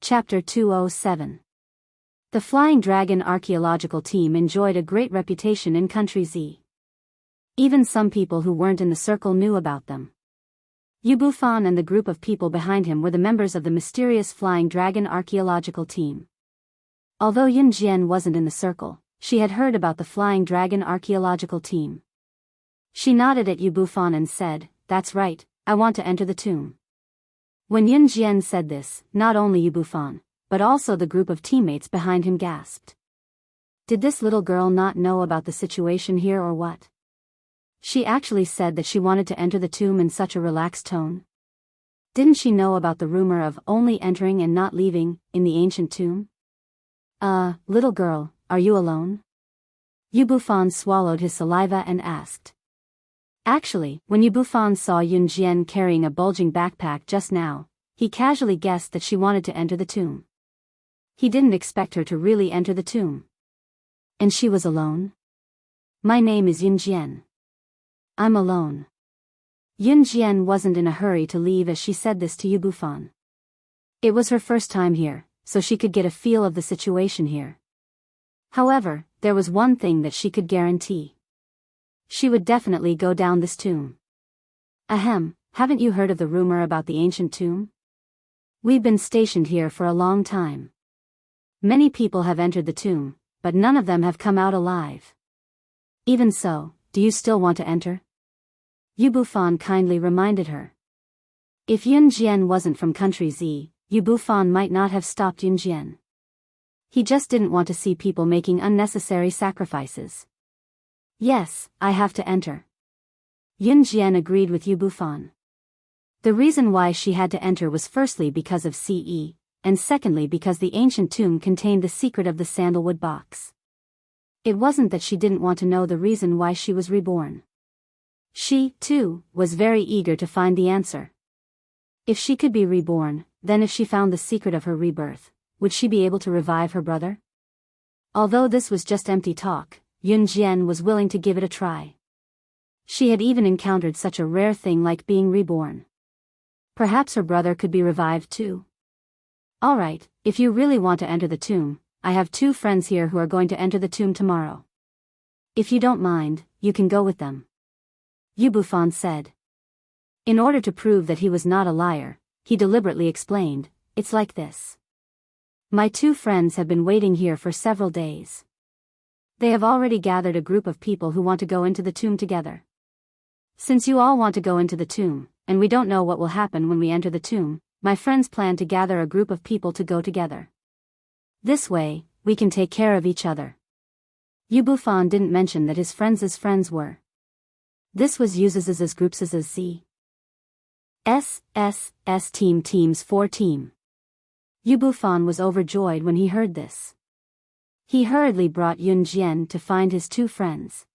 Chapter 207. The Flying Dragon archaeological team enjoyed a great reputation in Country Z. Even some people who weren't in the circle knew about them. Yu Bufan and the group of people behind him were the members of the mysterious Flying Dragon archaeological team. Although Yun Jian wasn't in the circle, she had heard about the Flying Dragon archaeological team. She nodded at Yu Bufan and said, "That's right, I want to enter the tomb." When Yun Jian said this, not only Yu Bufan, but also the group of teammates behind him gasped. Did this little girl not know about the situation here or what? She actually said that she wanted to enter the tomb in such a relaxed tone. Didn't she know about the rumor of only entering and not leaving in the ancient tomb? Little girl, are you alone? Yu Bufan swallowed his saliva and asked. Actually, when Yu Bufan saw Yun Jian carrying a bulging backpack just now, he casually guessed that she wanted to enter the tomb. He didn't expect her to really enter the tomb. And she was alone? My name is Yun Jian. I'm alone. Yun Jian wasn't in a hurry to leave as she said this to Yu Bufan. It was her first time here, so she could get a feel of the situation here. However, there was one thing that she could guarantee. She would definitely go down this tomb. Ahem, haven't you heard of the rumor about the ancient tomb? We've been stationed here for a long time. Many people have entered the tomb, but none of them have come out alive. Even so, do you still want to enter? Yu Bufan kindly reminded her. If Yun Jian wasn't from Country Z, Yu Bufan might not have stopped Yun Jian. He just didn't want to see people making unnecessary sacrifices. Yes, I have to enter. Yun Jian agreed with Yu Bufan. The reason why she had to enter was firstly because of CE, and secondly because the ancient tomb contained the secret of the sandalwood box. It wasn't that she didn't want to know the reason why she was reborn. She, too, was very eager to find the answer. If she could be reborn, then if she found the secret of her rebirth, would she be able to revive her brother? Although this was just empty talk, Yun Jian was willing to give it a try. She had even encountered such a rare thing like being reborn. Perhaps her brother could be revived too. Alright, if you really want to enter the tomb, I have 2 friends here who are going to enter the tomb tomorrow. If you don't mind, you can go with them. Yu Bufan said. In order to prove that he was not a liar, he deliberately explained, it's like this. My 2 friends have been waiting here for several days. They have already gathered a group of people who want to go into the tomb together. Since you all want to go into the tomb, and we don't know what will happen when we enter the tomb, my friends plan to gather a group of people to go together. This way, we can take care of each other. Yu Bufan didn't mention that his friends' were. This was Yuz's groups as C. S teams 4 team. Yu Bufan was overjoyed when he heard this. He hurriedly brought Yun Jian to find his 2 friends.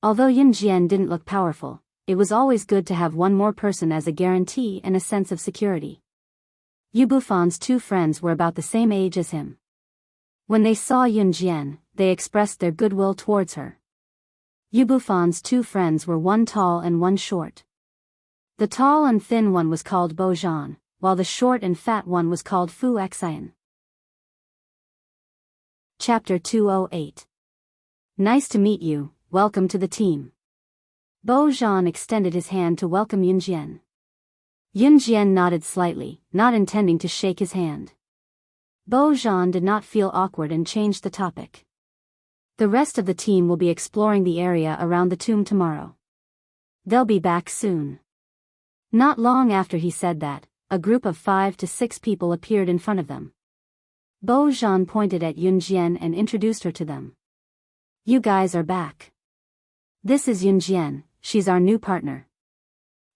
Although Yun Jian didn't look powerful, it was always good to have one more person as a guarantee and a sense of security. Yu Bufan's 2 friends were about the same age as him. When they saw Yun Jian, they expressed their goodwill towards her. Yu Bufan's 2 friends were one tall and one short. The tall and thin one was called Bo Zhan, while the short and fat one was called Fu Xian. Chapter 208. Nice to meet you, welcome to the team. Bo Zhan extended his hand to welcome Yun Jian. Yun Jian nodded slightly, not intending to shake his hand. Bo Zhan did not feel awkward and changed the topic. The rest of the team will be exploring the area around the tomb tomorrow. They'll be back soon. Not long after he said that, a group of 5 to 6 people appeared in front of them. Bo Zhan pointed at Yun Jian and introduced her to them. You guys are back. This is Yun Jian, she's our new partner.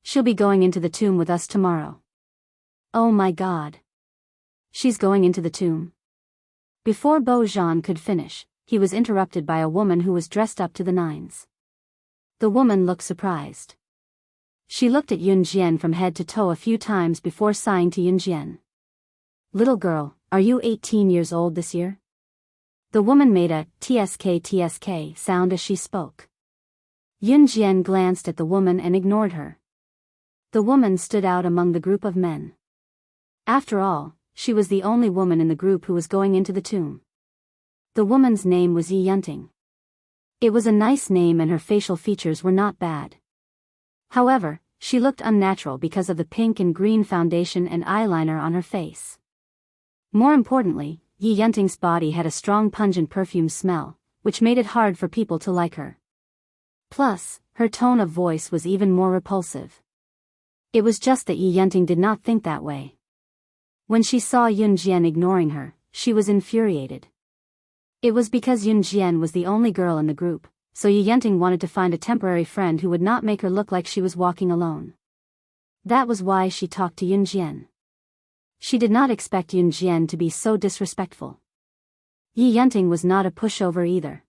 She'll be going into the tomb with us tomorrow. Oh my god. She's going into the tomb? Before Bo Zhan could finish, he was interrupted by a woman who was dressed up to the nines. The woman looked surprised. She looked at Yun Jian from head to toe a few times before sighing to Yun Jian. Little girl, are you 18 years old this year? The woman made a tsk sound as she spoke. Yun Jian glanced at the woman and ignored her. The woman stood out among the group of men. After all, she was the only woman in the group who was going into the tomb. The woman's name was Yi Yunting. It was a nice name and her facial features were not bad. However, she looked unnatural because of the pink and green foundation and eyeliner on her face. More importantly, Yi Yunting's body had a strong pungent perfume smell, which made it hard for people to like her. Plus, her tone of voice was even more repulsive. It was just that Yi Yunting did not think that way. When she saw Yun Jian ignoring her, she was infuriated. It was because Yun Jian was the only girl in the group, so Yi Yunting wanted to find a temporary friend who would not make her look like she was walking alone. That was why she talked to Yun Jian. She did not expect Yun Jian to be so disrespectful. Yi Yunting was not a pushover either.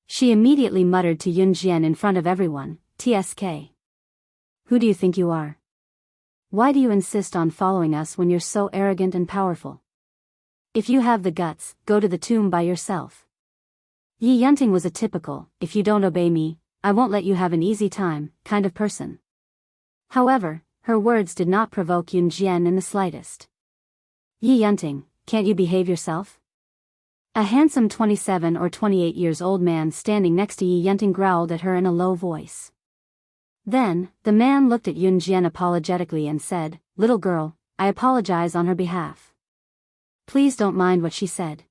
She immediately muttered to Yun Jian in front of everyone, "TSK. Who do you think you are? Why do you insist on following us when you're so arrogant and powerful? If you have the guts, go to the tomb by yourself." Yi Yunting was a typical, "if you don't obey me, I won't let you have an easy time," kind of person. However, her words did not provoke Yun Jian in the slightest. "Yi Yunting, can't you behave yourself?" A handsome 27 or 28 years old man standing next to Yi Yunting growled at her in a low voice. Then, the man looked at Yun Jian apologetically and said, "Little girl, I apologize on her behalf. Please don't mind what she said.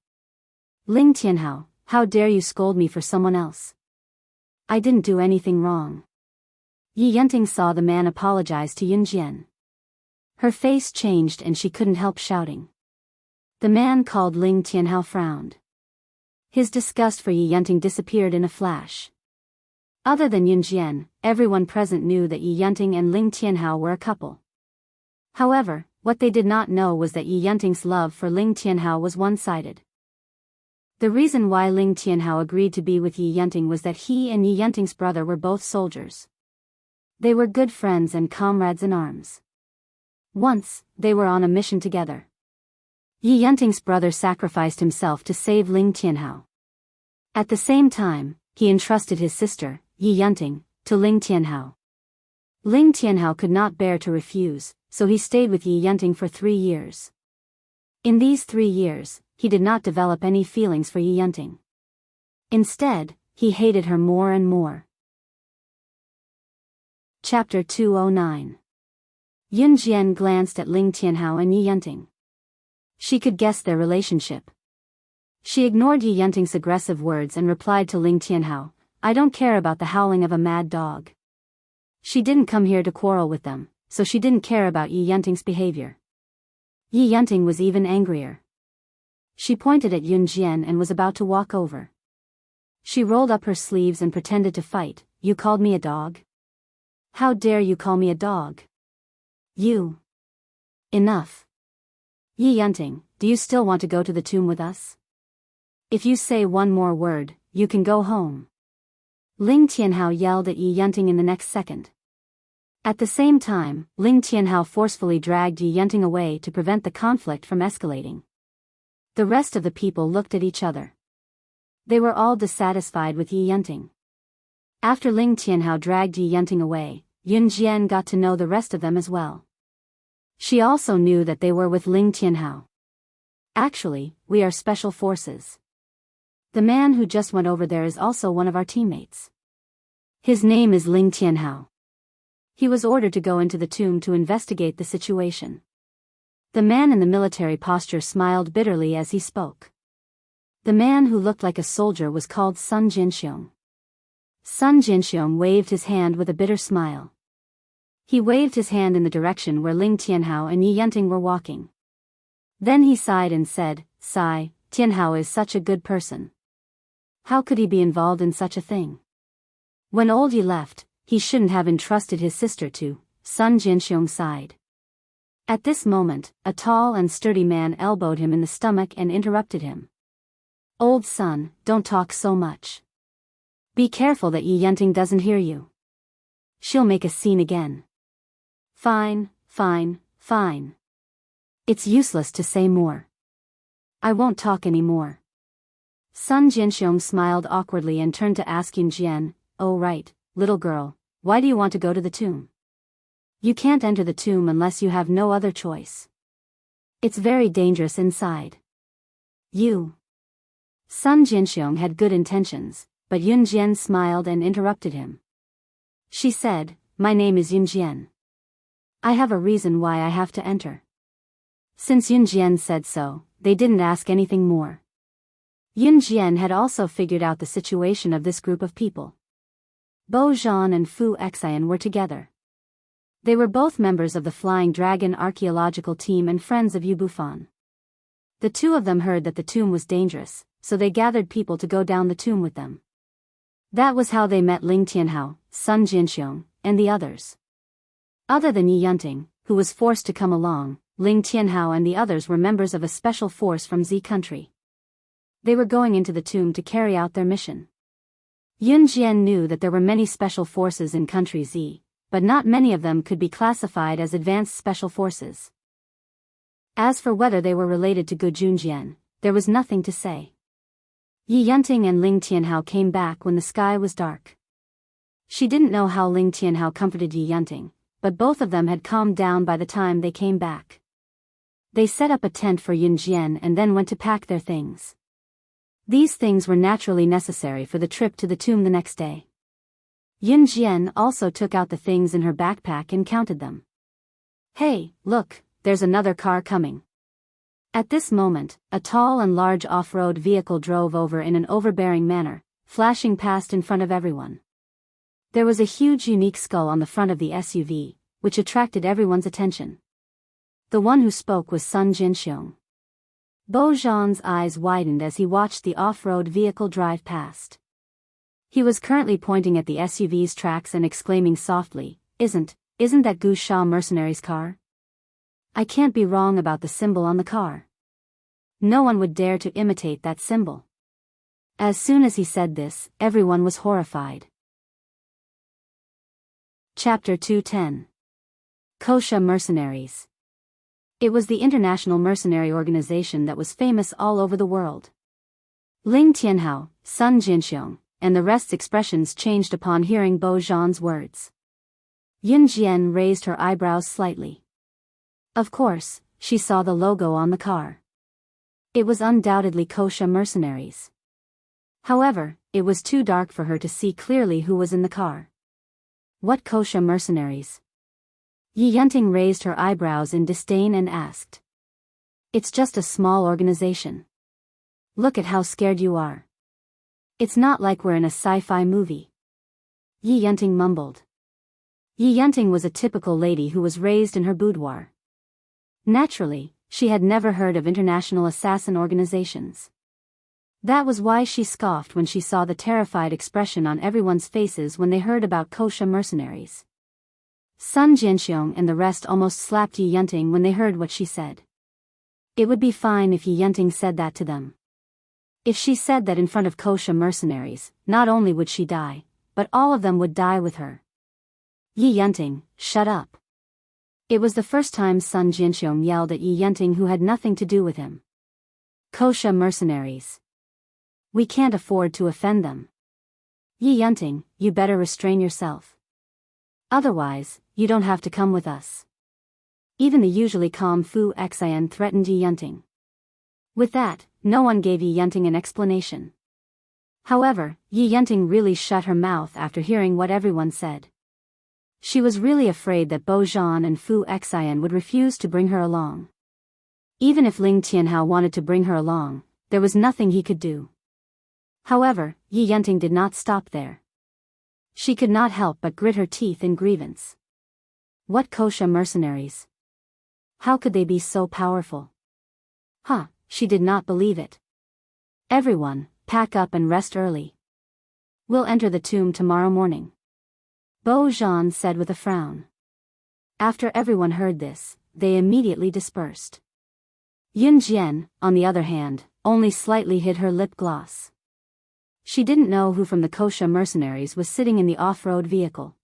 Ling Tianhao, how dare you scold me for someone else? I didn't do anything wrong." Yi Yunting saw the man apologize to Yun Jian. Her face changed and she couldn't help shouting. The man called Ling Tianhao frowned. His disgust for Yi Yunting disappeared in a flash. Other than Yun Jian, everyone present knew that Yi Yunting and Ling Tianhao were a couple. However, what they did not know was that Yi Yunting's love for Ling Tianhao was one-sided. The reason why Ling Tianhao agreed to be with Yi Yunting was that he and Yi Yunting's brother were both soldiers. They were good friends and comrades in arms. Once, they were on a mission together. Yi Yunting's brother sacrificed himself to save Ling Tianhao. At the same time, he entrusted his sister, Yi Yunting, to Ling Tianhao. Ling Tianhao could not bear to refuse, so he stayed with Yi Yunting for 3 years. In these 3 years, he did not develop any feelings for Yi Yunting. Instead, he hated her more and more. Chapter 209. Yun Jian glanced at Ling Tianhao and Yi Yunting. She could guess their relationship. She ignored Yi Yunting's aggressive words and replied to Ling Tianhao, "I don't care about the howling of a mad dog." She didn't come here to quarrel with them, so she didn't care about Yi Yunting's behavior. Yi Yunting was even angrier. She pointed at Yun Jian and was about to walk over. She rolled up her sleeves and pretended to fight. "You called me a dog? How dare you call me a dog? You." "Enough. Yi Yunting, do you still want to go to the tomb with us? If you say one more word, you can go home." Ling Tianhao yelled at Yi Yunting in the next second. At the same time, Ling Tianhao forcefully dragged Yi Yunting away to prevent the conflict from escalating. The rest of the people looked at each other. They were all dissatisfied with Yi Yunting. After Ling Tianhao dragged Yi Yunting away, Yun Jian got to know the rest of them as well. She also knew that they were with Ling Tianhao. "Actually, we are special forces. The man who just went over there is also one of our teammates. His name is Ling Tianhao. He was ordered to go into the tomb to investigate the situation." The man in the military posture smiled bitterly as he spoke. The man who looked like a soldier was called Sun Jinxiong. Sun Jinxiong waved his hand with a bitter smile. He waved his hand in the direction where Ling Tianhao and Yi Yunting were walking. Then he sighed and said, "Sigh, Tianhao is such a good person. How could he be involved in such a thing? When old Yi left, he shouldn't have entrusted his sister to." Sun Jinxiong sighed. At this moment, a tall and sturdy man elbowed him in the stomach and interrupted him. "Old Sun, don't talk so much. Be careful that Yi Yunting doesn't hear you. She'll make a scene again." Fine. It's useless to say more. I won't talk anymore." Sun Jinxiong smiled awkwardly and turned to ask Yun Jian, "Oh right, little girl, why do you want to go to the tomb? You can't enter the tomb unless you have no other choice. It's very dangerous inside. You. Sun Jinxiong had good intentions, but Yun Jian smiled and interrupted him. She said, "My name is Yun Jian. I have a reason why I have to enter." Since Yun Jian said so, they didn't ask anything more. Yun Jian had also figured out the situation of this group of people. Bo Zhan and Fu Xian were together. They were both members of the Flying Dragon archaeological team and friends of Yu Bufan. The two of them heard that the tomb was dangerous, so they gathered people to go down the tomb with them. That was how they met Ling Tianhao, Sun Jinxiong, and the others. Other than Yi Yunting, who was forced to come along, Ling Tianhao and the others were members of a special force from Z country. They were going into the tomb to carry out their mission. Yun Jian knew that there were many special forces in country Z, but not many of them could be classified as advanced special forces. As for whether they were related to Gu Junjian, there was nothing to say. Yi Yunting and Ling Tianhao came back when the sky was dark. She didn't know how Ling Tianhao comforted Yi Yunting, but both of them had calmed down by the time they came back. They set up a tent for Yun Jian and then went to pack their things. These things were naturally necessary for the trip to the tomb the next day. Yun Jian also took out the things in her backpack and counted them. "Hey, look, there's another car coming." At this moment, a tall and large off-road vehicle drove over in an overbearing manner, flashing past in front of everyone. There was a huge unique skull on the front of the SUV, which attracted everyone's attention. The one who spoke was Sun Jinxiong. Bo Zhan's eyes widened as he watched the off-road vehicle drive past. He was currently pointing at the SUV's tracks and exclaiming softly, Isn't that Gu Sha mercenary's car? I can't be wrong about the symbol on the car. No one would dare to imitate that symbol." As soon as he said this, everyone was horrified. Chapter 210. Kosha Mercenaries. It was the international mercenary organization that was famous all over the world. Ling Tianhao, Sun Jinxiong, and the rest's expressions changed upon hearing Bo Zhan's words. Yun Jian raised her eyebrows slightly. Of course, she saw the logo on the car. It was undoubtedly Kosha Mercenaries. However, it was too dark for her to see clearly who was in the car. What Kosha Mercenaries? Yi Yunting raised her eyebrows in disdain and asked. "It's just a small organization. Look at how scared you are. It's not like we're in a sci-fi movie." Yi Yunting mumbled. Yi Yunting was a typical lady who was raised in her boudoir. Naturally, she had never heard of international assassin organizations. That was why she scoffed when she saw the terrified expression on everyone's faces when they heard about Kosha mercenaries. Sun Jinxiong and the rest almost slapped Yi Yunting when they heard what she said. It would be fine if Yi Yunting said that to them. If she said that in front of Kosha mercenaries, not only would she die, but all of them would die with her. Yi Yunting, shut up. It was the first time Sun Jinxiong yelled at Yi Yunting, who had nothing to do with him. Kosha mercenaries. We can't afford to offend them. Yi Yunting, you better restrain yourself. Otherwise, you don't have to come with us. Even the usually calm Fu Xian threatened Yi Yunting. With that, no one gave Yi Yunting an explanation. However, Yi Yunting really shut her mouth after hearing what everyone said. She was really afraid that Bo Zhan and Fu Xian would refuse to bring her along. Even if Ling Tianhao wanted to bring her along, there was nothing he could do. However, Yi Yunting did not stop there. She could not help but grit her teeth in grievance. What Kosha mercenaries? How could they be so powerful? She did not believe it. Everyone, pack up and rest early. We'll enter the tomb tomorrow morning. Bo Zhan said with a frown. After everyone heard this, they immediately dispersed. Yun Jian, on the other hand, only slightly hid her lip gloss. She didn't know who from the Kosha mercenaries was sitting in the off-road vehicle.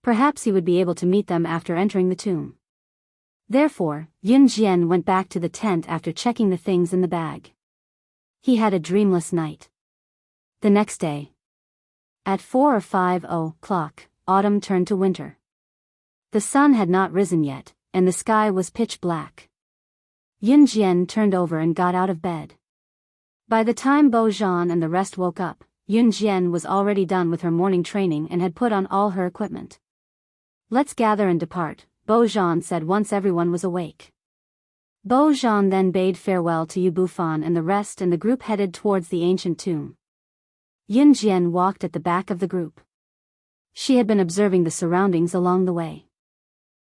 Perhaps he would be able to meet them after entering the tomb. Therefore, Yun Jian went back to the tent after checking the things in the bag. He had a dreamless night. The next day, at 4 or 5 o'clock, autumn turned to winter. The sun had not risen yet, and the sky was pitch black. Yun Jian turned over and got out of bed. By the time Bo Zhan and the rest woke up, Yun Jian was already done with her morning training and had put on all her equipment. "Let's gather and depart," Bo Zhan said once everyone was awake. Bo Zhan then bade farewell to Yu Bufan and the rest, and the group headed towards the ancient tomb. Yun Jian walked at the back of the group. She had been observing the surroundings along the way.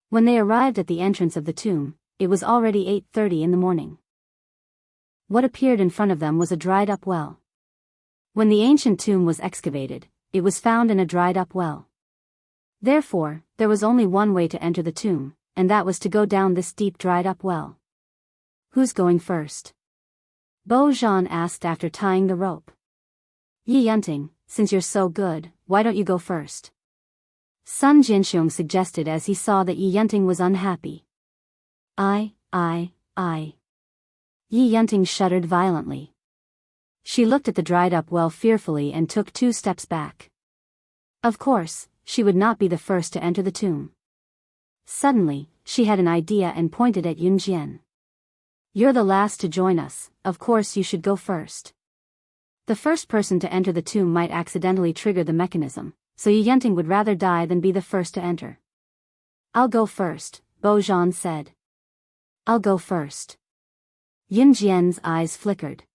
When they arrived at the entrance of the tomb, it was already 8:30 in the morning. What appeared in front of them was a dried-up well. When the ancient tomb was excavated, it was found in a dried-up well. Therefore, there was only one way to enter the tomb, and that was to go down this deep dried-up well. "Who's going first?" Bo Zhan asked after tying the rope. "Yi Yunting, since you're so good, why don't you go first?" Sun Jianxiong suggested as he saw that Yi Yunting was unhappy. I. Yi Yunting shuddered violently. She looked at the dried-up well fearfully and took 2 steps back. Of course, she would not be the first to enter the tomb. Suddenly, she had an idea and pointed at Yun Jian. "You're the last to join us, of course you should go first." The first person to enter the tomb might accidentally trigger the mechanism, so Yi Yunting would rather die than be the first to enter. "I'll go first," Bo Zhan said. "I'll go first." Yun Jian's eyes flickered.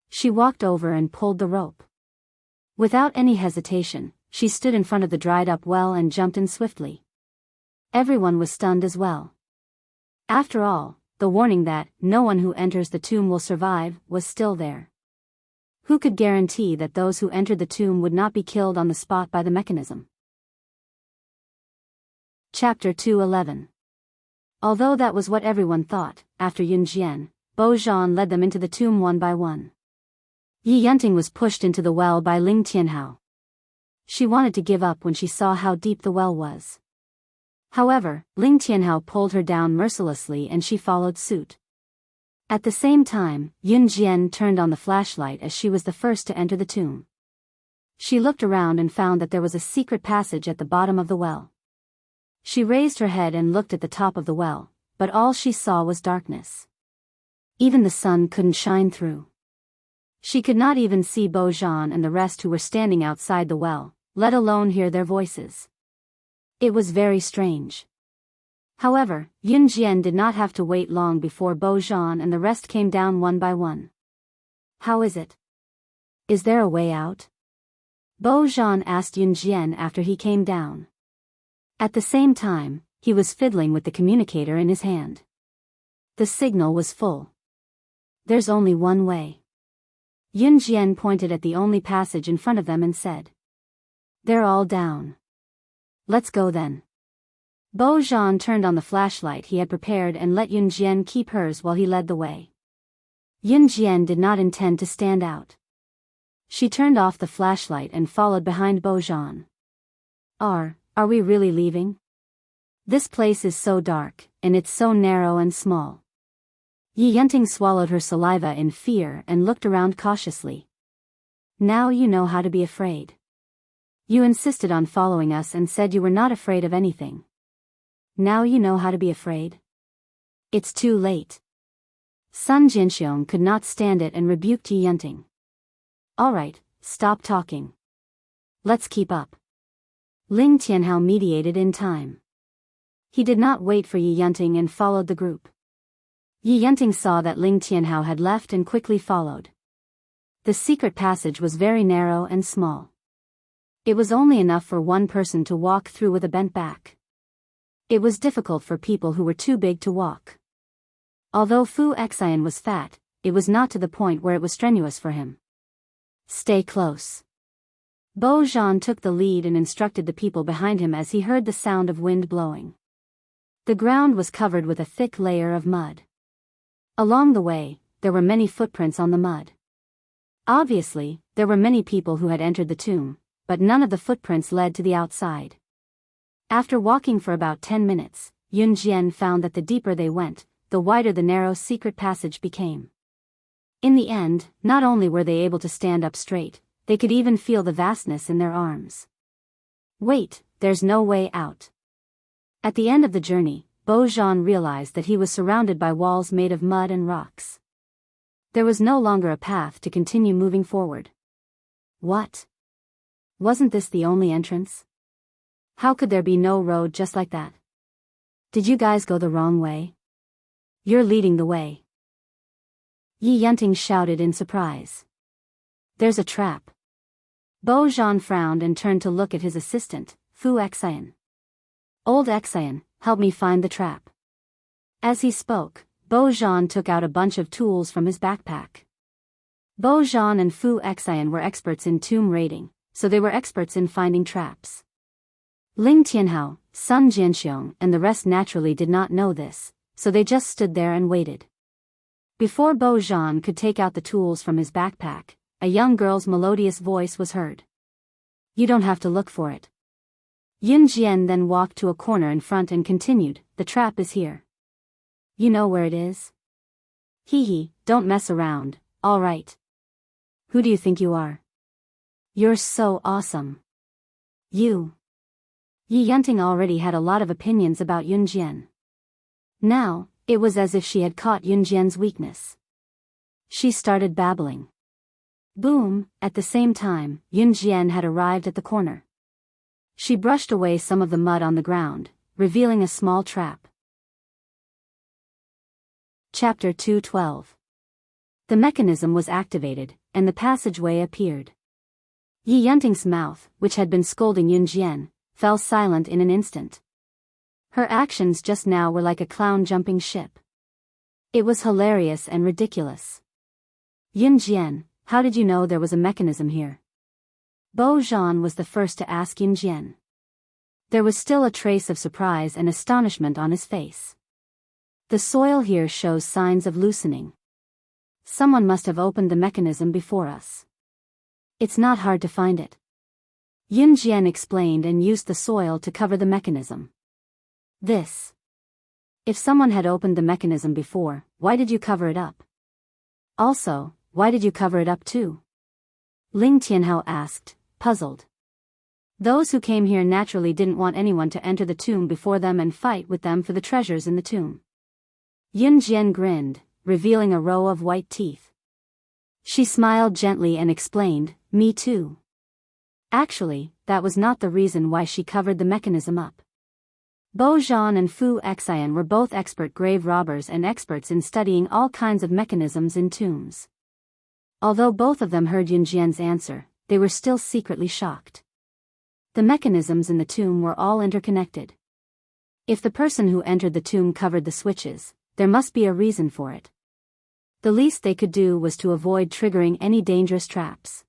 She walked over and pulled the rope. Without any hesitation, she stood in front of the dried-up well and jumped in swiftly. Everyone was stunned as well. After all, the warning that no one who enters the tomb will survive was still there. Who could guarantee that those who entered the tomb would not be killed on the spot by the mechanism? Chapter 211. Although that was what everyone thought, after Yun Jian, Bo Zhan led them into the tomb one by one. Yi Yunting was pushed into the well by Ling Tianhao. She wanted to give up when she saw how deep the well was. However, Ling Tianhao pulled her down mercilessly and she followed suit. At the same time, Yun Jian turned on the flashlight as she was the first to enter the tomb. She looked around and found that there was a secret passage at the bottom of the well. She raised her head and looked at the top of the well, but all she saw was darkness. Even the sun couldn't shine through. She could not even see Bo Zhan and the rest who were standing outside the well, let alone hear their voices. It was very strange. However, Yun Jian did not have to wait long before Bo Zhan and the rest came down one by one. "How is it? Is there a way out?" Bo Zhan asked Yun Jian after he came down. At the same time, he was fiddling with the communicator in his hand. The signal was full. "There's only one way." Yun Jian pointed at the only passage in front of them and said. "They're all down. Let's go then." Bo Zhan turned on the flashlight he had prepared and let Yun Jian keep hers while he led the way. Yun Jian did not intend to stand out. She turned off the flashlight and followed behind Bo Zhan. Are we really leaving? This place is so dark, and it's so narrow and small." Yi Yunting swallowed her saliva in fear and looked around cautiously. "Now you know how to be afraid. You insisted on following us and said you were not afraid of anything. Now you know how to be afraid? It's too late." Sun Jianxiong could not stand it and rebuked Yi Yunting. "All right, stop talking. Let's keep up." Ling Tianhao mediated in time. He did not wait for Yi Yunting and followed the group. Yi Yunting saw that Ling Tianhao had left and quickly followed. The secret passage was very narrow and small. It was only enough for one person to walk through with a bent back. It was difficult for people who were too big to walk. Although Fu Xian was fat, it was not to the point where it was strenuous for him. "Stay close." Bo Zhan took the lead and instructed the people behind him as he heard the sound of wind blowing. The ground was covered with a thick layer of mud. Along the way, there were many footprints on the mud. Obviously, there were many people who had entered the tomb, but none of the footprints led to the outside. After walking for about 10 minutes, Yun Jian found that the deeper they went, the wider the narrow secret passage became. In the end, not only were they able to stand up straight, they could even feel the vastness in their arms. "Wait, there's no way out." At the end of the journey, Bo Jean realized that he was surrounded by walls made of mud and rocks. There was no longer a path to continue moving forward. What? Wasn't this the only entrance? How could there be no road just like that? Did you guys go the wrong way? You're leading the way. Yi Yunting shouted in surprise. There's a trap. Bo Jean frowned and turned to look at his assistant, Fu Xian. Old Xian, help me find the trap. As he spoke, Bo Jean took out a bunch of tools from his backpack. Bo Jean and Fu Xian were experts in tomb raiding, so they were experts in finding traps. Ling Tianhao, Sun Jianxiong and the rest naturally did not know this, so they just stood there and waited. Before Bo Jean could take out the tools from his backpack, a young girl's melodious voice was heard. You don't have to look for it. Yun Jian then walked to a corner in front and continued, the trap is here. You know where it is? Hee hee, don't mess around, all right. Who do you think you are? You're so awesome. You. Yi Yunting already had a lot of opinions about Yun Jian. Now, it was as if she had caught Yun Jian's weakness. She started babbling. Boom, at the same time, Yun Jian had arrived at the corner. She brushed away some of the mud on the ground, revealing a small trap. Chapter 212. The mechanism was activated, and the passageway appeared. Yi Yunting's mouth, which had been scolding Yun Jian, fell silent in an instant. Her actions just now were like a clown jumping ship. It was hilarious and ridiculous. Yun Jian, how did you know there was a mechanism here? Bo Jean was the first to ask Yun Jian. There was still a trace of surprise and astonishment on his face. The soil here shows signs of loosening. Someone must have opened the mechanism before us. It's not hard to find it. Yun Jian explained and used the soil to cover the mechanism. This. If someone had opened the mechanism before, why did you cover it up? Also, why did you cover it up too? Ling Tianhao asked, puzzled. Those who came here naturally didn't want anyone to enter the tomb before them and fight with them for the treasures in the tomb. Yun Jian grinned, revealing a row of white teeth. She smiled gently and explained, me too. Actually, that was not the reason why she covered the mechanism up. Bo Jean and Fu Xian were both expert grave robbers and experts in studying all kinds of mechanisms in tombs. Although both of them heard Yun Jian's answer, they were still secretly shocked. The mechanisms in the tomb were all interconnected. If the person who entered the tomb covered the switches, there must be a reason for it. The least they could do was to avoid triggering any dangerous traps.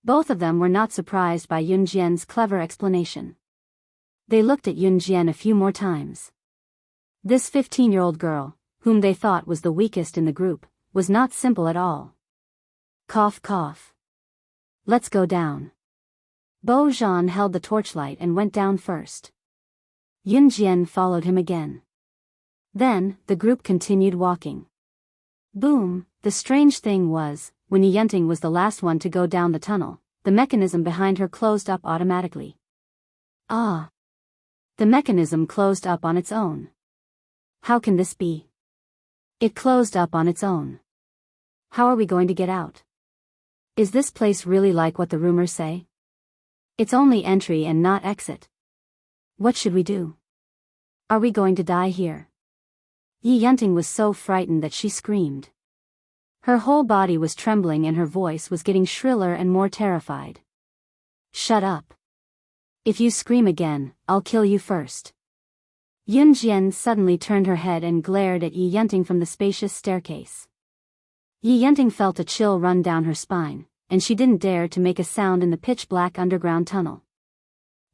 Both of them were not surprised by Yun Jian's clever explanation. They looked at Yun Jian a few more times. This 15-year-old girl, whom they thought was the weakest in the group, was not simple at all. Cough cough. Let's go down. Bo Jean held the torchlight and went down first. Yun Jian followed him again. Then, the group continued walking. Boom, the strange thing was, when Yi Yunting was the last one to go down the tunnel, the mechanism behind her closed up automatically. Ah! The mechanism closed up on its own. How can this be? It closed up on its own. How are we going to get out? Is this place really like what the rumors say? It's only entry and not exit. What should we do? Are we going to die here? Yi Yunting was so frightened that she screamed. Her whole body was trembling and her voice was getting shriller and more terrified. Shut up. If you scream again, I'll kill you first. Yun Jian suddenly turned her head and glared at Yi Yunting from the spacious staircase. Yi Yunting felt a chill run down her spine, and she didn't dare to make a sound in the pitch-black underground tunnel.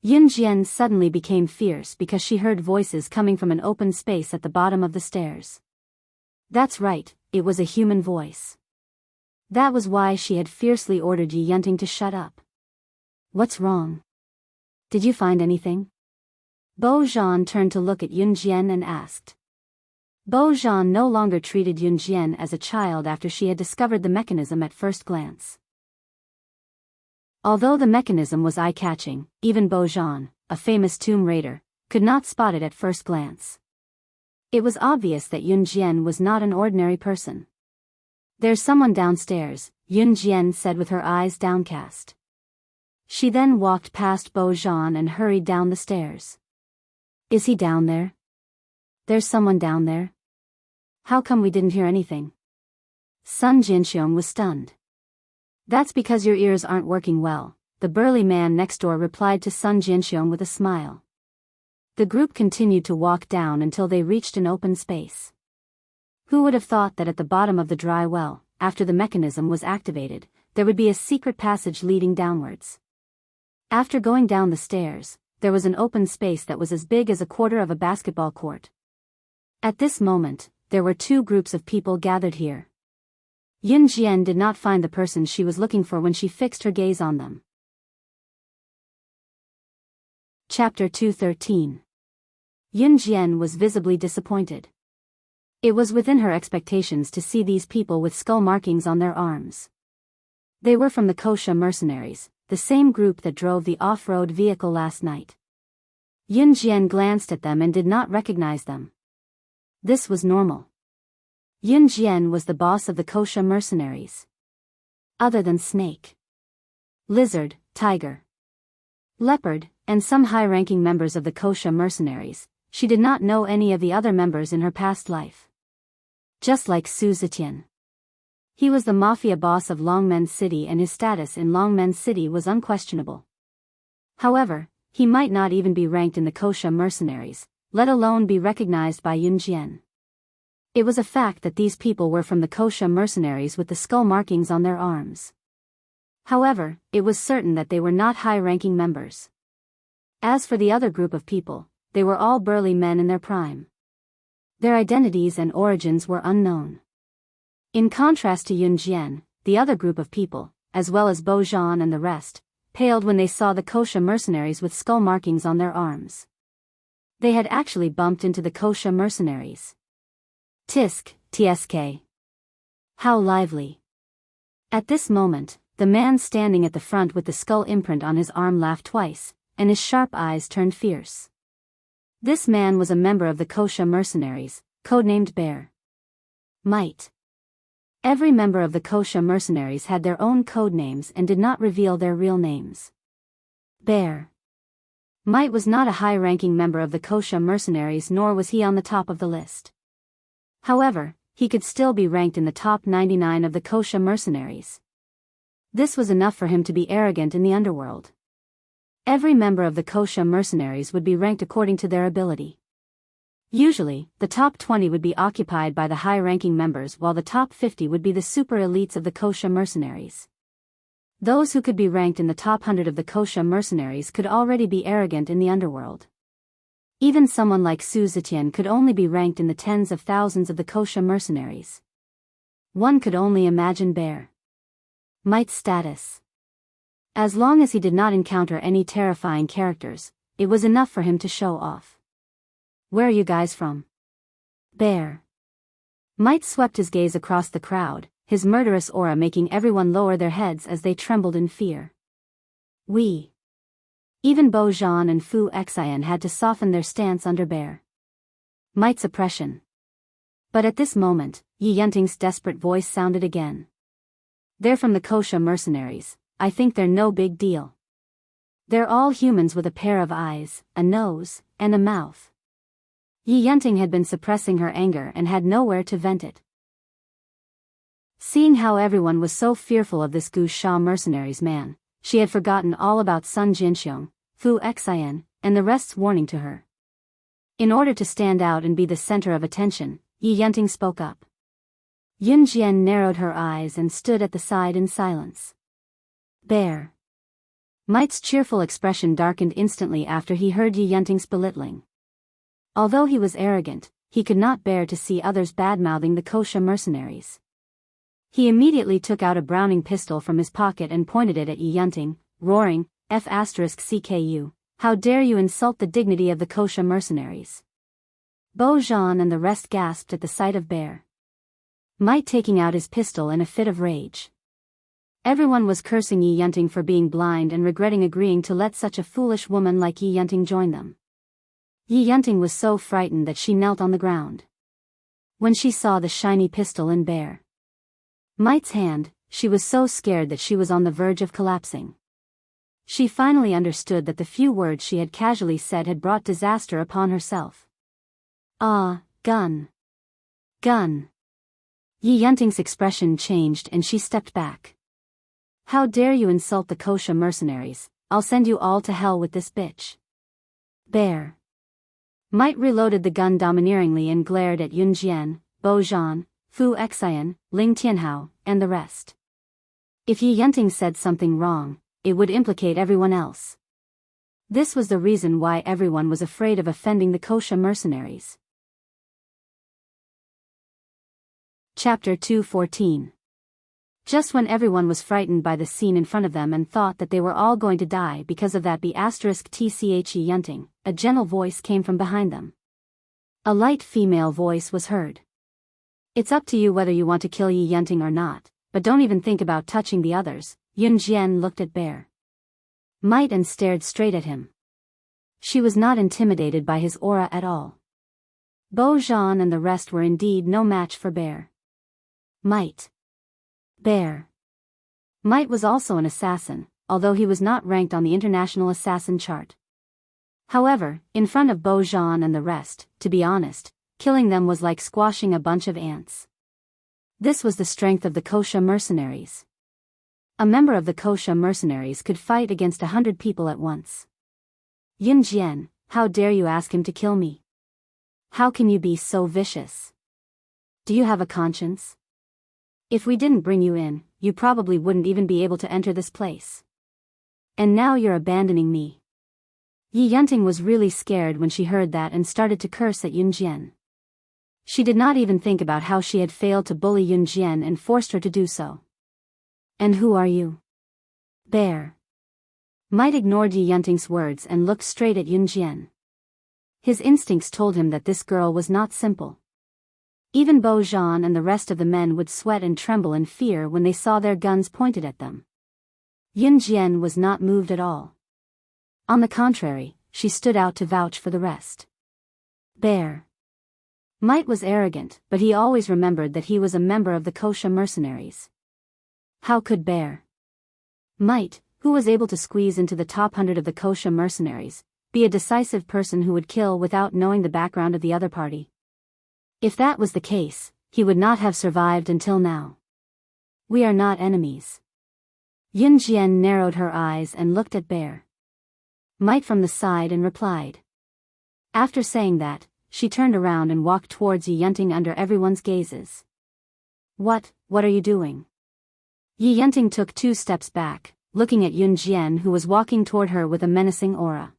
Yun Jian suddenly became fierce because she heard voices coming from an open space at the bottom of the stairs. That's right, it was a human voice. That was why she had fiercely ordered Yi Yunting to shut up. What's wrong? Did you find anything? Bo Jean turned to look at Yun Jian and asked. Bo Jean no longer treated Yun Jian as a child after she had discovered the mechanism at first glance. Although the mechanism was eye-catching, even Bo Jean, a famous tomb raider, could not spot it at first glance. It was obvious that Yun Jian was not an ordinary person. "There's someone downstairs," Yun Jian said with her eyes downcast. She then walked past Bo Zhan and hurried down the stairs. "Is he down there? There's someone down there? How come we didn't hear anything?" Sun Jinxiong was stunned. "That's because your ears aren't working well," the burly man next door replied to Sun Jinxiong with a smile. The group continued to walk down until they reached an open space. Who would have thought that at the bottom of the dry well, after the mechanism was activated, there would be a secret passage leading downwards? After going down the stairs, there was an open space that was as big as a quarter of a basketball court. At this moment, there were two groups of people gathered here. Yun Jian did not find the person she was looking for when she fixed her gaze on them. Chapter 213. Yun Jian was visibly disappointed. It was within her expectations to see these people with skull markings on their arms. They were from the Wuxia mercenaries, the same group that drove the off-road vehicle last night. Yun Jian glanced at them and did not recognize them. This was normal. Yun Jian was the boss of the Wuxia mercenaries. Other than snake, lizard, tiger, leopard, and some high-ranking members of the Wuxia mercenaries, she did not know any of the other members in her past life. Just like Su Zetian. He was the mafia boss of Longmen City and his status in Longmen City was unquestionable. However, he might not even be ranked in the Wuxia mercenaries, let alone be recognized by Yun Jian. It was a fact that these people were from the Wuxia mercenaries with the skull markings on their arms. However, it was certain that they were not high-ranking members. As for the other group of people, they were all burly men in their prime. Their identities and origins were unknown. In contrast to Yun Jian, the other group of people, as well as Bo Zhan and the rest, paled when they saw the Wuxia mercenaries with skull markings on their arms. They had actually bumped into the Wuxia mercenaries. Tisk, tsk. How lively. At this moment, the man standing at the front with the skull imprint on his arm laughed twice, and his sharp eyes turned fierce. This man was a member of the Wuxia mercenaries, codenamed Bear. Might. Every member of the Wuxia mercenaries had their own code names and did not reveal their real names. Bear. Might was not a high-ranking member of the Wuxia mercenaries, nor was he on the top of the list. However, he could still be ranked in the top 99 of the Wuxia mercenaries. This was enough for him to be arrogant in the underworld. Every member of the Wuxia mercenaries would be ranked according to their ability. Usually, the top 20 would be occupied by the high-ranking members while the top 50 would be the super elites of the Wuxia mercenaries. Those who could be ranked in the top 100 of the Wuxia mercenaries could already be arrogant in the underworld. Even someone like Su Zetian could only be ranked in the tens of thousands of the Wuxia mercenaries. One could only imagine Bear Might's status. As long as he did not encounter any terrifying characters, it was enough for him to show off. "Where are you guys from?" Bear Might swept his gaze across the crowd, his murderous aura making everyone lower their heads as they trembled in fear. "We." Even Bo Zhan and Fu Xian had to soften their stance under Bear Might's oppression. But at this moment, Yi Yunting's desperate voice sounded again. "They're from the Wuxia mercenaries. I think they're no big deal. They're all humans with a pair of eyes, a nose, and a mouth." Yi Yunting had been suppressing her anger and had nowhere to vent it. Seeing how everyone was so fearful of this Wuxia mercenaries man, she had forgotten all about Sun Jinxiong, Fu Xian, and the rest's warning to her. In order to stand out and be the center of attention, Yi Yunting spoke up. Yun Jian narrowed her eyes and stood at the side in silence. Bear Might's cheerful expression darkened instantly after he heard Yi Yunting's belittling. Although he was arrogant, he could not bear to see others bad-mouthing the Wuxia mercenaries. He immediately took out a Browning pistol from his pocket and pointed it at Yi Yunting, roaring, "F***CKU, how dare you insult the dignity of the Wuxia mercenaries." Bo Zhan and the rest gasped at the sight of Bear Might taking out his pistol in a fit of rage. Everyone was cursing Yi Yunting for being blind and regretting agreeing to let such a foolish woman like Yi Yunting join them. Yi Yunting was so frightened that she knelt on the ground. When she saw the shiny pistol in Bear Mite's hand, she was so scared that she was on the verge of collapsing. She finally understood that the few words she had casually said had brought disaster upon herself. Ah, gun. Gun. Yi Yunting's expression changed and she stepped back. How dare you insult the Kosha mercenaries, I'll send you all to hell with this bitch. Bear Mite reloaded the gun domineeringly and glared at Yun Jian, Bo Zhan, Fu Xian, Ling Tianhao, and the rest. If Yi Yunting said something wrong, it would implicate everyone else. This was the reason why everyone was afraid of offending the Kosha mercenaries. Chapter 214. Just when everyone was frightened by the scene in front of them and thought that they were all going to die because of that B***tch Yi Yunting, a gentle voice came from behind them. A light female voice was heard. It's up to you whether you want to kill Yi Yunting or not, but don't even think about touching the others. Yun Jian looked at Bear Mite and stared straight at him. She was not intimidated by his aura at all. Bo Zhan and the rest were indeed no match for Bear Mite. Bear Mite was also an assassin, although he was not ranked on the international assassin chart. However, in front of Bo Zhan and the rest, to be honest, killing them was like squashing a bunch of ants. This was the strength of the Kosha mercenaries. A member of the Kosha mercenaries could fight against 100 people at once. Yun Jian, how dare you ask him to kill me? How can you be so vicious? Do you have a conscience? If we didn't bring you in, you probably wouldn't even be able to enter this place. And now you're abandoning me. Yi Yunting was really scared when she heard that and started to curse at Yun Jian. She did not even think about how she had failed to bully Yun Jian and forced her to do so. And who are you? Bear Mite ignored Yi Yunting's words and looked straight at Yun Jian. His instincts told him that this girl was not simple. Even Bo Zhan and the rest of the men would sweat and tremble in fear when they saw their guns pointed at them. Yun Jian was not moved at all. On the contrary, she stood out to vouch for the rest. Bear Mite was arrogant, but he always remembered that he was a member of the Kosha mercenaries. How could Bear Mite, who was able to squeeze into the top 100 of the Kosha mercenaries, be a decisive person who would kill without knowing the background of the other party? If that was the case, he would not have survived until now. We are not enemies. Yun Jian narrowed her eyes and looked at Bear Mite from the side and replied. After saying that, she turned around and walked towards Yi Yunting under everyone's gazes. What are you doing? Yi Yunting took 2 steps back, looking at Yun Jian who was walking toward her with a menacing aura.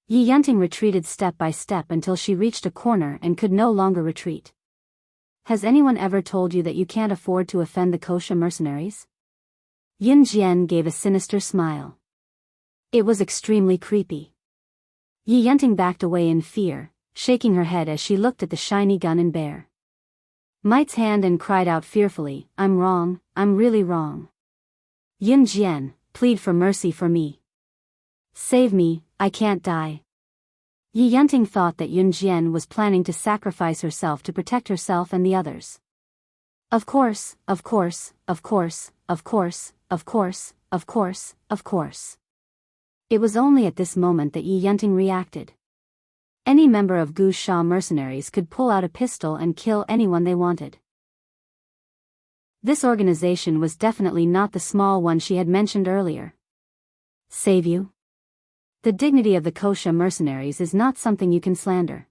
Yi Yunting retreated step by step until she reached a corner and could no longer retreat. Has anyone ever told you that you can't afford to offend the Kosha mercenaries? Yun Jian gave a sinister smile. It was extremely creepy. Yi Yunting backed away in fear, shaking her head as she looked at the shiny gun in Bear Mite's hand and cried out fearfully, I'm wrong, I'm really wrong. Yun Jian, plead for mercy for me. Save me, I can't die. Yi Yunting thought that Yun Jian was planning to sacrifice herself to protect herself and the others. Of course, of course, of course, of course, of course, of course, of course. It was only at this moment that Yi Yunting reacted. Any member of Gu Sha mercenaries could pull out a pistol and kill anyone they wanted. This organization was definitely not the small one she had mentioned earlier. Save you? The dignity of the Kosha mercenaries is not something you can slander.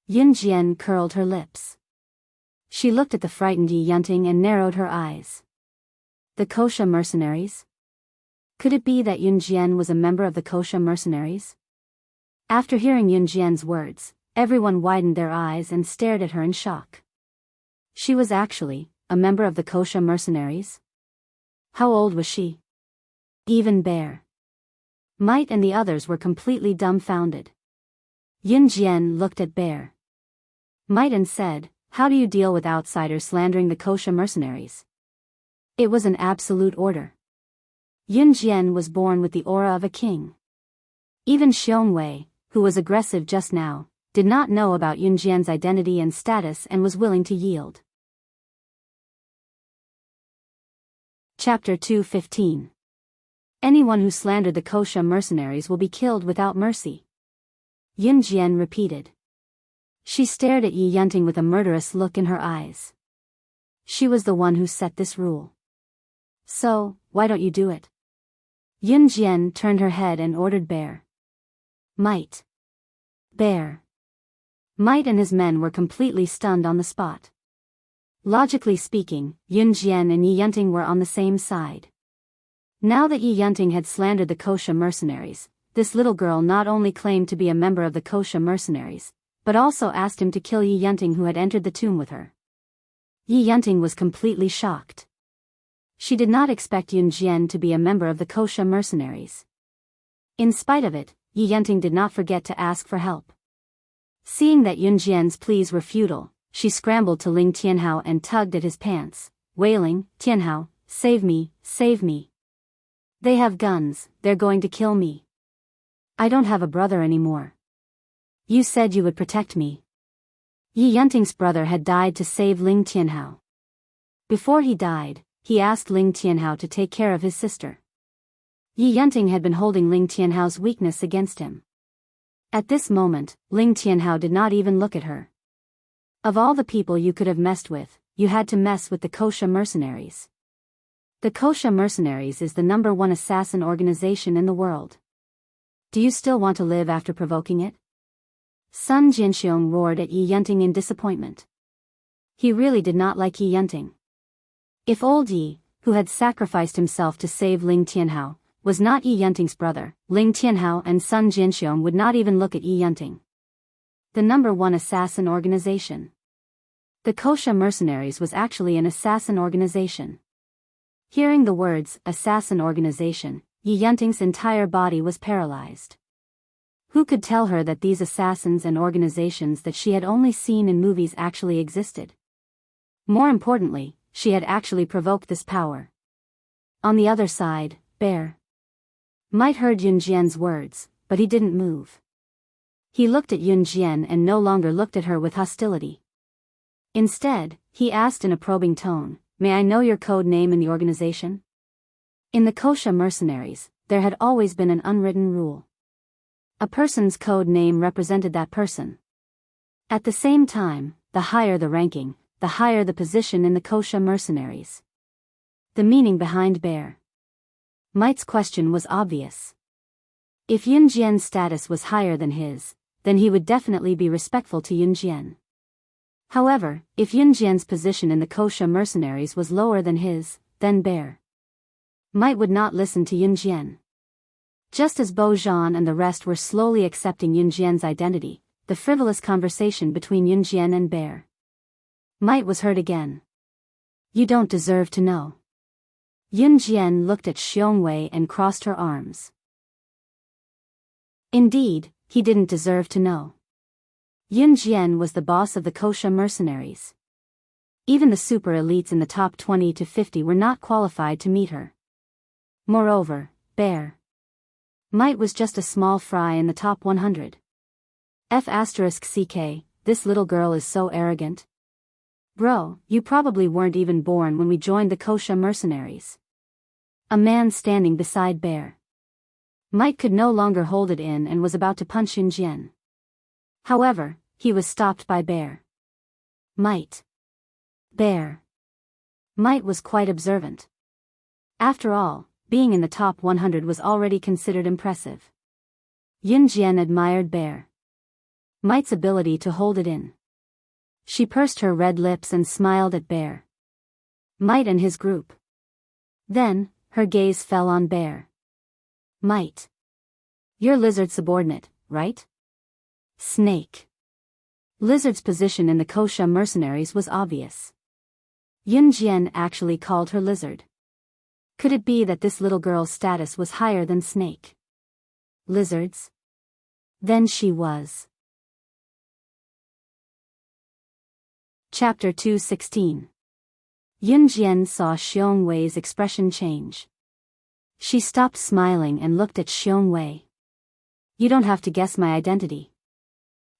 Yun Jian curled her lips. She looked at the frightened Yi Yunting and narrowed her eyes. The Kosha mercenaries? Could it be that Yun Jian was a member of the Kosha mercenaries? After hearing Yun Jian's words, everyone widened their eyes and stared at her in shock. She was actually a member of the Kosha mercenaries? How old was she? Even Bear Mite and the others were completely dumbfounded. Yun Jian looked at Bear Mite and said, how do you deal with outsiders slandering the Kosha mercenaries? It was an absolute order. Yun Jian was born with the aura of a king. Even Xiong Wei, who was aggressive just now, did not know about Yunjian's identity and status and was willing to yield. Chapter 2:15. Anyone who slandered the Kosha mercenaries will be killed without mercy. Yunjian repeated. She stared at Yi Yunting with a murderous look in her eyes. She was the one who set this rule. So, why don't you do it? Yunjian turned her head and ordered Bear. Might. Bear. Might and his men were completely stunned on the spot. Logically speaking, Yunjian and Yi Yunting were on the same side. Now that Yi Yunting had slandered the Kosha mercenaries, this little girl not only claimed to be a member of the Kosha mercenaries, but also asked him to kill Yi Yunting who had entered the tomb with her. Yi Yunting was completely shocked. She did not expect Yunjian to be a member of the Kosha mercenaries. In spite of it, Yi Yunting did not forget to ask for help. Seeing that Yunjian's pleas were futile, she scrambled to Ling Tianhao and tugged at his pants, wailing, "Tianhao, save me, save me. They have guns, they're going to kill me. I don't have a brother anymore. You said you would protect me." Yi Yunting's brother had died to save Ling Tianhao. Before he died, he asked Ling Tianhao to take care of his sister. Yi Yunting had been holding Ling Tianhao's weakness against him. At this moment, Ling Tianhao did not even look at her. Of all the people you could have messed with, you had to mess with the Kosha mercenaries. The Kosha mercenaries is the #1 assassin organization in the world. Do you still want to live after provoking it? Sun Jianxiong roared at Yi Yunting in disappointment. He really did not like Yi Yunting. If old Yi, who had sacrificed himself to save Ling Tianhao, was not Yi Yunting's brother, Ling Tianhao and Sun Jianxiong would not even look at Yi Yunting. The #1 assassin organization. The Kosha mercenaries was actually an assassin organization. Hearing the words, assassin organization, Yi Yunting's entire body was paralyzed. Who could tell her that these assassins and organizations that she had only seen in movies actually existed? More importantly, she had actually provoked this power. On the other side, Bear. Might heard Yunjian's words, but he didn't move. He looked at Yunjian and no longer looked at her with hostility. Instead, he asked in a probing tone, "May I know your code name in the organization?" In the Kosha mercenaries, there had always been an unwritten rule. A person's code name represented that person. At the same time, the higher the ranking, the higher the position in the Kosha mercenaries. The meaning behind Bear Might's question was obvious. If Yunjian's status was higher than his, then he would definitely be respectful to Yunjian. However, if Yunjian's position in the Kosha mercenaries was lower than his, then Bear Might would not listen to Yunjian. Just as Bo Zhan and the rest were slowly accepting Yunjian's identity, the frivolous conversation between Yunjian and Bear Might was heard again. "You don't deserve to know." Yunjian looked at Xiongwei and crossed her arms. Indeed, he didn't deserve to know. Yunjian was the boss of the Kosha mercenaries. Even the super elites in the top 20 to 50 were not qualified to meet her. Moreover, Bear Might was just a small fry in the top 100. F***ck, this little girl is so arrogant. Bro, you probably weren't even born when we joined the Kosha mercenaries. A man standing beside Bear Might could no longer hold it in and was about to punch Yunjian. However, he was stopped by Bear Might. Bear Might was quite observant. After all, being in the top 100 was already considered impressive. Yunjian admired Bear Might's ability to hold it in. She pursed her red lips and smiled at Bear Might and his group. Then, her gaze fell on Bear Might. You're Lizard's subordinate, right? Snake. Lizard's position in the Kosha mercenaries was obvious. Yunjian actually called her Lizard. Could it be that this little girl's status was higher than Snake? Lizards? Then she was. Chapter 2:16. Yunjian saw Xiongwei's expression change. She stopped smiling and looked at Xiongwei. You don't have to guess my identity.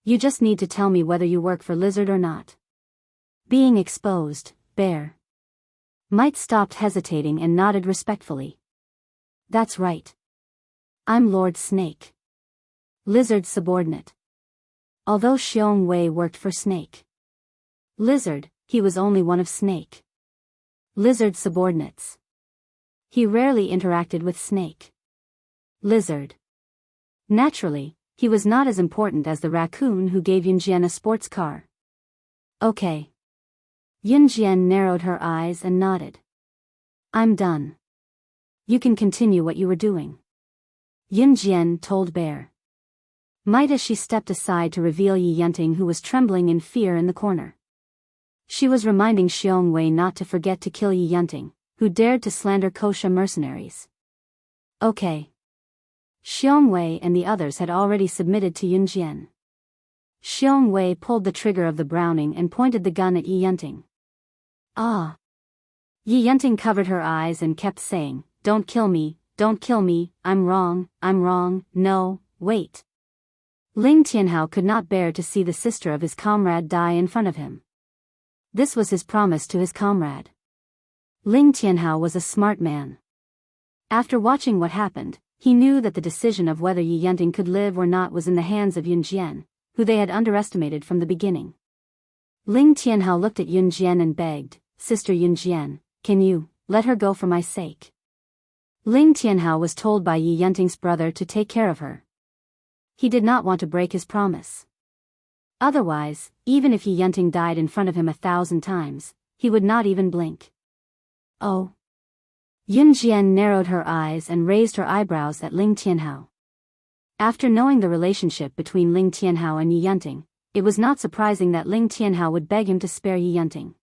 You just need to tell me whether you work for Lizard or not. Being exposed, Bear. Might stopped hesitating and nodded respectfully. That's right. I'm Lord Snake. Lizard's subordinate. Although Xiong Wei worked for Snake Lizard, he was only one of Snake Lizard's subordinates. He rarely interacted with Snake Lizard. Naturally, he was not as important as the raccoon who gave Yunjian a sports car. Okay. Yunjian narrowed her eyes and nodded. I'm done. You can continue what you were doing. Yunjian told Bear. Might as she stepped aside to reveal Yi Yunting, who was trembling in fear in the corner. She was reminding Xiong Wei not to forget to kill Yi Yunting, who dared to slander kosha mercenaries. Okay. Xiong Wei and the others had already submitted to Yunjian. Xiong Wei pulled the trigger of the Browning and pointed the gun at Yi Yunting. Ah! Yi Yunting covered her eyes and kept saying, don't kill me, I'm wrong, no, wait. Ling Tianhao could not bear to see the sister of his comrade die in front of him. This was his promise to his comrade. Ling Tianhao was a smart man. After watching what happened, he knew that the decision of whether Yi Yunting could live or not was in the hands of Yunjian, who they had underestimated from the beginning. Ling Tianhao looked at Yunjian and begged, Sister Yunjian, can you let her go for my sake? Ling Tianhao was told by Yi Yunting's brother to take care of her. He did not want to break his promise. Otherwise, even if Yi Yunting died in front of him 1,000 times, he would not even blink. Oh. Yunjian narrowed her eyes and raised her eyebrows at Ling Tianhao. After knowing the relationship between Ling Tianhao and Yi Yunting, it was not surprising that Ling Tianhao would beg him to spare Yi Yunting.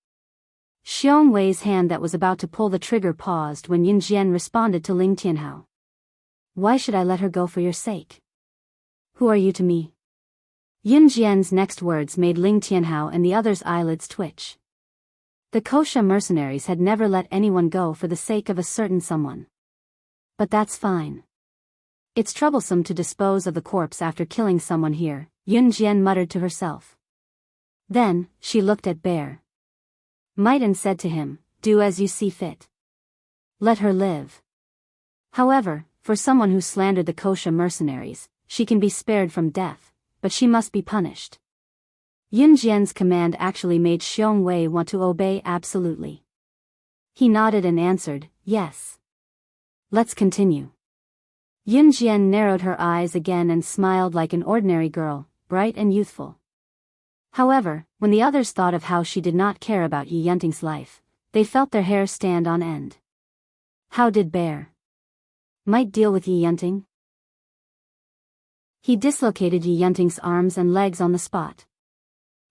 Xiong Wei's hand that was about to pull the trigger paused when Yunjian responded to Ling Tianhao. Why should I let her go for your sake? Who are you to me? Yunjian's next words made Ling Tianhao and the others' eyelids twitch. The kosha mercenaries had never let anyone go for the sake of a certain someone. But that's fine. It's troublesome to dispose of the corpse after killing someone here, Yunjian muttered to herself. Then, she looked at Bear. Might and said to him, do as you see fit. Let her live. However, for someone who slandered the kosha mercenaries, she can be spared from death, but she must be punished. Yunjian's command actually made Xiong Wei want to obey absolutely. He nodded and answered, yes. Let's continue. Yunjian narrowed her eyes again and smiled like an ordinary girl, bright and youthful. However, when the others thought of how she did not care about Yi Yunting's life, they felt their hair stand on end. How did Bear Might deal with Yi Yunting? He dislocated Yi Yunting's arms and legs on the spot.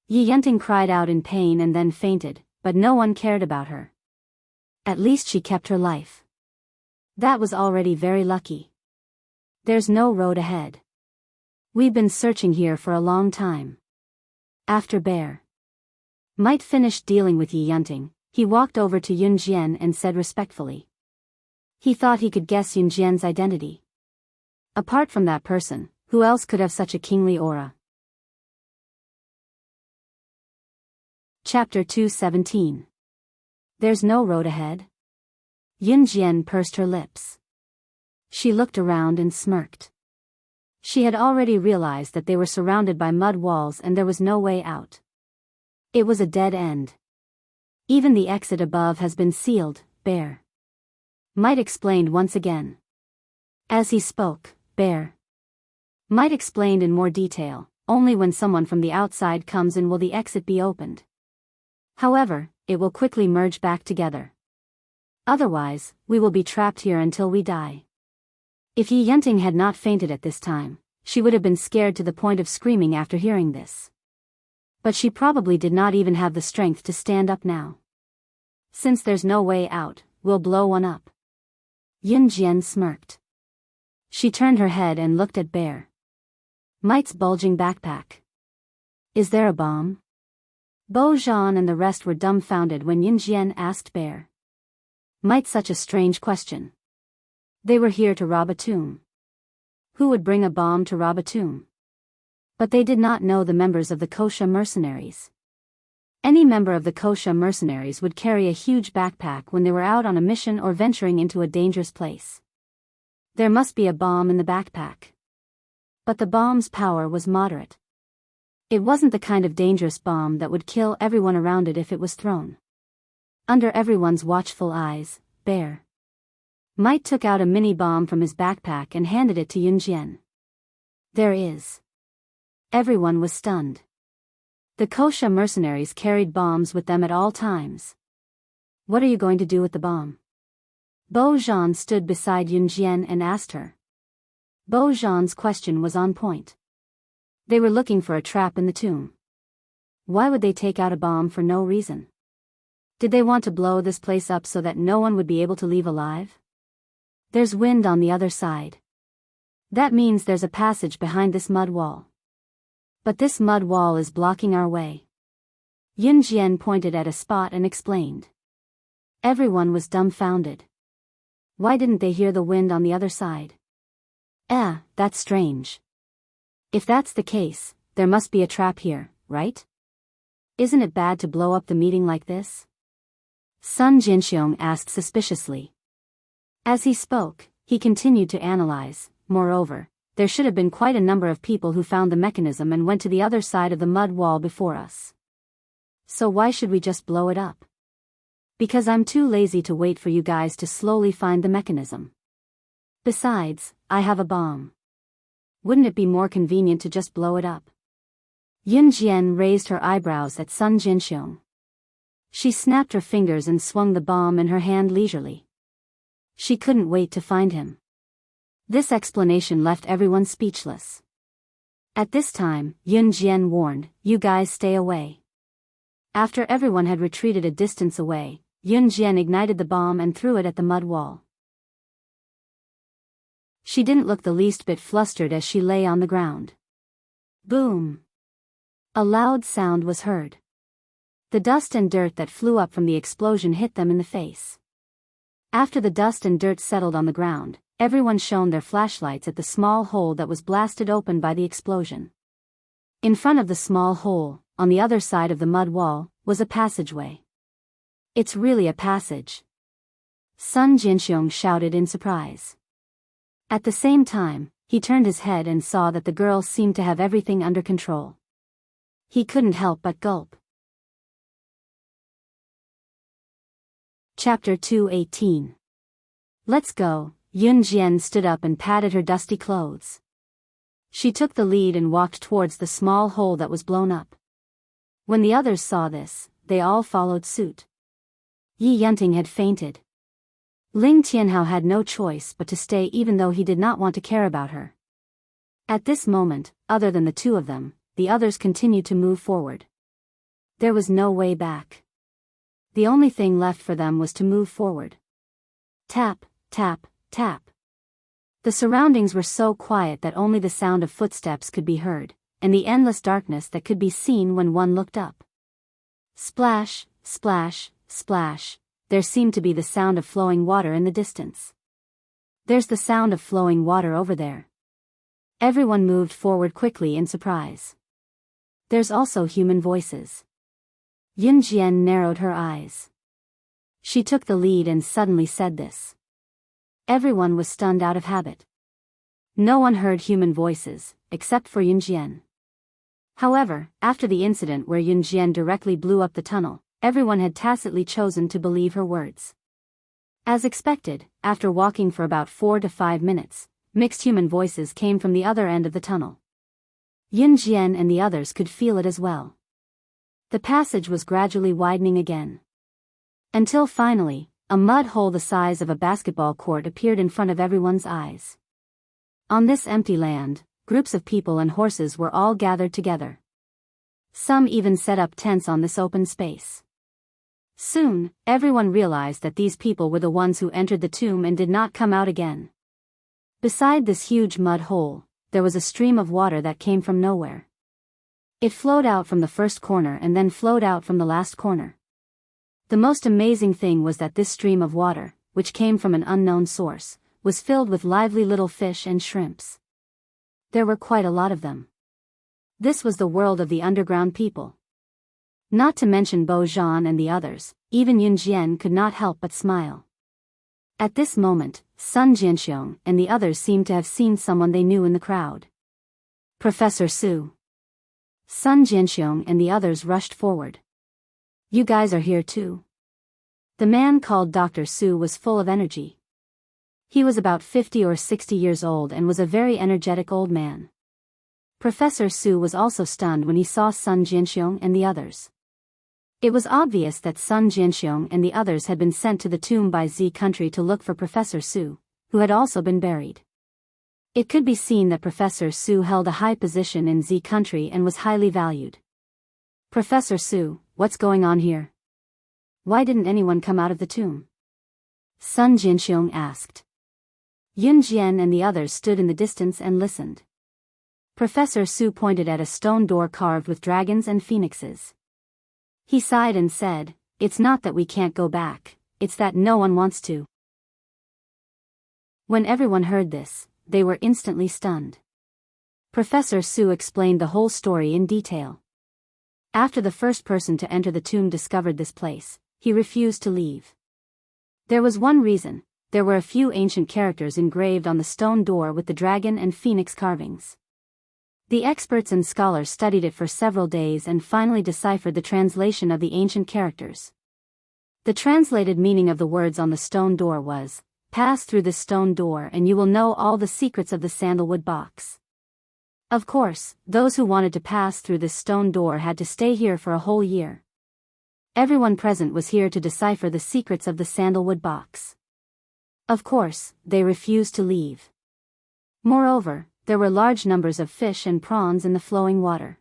Yi Yunting cried out in pain and then fainted, but no one cared about her. At least she kept her life. That was already very lucky. There's no road ahead. We've been searching here for a long time. After Bear Might finished dealing with Yi Yunting, he walked over to Yunjian and said respectfully. He thought he could guess Yunjian's identity. Apart from that person, who else could have such a kingly aura? Chapter 217. There's no road ahead. Yunjian pursed her lips. She looked around and smirked. She had already realized that they were surrounded by mud walls and there was no way out. It was a dead end. Even the exit above has been sealed, Bear Might explained once again. As he spoke, Bear Might explained in more detail, only when someone from the outside comes in will the exit be opened. However, it will quickly merge back together. Otherwise, we will be trapped here until we die. If Yi Yunting had not fainted at this time, she would have been scared to the point of screaming after hearing this. But she probably did not even have the strength to stand up now. Since there's no way out, we'll blow one up. Yunjian smirked. She turned her head and looked at Bear Might's bulging backpack. Is there a bomb? Bo Zhan and the rest were dumbfounded when Yunjian asked Bear Might such a strange question. They were here to rob a tomb. Who would bring a bomb to rob a tomb? But they did not know the members of the Kosha mercenaries. Any member of the Kosha mercenaries would carry a huge backpack when they were out on a mission or venturing into a dangerous place. There must be a bomb in the backpack. But the bomb's power was moderate. It wasn't the kind of dangerous bomb that would kill everyone around it if it was thrown. Under everyone's watchful eyes, Bear Might took out a mini bomb from his backpack and handed it to Yunjian. There is. Everyone was stunned. The Kosha mercenaries carried bombs with them at all times. What are you going to do with the bomb? Bo Zhan stood beside Yunjian and asked her. Bo Zhan's question was on point. They were looking for a trap in the tomb. Why would they take out a bomb for no reason? Did they want to blow this place up so that no one would be able to leave alive? There's wind on the other side. That means there's a passage behind this mud wall. But this mud wall is blocking our way. Yunjian pointed at a spot and explained. Everyone was dumbfounded. Why didn't they hear the wind on the other side? That's strange. If that's the case, there must be a trap here, right? Isn't it bad to blow up the meeting like this? Sun Jinxiong asked suspiciously. As he spoke, he continued to analyze. Moreover, there should have been quite a number of people who found the mechanism and went to the other side of the mud wall before us. So why should we just blow it up? Because I'm too lazy to wait for you guys to slowly find the mechanism. Besides, I have a bomb. Wouldn't it be more convenient to just blow it up? Yunjian raised her eyebrows at Sun Jinxiong. She snapped her fingers and swung the bomb in her hand leisurely. She couldn't wait to find him. This explanation left everyone speechless. At this time, Yunjian warned, "You guys stay away." After everyone had retreated a distance away, Yunjian ignited the bomb and threw it at the mud wall. She didn't look the least bit flustered as she lay on the ground. Boom! A loud sound was heard. The dust and dirt that flew up from the explosion hit them in the face. After the dust and dirt settled on the ground, everyone shone their flashlights at the small hole that was blasted open by the explosion. In front of the small hole, on the other side of the mud wall, was a passageway. It's really a passage. Sun Jinxiong shouted in surprise. At the same time, he turned his head and saw that the girl seemed to have everything under control. He couldn't help but gulp. Chapter 218. Let's go. Yunjian stood up and patted her dusty clothes. She took the lead and walked towards the small hole that was blown up. When the others saw this, they all followed suit. Yi Yunting had fainted. Ling Tianhao had no choice but to stay even though he did not want to care about her. At this moment, other than the two of them, the others continued to move forward. There was no way back. The only thing left for them was to move forward. Tap, tap, tap. The surroundings were so quiet that only the sound of footsteps could be heard, and the endless darkness that could be seen when one looked up. Splash, splash, splash. There seemed to be the sound of flowing water in the distance. There's the sound of flowing water over there. Everyone moved forward quickly in surprise. There's also human voices. Yunjian narrowed her eyes. She took the lead and suddenly said this. Everyone was stunned out of habit. No one heard human voices, except for Yunjian. However, after the incident where Yunjian directly blew up the tunnel, everyone had tacitly chosen to believe her words. As expected, after walking for about 4 to 5 minutes, mixed human voices came from the other end of the tunnel. Yunjian and the others could feel it as well. The passage was gradually widening again. Until finally, a mud hole the size of a basketball court appeared in front of everyone's eyes. On this empty land, groups of people and horses were all gathered together. Some even set up tents on this open space. Soon, everyone realized that these people were the ones who entered the tomb and did not come out again. Beside this huge mud hole, there was a stream of water that came from nowhere. It flowed out from the first corner and then flowed out from the last corner. The most amazing thing was that this stream of water, which came from an unknown source, was filled with lively little fish and shrimps. There were quite a lot of them. This was the world of the underground people. Not to mention Bo Zhan and the others, even Yun Jian could not help but smile. At this moment, Sun Jianxiong and the others seemed to have seen someone they knew in the crowd. Professor Su. Sun Jianxiong and the others rushed forward. You guys are here too? The man called Dr. Su was full of energy. He was about 50 or 60 years old and was a very energetic old man. Professor Su was also stunned when he saw Sun Jianxiong and the others. It was obvious that Sun Jianxiong and the others had been sent to the tomb by Z country to look for Professor Su, who had also been buried. It could be seen that Professor Su held a high position in Z country and was highly valued. Professor Su, what's going on here? Why didn't anyone come out of the tomb? Sun Jianxiong asked. Yun Jian and the others stood in the distance and listened. Professor Su pointed at a stone door carved with dragons and phoenixes. He sighed and said, "It's not that we can't go back, it's that no one wants to." When everyone heard this, they were instantly stunned. Professor Su explained the whole story in detail. After the first person to enter the tomb discovered this place, he refused to leave. There was one reason: there were a few ancient characters engraved on the stone door with the dragon and phoenix carvings. The experts and scholars studied it for several days and finally deciphered the translation of the ancient characters. The translated meaning of the words on the stone door was, "Pass through this stone door and you will know all the secrets of the sandalwood box." Of course, those who wanted to pass through this stone door had to stay here for a whole year. Everyone present was here to decipher the secrets of the sandalwood box. Of course, they refused to leave. Moreover, there were large numbers of fish and prawns in the flowing water.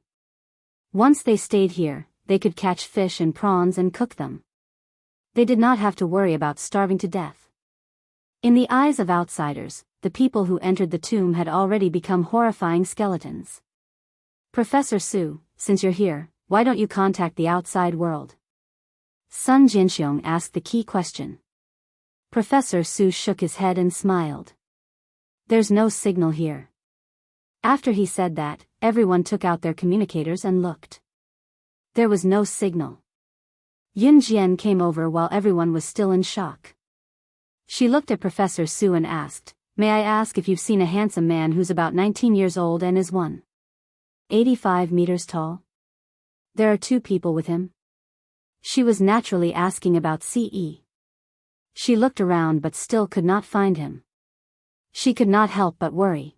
Once they stayed here, they could catch fish and prawns and cook them. They did not have to worry about starving to death. In the eyes of outsiders, the people who entered the tomb had already become horrifying skeletons. Professor Su, since you're here, why don't you contact the outside world? Sun Jianxiong asked the key question. Professor Su shook his head and smiled. There's no signal here. After he said that, everyone took out their communicators and looked. There was no signal. Yun Jian came over while everyone was still in shock. She looked at Professor Su and asked, "May I ask if you've seen a handsome man who's about 19 years old and is 185 meters tall? There are 2 people with him." She was naturally asking about CE. She looked around but still could not find him. She could not help but worry.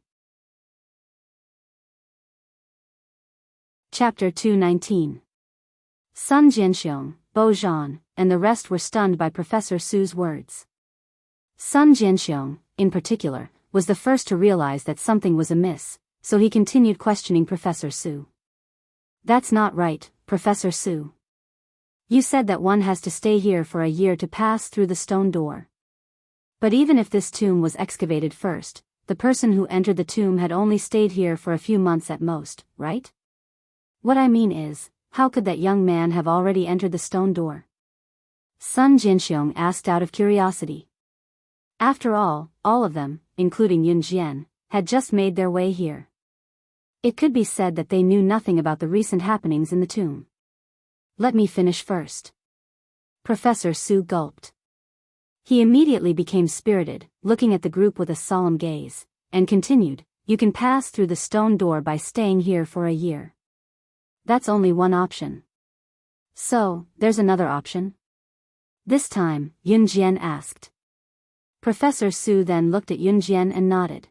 Chapter 219. Sun Jianxiong, Bo Zhan, and the rest were stunned by Professor Su's words. Sun Jianxiong, in particular, was the first to realize that something was amiss, so he continued questioning Professor Su. "That's not right, Professor Su. You said that one has to stay here for a year to pass through the stone door. But even if this tomb was excavated first, the person who entered the tomb had only stayed here for a few months at most, right? What I mean is, how could that young man have already entered the stone door?" Sun Jianxiong asked out of curiosity. After all of them, including Yun Jian, had just made their way here. It could be said that they knew nothing about the recent happenings in the tomb. "Let me finish first." Professor Su gulped. He immediately became spirited, looking at the group with a solemn gaze, and continued, "You can pass through the stone door by staying here for a year. That's only one option. So, there's another option?" This time, Yun Jian asked. Professor Su then looked at Yun Jian and nodded.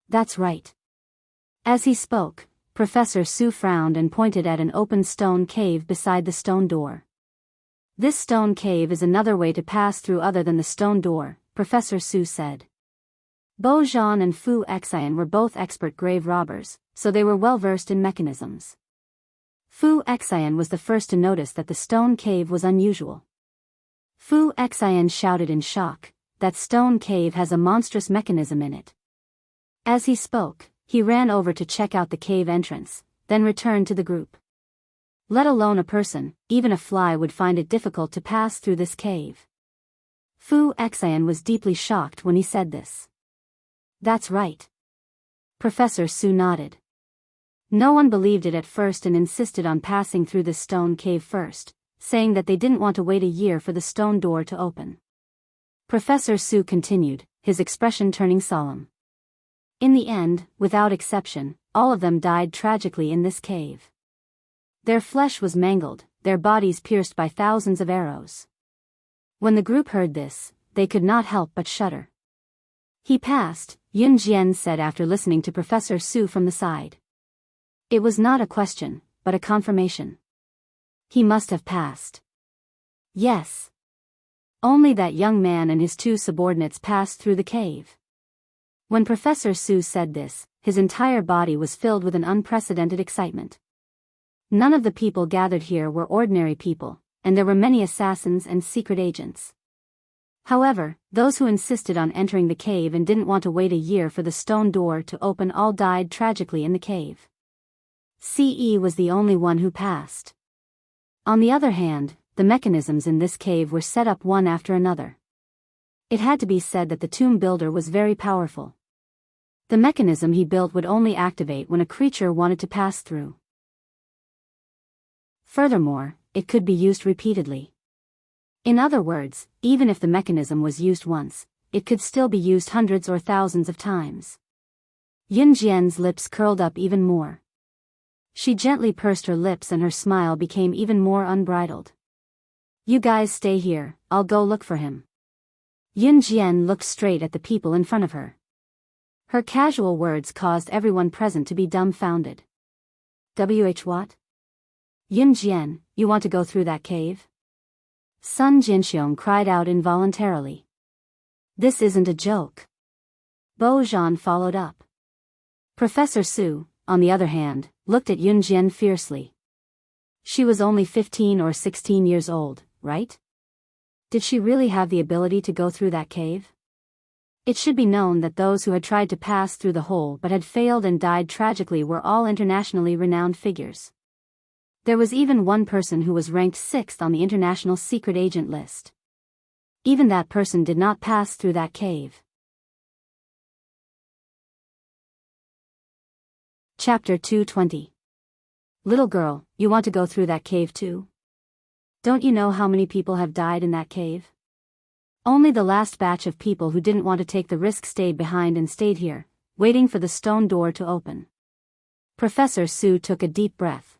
"That's right." As he spoke, Professor Su frowned and pointed at an open stone cave beside the stone door. "This stone cave is another way to pass through other than the stone door," Professor Su said. Bo Zhan and Fu Xian were both expert grave robbers, so they were well versed in mechanisms. Fu Xian was the first to notice that the stone cave was unusual. Fu Xian shouted in shock, "That stone cave has a monstrous mechanism in it." As he spoke, he ran over to check out the cave entrance, then returned to the group. Let alone a person, even a fly would find it difficult to pass through this cave. Fu Xian was deeply shocked when he said this. "That's right. Professor Su nodded. No one believed it at first and insisted on passing through the stone cave first, saying that they didn't want to wait a year for the stone door to open. Professor Su continued, his expression turning solemn. In the end, without exception, all of them died tragically in this cave. Their flesh was mangled, their bodies pierced by thousands of arrows. When the group heard this, they could not help but shudder. He passed, Yun Jian said after listening to Professor Su from the side. It was not a question, but a confirmation. He must have passed. Yes. Only that young man and his two subordinates passed through the cave. When Professor Su said this, his entire body was filled with an unprecedented excitement. None of the people gathered here were ordinary people, and there were many assassins and secret agents. However, those who insisted on entering the cave and didn't want to wait a year for the stone door to open all died tragically in the cave. CE was the only one who passed. On the other hand, the mechanisms in this cave were set up one after another. It had to be said that the tomb builder was very powerful. The mechanism he built would only activate when a creature wanted to pass through. Furthermore, it could be used repeatedly. In other words, even if the mechanism was used once, it could still be used hundreds or thousands of times. Yun Jian's lips curled up even more. She gently pursed her lips and her smile became even more unbridled. You guys stay here, I'll go look for him. Yun Jian looked straight at the people in front of her. Her casual words caused everyone present to be dumbfounded. What? Yun Jian, you want to go through that cave? Sun Jinxiong cried out involuntarily. This isn't a joke. Bo Zhan followed up. Professor Su, on the other hand, looked at Yun Jian fiercely. She was only 15 or 16 years old, right? Did she really have the ability to go through that cave? It should be known that those who had tried to pass through the hole but had failed and died tragically were all internationally renowned figures. There was even one person who was ranked 6th on the international secret agent list. Even that person did not pass through that cave. Chapter 220. Little girl, you want to go through that cave too? Don't you know how many people have died in that cave? Only the last batch of people who didn't want to take the risk stayed behind and stayed here, waiting for the stone door to open. Professor Su took a deep breath.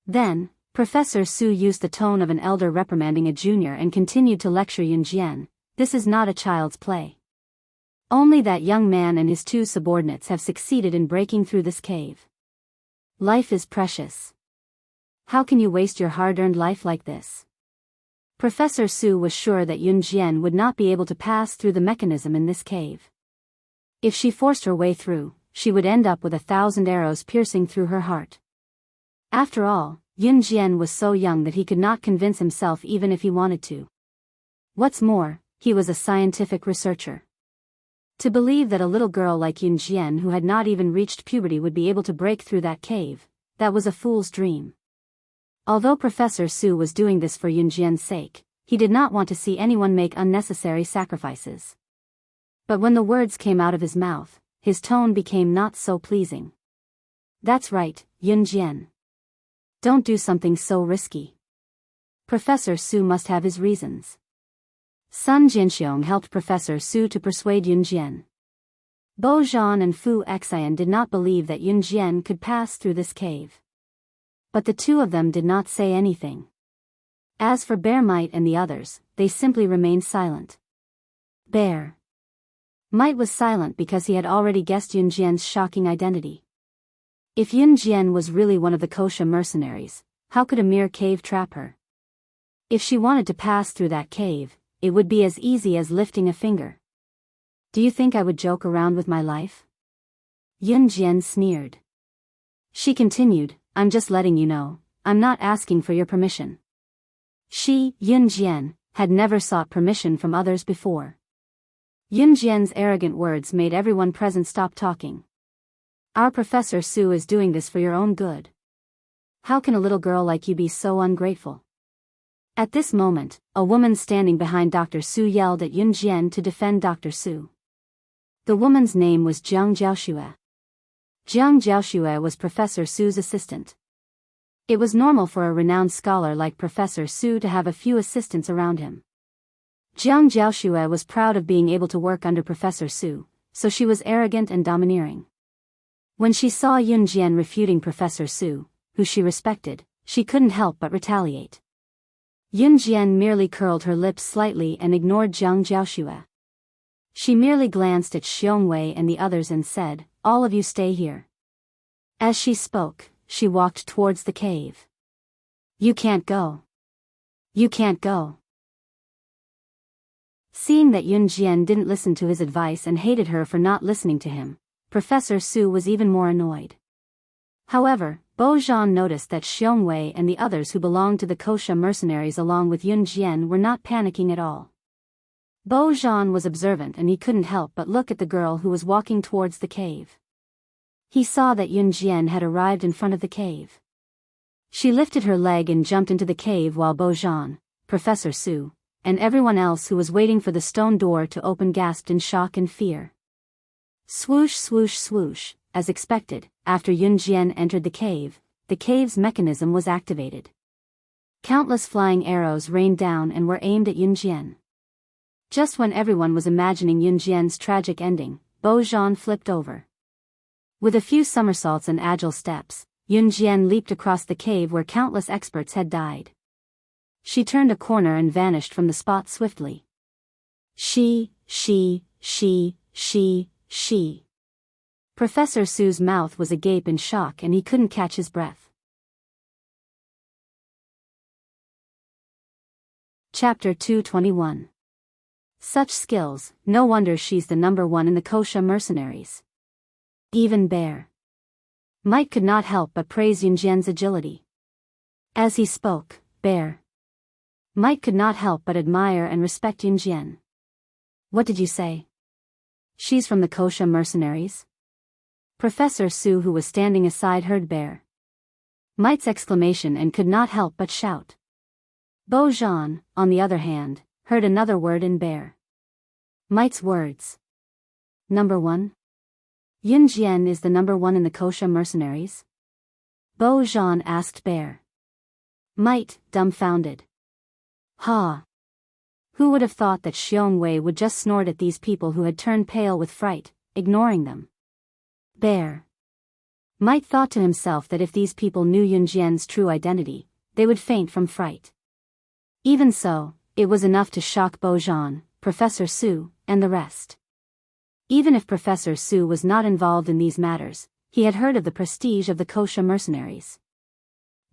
Then, Professor Su used the tone of an elder reprimanding a junior and continued to lecture Yun Jian. This is not a child's play. Only that young man and his two subordinates have succeeded in breaking through this cave. Life is precious. How can you waste your hard-earned life like this? Professor Su was sure that Yun Jian would not be able to pass through the mechanism in this cave. If she forced her way through, she would end up with 1,000 arrows piercing through her heart. After all, Yun Jian was so young that he could not convince himself even if he wanted to. What's more, he was a scientific researcher. To believe that a little girl like Yun Jian who had not even reached puberty would be able to break through that cave, that was a fool's dream. Although Professor Su was doing this for Yun Jian's sake, he did not want to see anyone make unnecessary sacrifices. But when the words came out of his mouth, his tone became not so pleasing. That's right, Yun Jian. Don't do something so risky. Professor Su must have his reasons. Sun Jinxiong helped Professor Su to persuade Yun Jian. Bo Zhan and Fu Xian did not believe that Yun Jian could pass through this cave. But the two of them did not say anything. As for Bear Might and the others, they simply remained silent. Bear Might was silent because he had already guessed Yun Jian's shocking identity. If Yun Jian was really one of the Kosha mercenaries, how could a mere cave trap her? If she wanted to pass through that cave, it would be as easy as lifting a finger. Do you think I would joke around with my life? Yun Jian sneered. She continued, I'm just letting you know, I'm not asking for your permission. She, Yun Jian, had never sought permission from others before. Yun Jian's arrogant words made everyone present stop talking. Our Professor Su is doing this for your own good. How can a little girl like you be so ungrateful? At this moment, a woman standing behind Dr. Su yelled at Yun Jian to defend Dr. Su. The woman's name was Jiang Jiaoxue. Jiang Jiaoxue was Professor Su's assistant. It was normal for a renowned scholar like Professor Su to have a few assistants around him. Jiang Jiaoxue was proud of being able to work under Professor Su, so she was arrogant and domineering. When she saw Yun Jian refuting Professor Su, who she respected, she couldn't help but retaliate. Yun Jian merely curled her lips slightly and ignored Jiang Jiaoxue. She merely glanced at Xiong Wei and the others and said, "All of you stay here." As she spoke, she walked towards the cave. "You can't go. You can't go." Seeing that Yun Jian didn't listen to his advice and hated her for not listening to him, Professor Su was even more annoyed. However, Bo Zhan noticed that Xiong Wei and the others who belonged to the Kosha mercenaries along with Yun Jian were not panicking at all. Bo Zhan was observant and he couldn't help but look at the girl who was walking towards the cave. He saw that Yun Jian had arrived in front of the cave. She lifted her leg and jumped into the cave while Bo Zhan, Professor Su, and everyone else who was waiting for the stone door to open gasped in shock and fear. Swoosh swoosh swoosh, as expected, after Yun Jian entered the cave's mechanism was activated. Countless flying arrows rained down and were aimed at Yun Jian. Just when everyone was imagining Yun Jian's tragic ending, Bo Zhan flipped over. With a few somersaults and agile steps, Yun Jian leaped across the cave where countless experts had died. She turned a corner and vanished from the spot swiftly. She. Professor Su's mouth was agape in shock and he couldn't catch his breath. Chapter 221. Such skills, no wonder she's the #1 in the Kosha mercenaries. Even Bear Might could not help but praise Yun Jian's agility. As he spoke, Bear Might could not help but admire and respect Yun Jian. "What did you say? She's from the Kosha mercenaries?" Professor Su, who was standing aside, heard Bear Might's exclamation and could not help but shout. Bo Zhan, on the other hand, heard another word in Bear Might's words. "#1? Yun Jian is the #1 in the Kosha mercenaries?" Bo Zhan asked Bear Might, dumbfounded. "Ha! Who would have thought that Xiong Wei would just snort at these people who had turned pale with fright, ignoring them?" Bear Might thought to himself that if these people knew Yun Jian's true identity, they would faint from fright. Even so, it was enough to shock Bo Zhan, Professor Su, and the rest. Even if Professor Su was not involved in these matters, he had heard of the prestige of the Kosha mercenaries.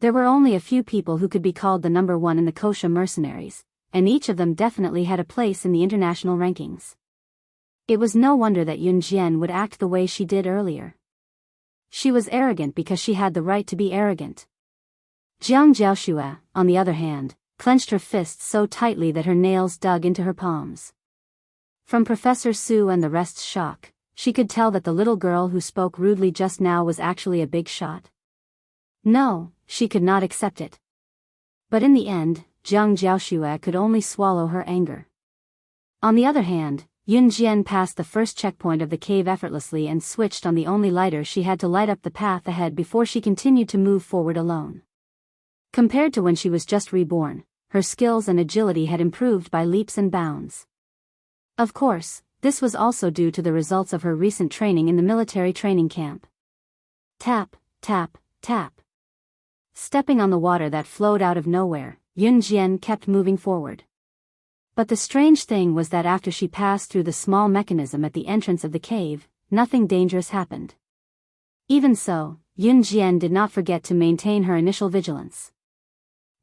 There were only a few people who could be called the #1 in the Kosha mercenaries, and each of them definitely had a place in the international rankings. It was no wonder that Yun Jian would act the way she did earlier. She was arrogant because she had the right to be arrogant. Jiang Jiaoxue, on the other hand, clenched her fists so tightly that her nails dug into her palms. From Professor Su and the rest's shock, she could tell that the little girl who spoke rudely just now was actually a big shot. No, she could not accept it. But in the end, Jiang Jiaoxue could only swallow her anger. On the other hand, Yun Jian passed the first checkpoint of the cave effortlessly and switched on the only lighter she had to light up the path ahead before she continued to move forward alone. Compared to when she was just reborn, her skills and agility had improved by leaps and bounds. Of course, this was also due to the results of her recent training in the military training camp. Tap, tap, tap. Stepping on the water that flowed out of nowhere, Yun Jian kept moving forward. But the strange thing was that after she passed through the small mechanism at the entrance of the cave, nothing dangerous happened. Even so, Yun Jian did not forget to maintain her initial vigilance.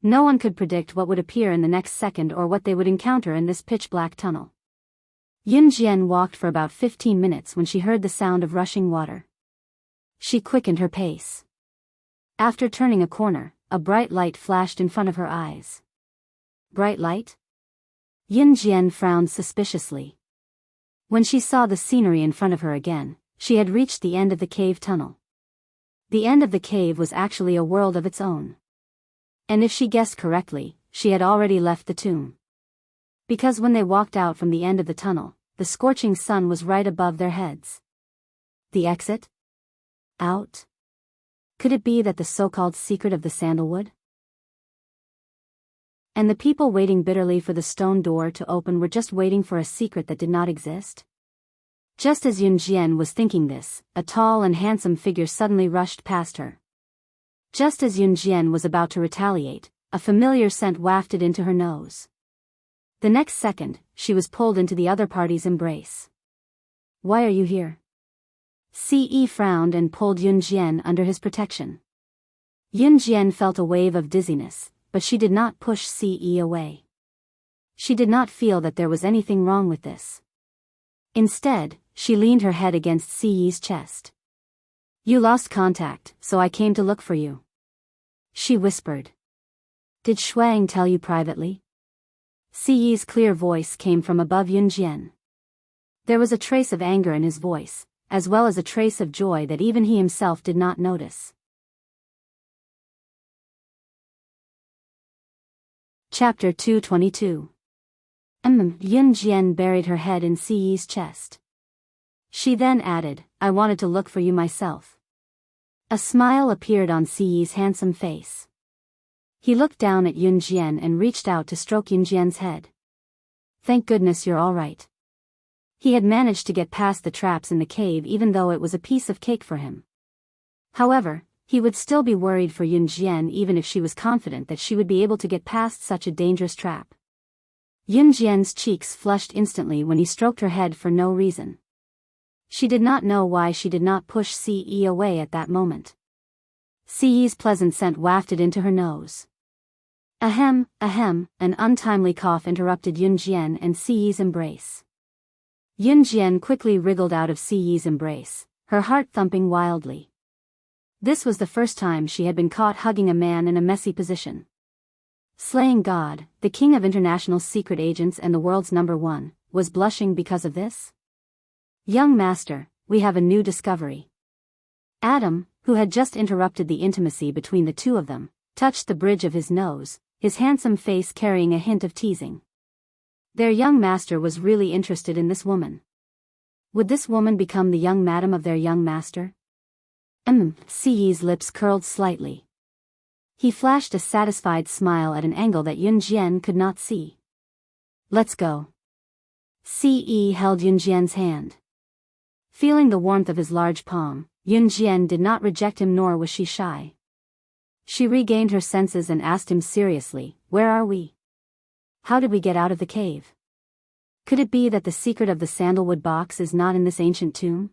No one could predict what would appear in the next second or what they would encounter in this pitch-black tunnel. Yun Jian walked for about 15 minutes when she heard the sound of rushing water. She quickened her pace. After turning a corner, a bright light flashed in front of her eyes. Bright light? Yun Jian frowned suspiciously. When she saw the scenery in front of her again, she had reached the end of the cave tunnel. The end of the cave was actually a world of its own. And if she guessed correctly, she had already left the tomb. Because when they walked out from the end of the tunnel, the scorching sun was right above their heads. The exit? Out? Could it be that the so-called secret of the sandalwood? And the people waiting bitterly for the stone door to open were just waiting for a secret that did not exist? Just as Yun Jian was thinking this, a tall and handsome figure suddenly rushed past her. Just as Yun Jian was about to retaliate, a familiar scent wafted into her nose. The next second, she was pulled into the other party's embrace. Why are you here? Ce frowned and pulled Yun Jian under his protection. Yun Jian felt a wave of dizziness, but she did not push Ce away. She did not feel that there was anything wrong with this. Instead, she leaned her head against Ce's chest. You lost contact, so I came to look for you. She whispered. Did Shuang tell you privately? Ce's clear voice came from above Yun Jian. There was a trace of anger in his voice, as well as a trace of joy that even he himself did not notice. Chapter 222. Yun Jian buried her head in Ce's chest. She then added, I wanted to look for you myself. A smile appeared on Ce's handsome face. He looked down at Yun Jian and reached out to stroke Yun Jian's head. Thank goodness you're all right. He had managed to get past the traps in the cave even though it was a piece of cake for him. However, he would still be worried for Yun Jian even if she was confident that she would be able to get past such a dangerous trap. Yun Jian's cheeks flushed instantly when he stroked her head for no reason. She did not know why she did not push Ce away at that moment. Ce's pleasant scent wafted into her nose. Ahem, an untimely cough interrupted Yun Jian and Ce's embrace. Yun Jian quickly wriggled out of Ce's embrace, her heart thumping wildly. This was the first time she had been caught hugging a man in a messy position. Slaying God, the king of international secret agents and the world's #1, was blushing because of this? Young master, we have a new discovery. Adam, who had just interrupted the intimacy between the two of them, touched the bridge of his nose, his handsome face carrying a hint of teasing. Their young master was really interested in this woman. Would this woman become the young madam of their young master? Ce's lips curled slightly. He flashed a satisfied smile at an angle that Yun Jian could not see. Let's go. Ce held Yun Jian's hand. Feeling the warmth of his large palm, Yun Jian did not reject him nor was she shy. She regained her senses and asked him seriously, where are we? How did we get out of the cave? Could it be that the secret of the sandalwood box is not in this ancient tomb?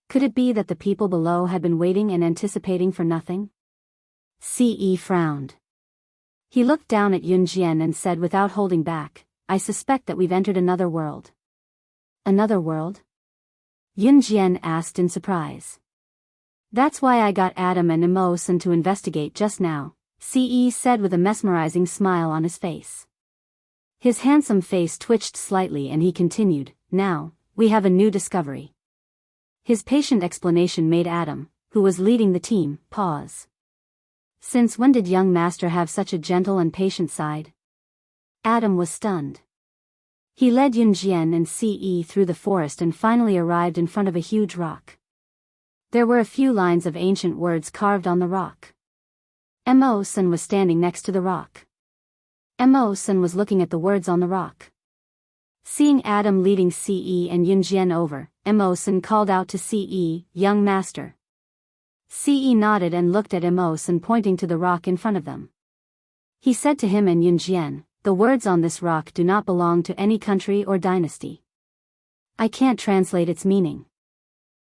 Could it be that the people below had been waiting and anticipating for nothing? Ce frowned. He looked down at Yun Jian and said without holding back, I suspect that we've entered another world. Another world? Yun Jian asked in surprise. That's why I got Adam and Emosen to investigate just now, Ce said with a mesmerizing smile on his face. His handsome face twitched slightly and he continued, now, we have a new discovery. His patient explanation made Adam, who was leading the team, pause. Since when did young master have such a gentle and patient side? Adam was stunned. He led Yun Jian and Ce through the forest and finally arrived in front of a huge rock. There were a few lines of ancient words carved on the rock. Emosen was standing next to the rock. Emosen was looking at the words on the rock. Seeing Adam leading Ce and Yun Jian over, Emosen called out to Ce, young master. Ce nodded and looked at Emosen pointing to the rock in front of them. He said to him and Yun Jian, the words on this rock do not belong to any country or dynasty. I can't translate its meaning.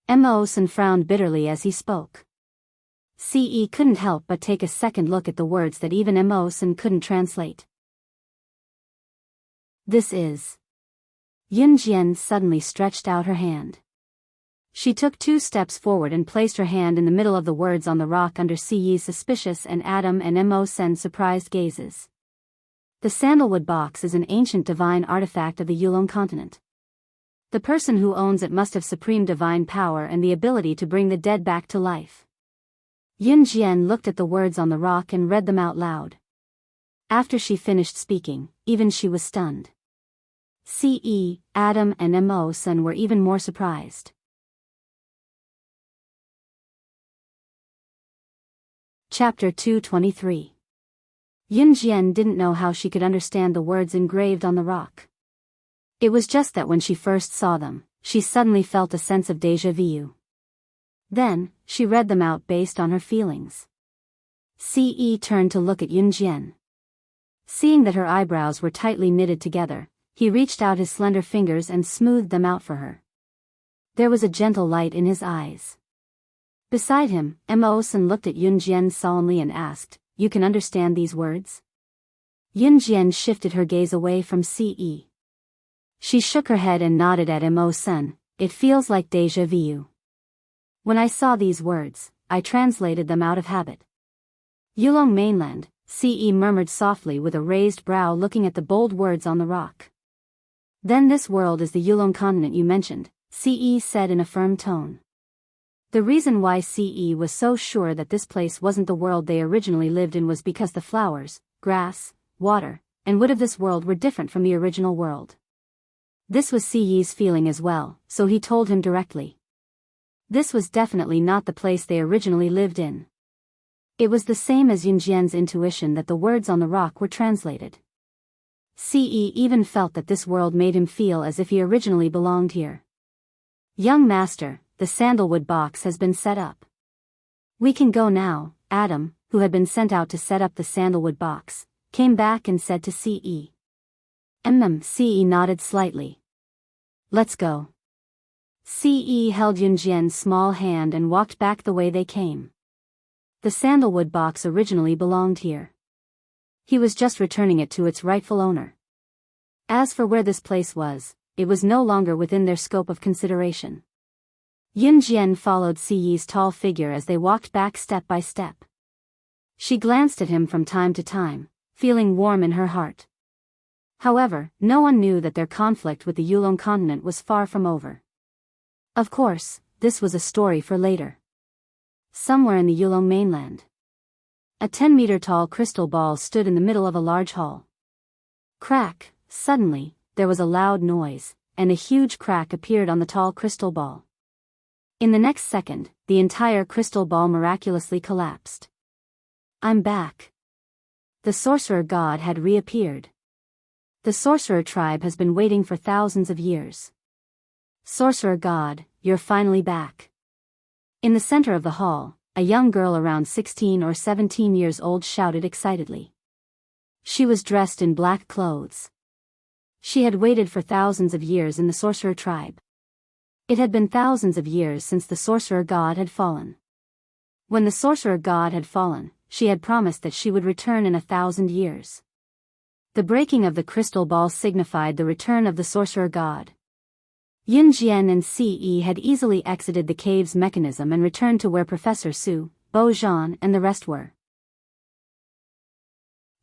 Emosen frowned bitterly as he spoke. Ce couldn't help but take a second look at the words that even Emosen couldn't translate. This is. Yun Jian suddenly stretched out her hand. She took 2 steps forward and placed her hand in the middle of the words on the rock under Ce's suspicious and Adam and Emosen's surprised gazes. The sandalwood box is an ancient divine artifact of the Yulong continent. The person who owns it must have supreme divine power and the ability to bring the dead back to life. Yun Jian looked at the words on the rock and read them out loud. After she finished speaking, even she was stunned. Ce, Adam and Emosen were even more surprised. Chapter 223. Yunjian didn't know how she could understand the words engraved on the rock. It was just that when she first saw them, she suddenly felt a sense of déjà vu. Then, she read them out based on her feelings. Ce turned to look at Yunjian. Seeing that her eyebrows were tightly knitted together, he reached out his slender fingers and smoothed them out for her. There was a gentle light in his eyes. Beside him, Emma-san looked at Yunjian solemnly and asked, "You can understand these words?" Yunjian shifted her gaze away from Ce. She shook her head and nodded at Emma-san. "It feels like déjà vu. When I saw these words, I translated them out of habit." Yulong mainland, Ce murmured softly with a raised brow looking at the bold words on the rock. "Then this world is the Yulong continent you mentioned," Ce said in a firm tone. The reason why Ce was so sure that this place wasn't the world they originally lived in was because the flowers, grass, water, and wood of this world were different from the original world. This was Ce's feeling as well, so he told him directly. This was definitely not the place they originally lived in. It was the same as Yunjian's intuition that the words on the rock were translated. Ce even felt that this world made him feel as if he originally belonged here. "Young master, the sandalwood box has been set up. We can go now." Adam, who had been sent out to set up the sandalwood box, came back and said to Ce. Ce nodded slightly. "Let's go." Ce held Yunjian's small hand and walked back the way they came. The sandalwood box originally belonged here. He was just returning it to its rightful owner. As for where this place was, it was no longer within their scope of consideration. Yunjian followed Ce's tall figure as they walked back step by step. She glanced at him from time to time, feeling warm in her heart. However, no one knew that their conflict with the Yulong continent was far from over. Of course, this was a story for later. Somewhere in the Yulong mainland, a 10-meter-tall crystal ball stood in the middle of a large hall. Crack! Suddenly, there was a loud noise, and a huge crack appeared on the tall crystal ball. In the next second, the entire crystal ball miraculously collapsed. "I'm back." The sorcerer god had reappeared. The sorcerer tribe has been waiting for thousands of years. "Sorcerer god, you're finally back." In the center of the hall, a young girl around 16 or 17 years old shouted excitedly. She was dressed in black clothes. She had waited for thousands of years in the sorcerer tribe. It had been thousands of years since the sorcerer god had fallen. When the sorcerer god had fallen, she had promised that she would return in 1,000 years. The breaking of the crystal ball signified the return of the sorcerer god. Yunjian and Ce had easily exited the cave's mechanism and returned to where Professor Su, Bo Zhan and the rest were.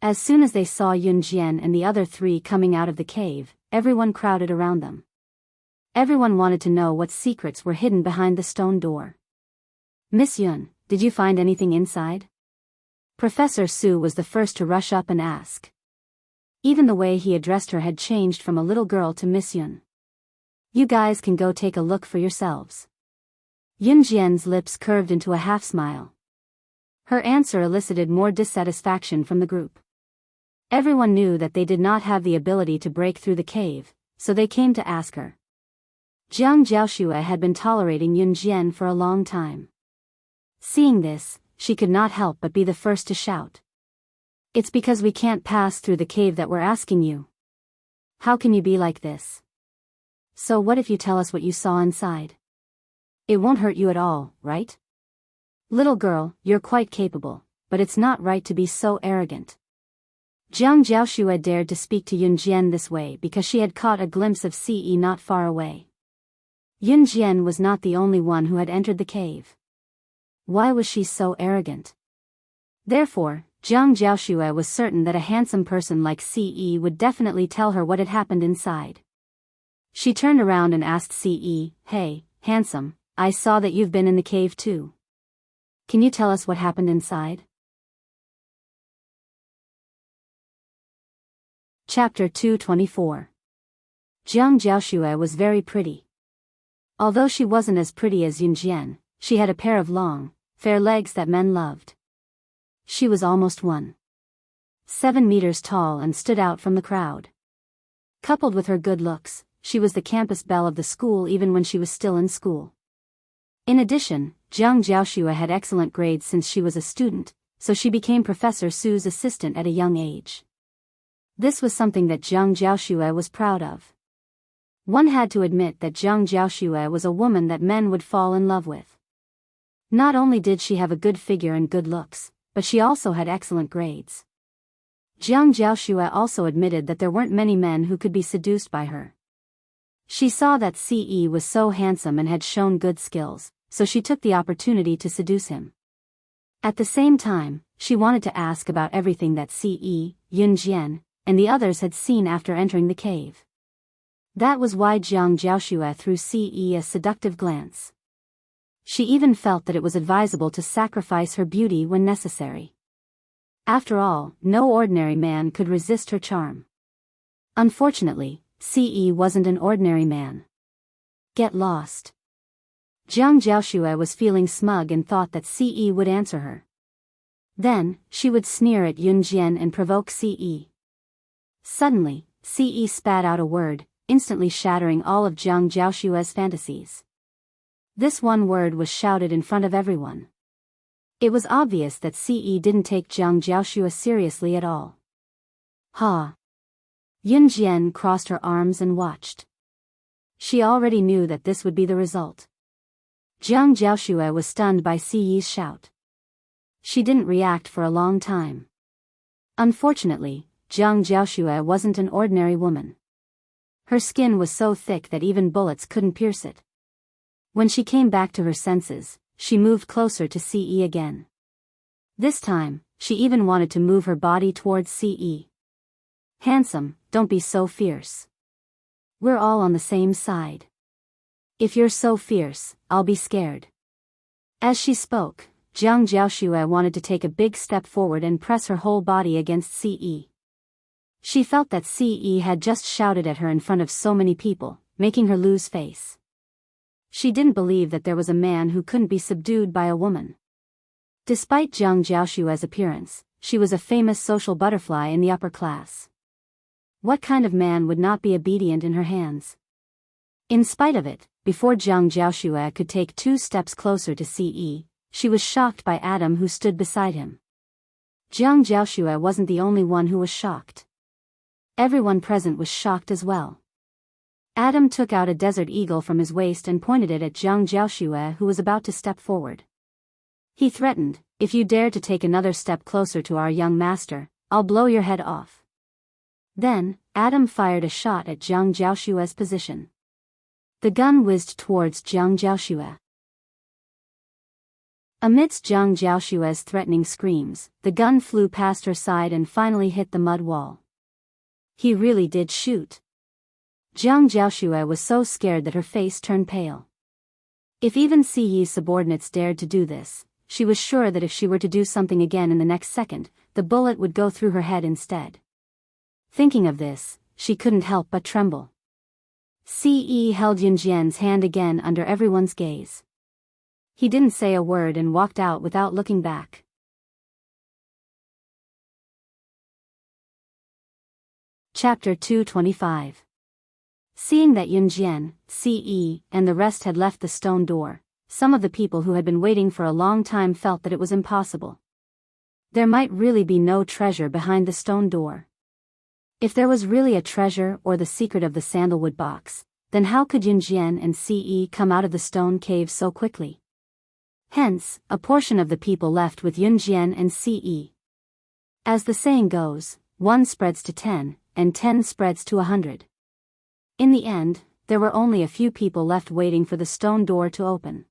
As soon as they saw Yunjian and the other three coming out of the cave, everyone crowded around them. Everyone wanted to know what secrets were hidden behind the stone door. "Miss Yun, did you find anything inside?" Professor Su was the first to rush up and ask. Even the way he addressed her had changed from a little girl to Miss Yun. "You guys can go take a look for yourselves." Yunjian's lips curved into a half-smile. Her answer elicited more dissatisfaction from the group. Everyone knew that they did not have the ability to break through the cave, so they came to ask her. Jiang Jiaoxue had been tolerating Yunjian for a long time. Seeing this, she could not help but be the first to shout. "It's because we can't pass through the cave that we're asking you. How can you be like this? So what if you tell us what you saw inside? It won't hurt you at all, right? Little girl, you're quite capable, but it's not right to be so arrogant." Jiang Jiaoxue dared to speak to Yunjian this way because she had caught a glimpse of Ce not far away. Yunjian was not the only one who had entered the cave. Why was she so arrogant? Therefore, Jiang Jiaoxue was certain that a handsome person like Ce would definitely tell her what had happened inside. She turned around and asked Ce, "Hey, handsome, I saw that you've been in the cave too. Can you tell us what happened inside?" Chapter 224. Jiang Jiaoxue was very pretty. Although she wasn't as pretty as Yunjian, she had a pair of long, fair legs that men loved. She was almost 1.7 meters tall and stood out from the crowd. Coupled with her good looks, she was the campus belle of the school even when she was still in school. In addition, Zhang Jiaoxue had excellent grades since she was a student, so she became Professor Su's assistant at a young age. This was something that Zhang Jiaoxue was proud of. One had to admit that Zhang Jiaoxue was a woman that men would fall in love with. Not only did she have a good figure and good looks, but she also had excellent grades. Zhang Jiaoxue also admitted that there weren't many men who could be seduced by her. She saw that Ce was so handsome and had shown good skills, so she took the opportunity to seduce him. At the same time, she wanted to ask about everything that Ce, Yunjian, and the others had seen after entering the cave. That was why Zhang Jiaoxue threw Ce a seductive glance. She even felt that it was advisable to sacrifice her beauty when necessary. After all, no ordinary man could resist her charm. Unfortunately, Ce wasn't an ordinary man. Get lost. Zhang Jiaoxue was feeling smug and thought that Ce would answer her. Then, she would sneer at Yunjian and provoke Ce. Suddenly, Ce spat out a word, instantly shattering all of Zhang Jiaoxue's fantasies. This one word was shouted in front of everyone. It was obvious that Ce didn't take Zhang Jiaoxue seriously at all. Ha! Yunjian crossed her arms and watched. She already knew that this would be the result. Zhang Jiaoxue was stunned by Ce's shout. She didn't react for a long time. Unfortunately, Zhang Jiaoxue wasn't an ordinary woman. Her skin was so thick that even bullets couldn't pierce it. When she came back to her senses, she moved closer to Ce again. This time, she even wanted to move her body towards Ce. Handsome, don't be so fierce. We're all on the same side. If you're so fierce, I'll be scared. As she spoke, Zhang Jiaoxue wanted to take a big step forward and press her whole body against Ce. She felt that Ce had just shouted at her in front of so many people, making her lose face. She didn't believe that there was a man who couldn't be subdued by a woman. Despite Zhang Jiaoxue's appearance, she was a famous social butterfly in the upper class. What kind of man would not be obedient in her hands? In spite of it, before Zhang Jiaoxue could take 2 steps closer to Ce, she was shocked by Adam who stood beside him. Zhang Jiaoxue wasn't the only one who was shocked. Everyone present was shocked as well. Adam took out a desert eagle from his waist and pointed it at Zhang Jiaoxue, who was about to step forward. He threatened, "If you dare to take another step closer to our young master, I'll blow your head off." Then, Adam fired a shot at Zhang Jiaoshue's position. The gun whizzed towards Zhang Jiaoxue. Amidst Zhang Jiaoshue's threatening screams, the gun flew past her side and finally hit the mud wall. He really did shoot. Zhang Jiaoxue was so scared that her face turned pale. If even Ce's subordinates dared to do this, she was sure that if she were to do something again in the next second, the bullet would go through her head instead. Thinking of this, she couldn't help but tremble. Ce held Yunjian's hand again under everyone's gaze. He didn't say a word and walked out without looking back. Chapter 225. Seeing that Yunjian, Ce, and the rest had left the stone door, some of the people who had been waiting for a long time felt that it was impossible. There might really be no treasure behind the stone door. If there was really a treasure or the secret of the sandalwood box, then how could Yunjian and Ce come out of the stone cave so quickly? Hence, a portion of the people left with Yunjian and Ce. As the saying goes, 1 spreads to 10, and 10 spreads to 100. In the end, there were only a few people left waiting for the stone door to open.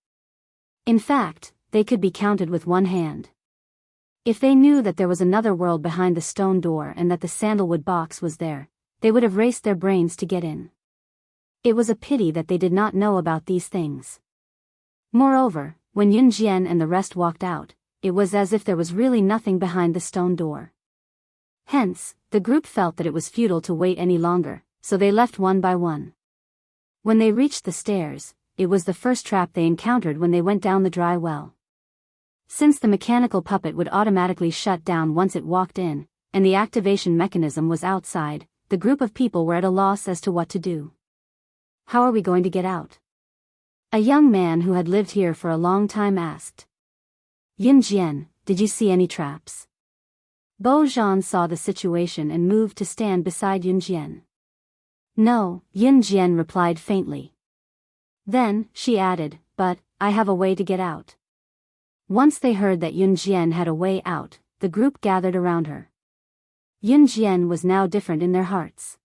In fact, they could be counted with one hand. If they knew that there was another world behind the stone door and that the sandalwood box was there, they would have raced their brains to get in. It was a pity that they did not know about these things. Moreover, when Yunjian and the rest walked out, it was as if there was really nothing behind the stone door. Hence, the group felt that it was futile to wait any longer, so they left one by one. When they reached the stairs, it was the first trap they encountered when they went down the dry well. Since the mechanical puppet would automatically shut down once it walked in, and the activation mechanism was outside, the group of people were at a loss as to what to do. How are we going to get out? A young man who had lived here for a long time asked. Yin Jian, did you see any traps? Bo Zhan saw the situation and moved to stand beside Yin Jian. No, Yin Jian replied faintly. Then, she added, but, I have a way to get out. Once they heard that Yin Jian had a way out, the group gathered around her. Yin Jian was now different in their hearts.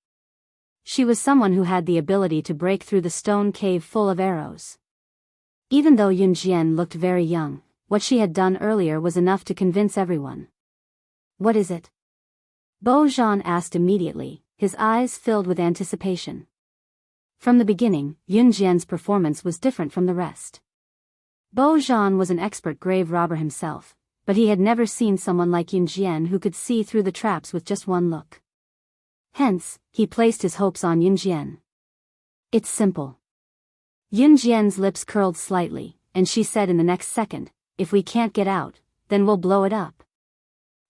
She was someone who had the ability to break through the stone cave full of arrows. Even though Yin Jian looked very young, what she had done earlier was enough to convince everyone. What is it? Bo Zhan asked immediately, his eyes filled with anticipation. From the beginning, Yin Jian's performance was different from the rest. Bo Zhan was an expert grave robber himself, but he had never seen someone like Yin Jian who could see through the traps with just one look. Hence, he placed his hopes on Yin Jian. It's simple. Yin Jian's lips curled slightly, and she said in the next second, if we can't get out, then we'll blow it up.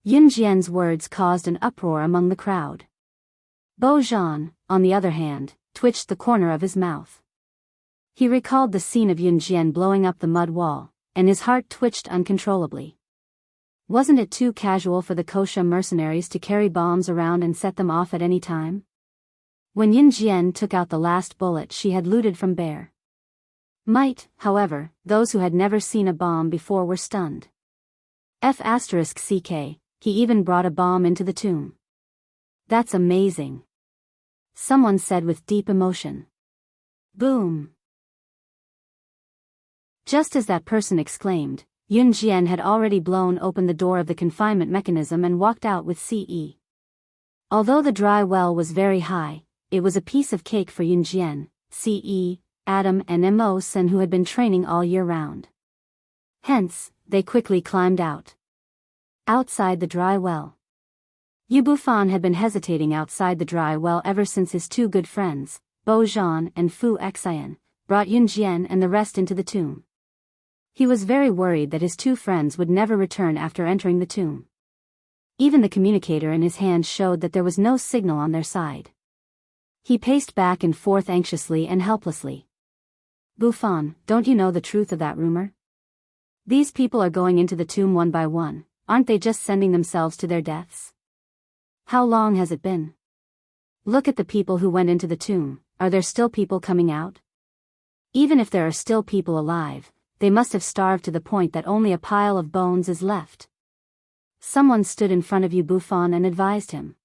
Yin Jian's words caused an uproar among the crowd. Bo Zhan, on the other hand, twitched the corner of his mouth. He recalled the scene of Yin Jian blowing up the mud wall, and his heart twitched uncontrollably. Wasn't it too casual for the Kosha mercenaries to carry bombs around and set them off at any time? When Yin Jian took out the last bullet she had looted from Bear. Might, however, those who had never seen a bomb before were stunned. *CK, he even brought a bomb into the tomb. That's amazing. Someone said with deep emotion. Boom. Just as that person exclaimed, Yin Jian had already blown open the door of the confinement mechanism and walked out with CE. Although the dry well was very high, it was a piece of cake for Yin Jian, CE, Adam and Mo Sen who had been training all year round. Hence, they quickly climbed out. Outside the dry well. Yu Bufan had been hesitating outside the dry well ever since his two good friends, Bo Zhan and Fu Xian, brought Yin Jian and the rest into the tomb. He was very worried that his two friends would never return after entering the tomb. Even the communicator in his hand showed that there was no signal on their side. He paced back and forth anxiously and helplessly. Bufan, don't you know the truth of that rumor? These people are going into the tomb one by one, aren't they just sending themselves to their deaths? How long has it been? Look at the people who went into the tomb, are there still people coming out? Even if there are still people alive, they must have starved to the point that only a pile of bones is left. Someone stood in front of Yu Bufan and advised him.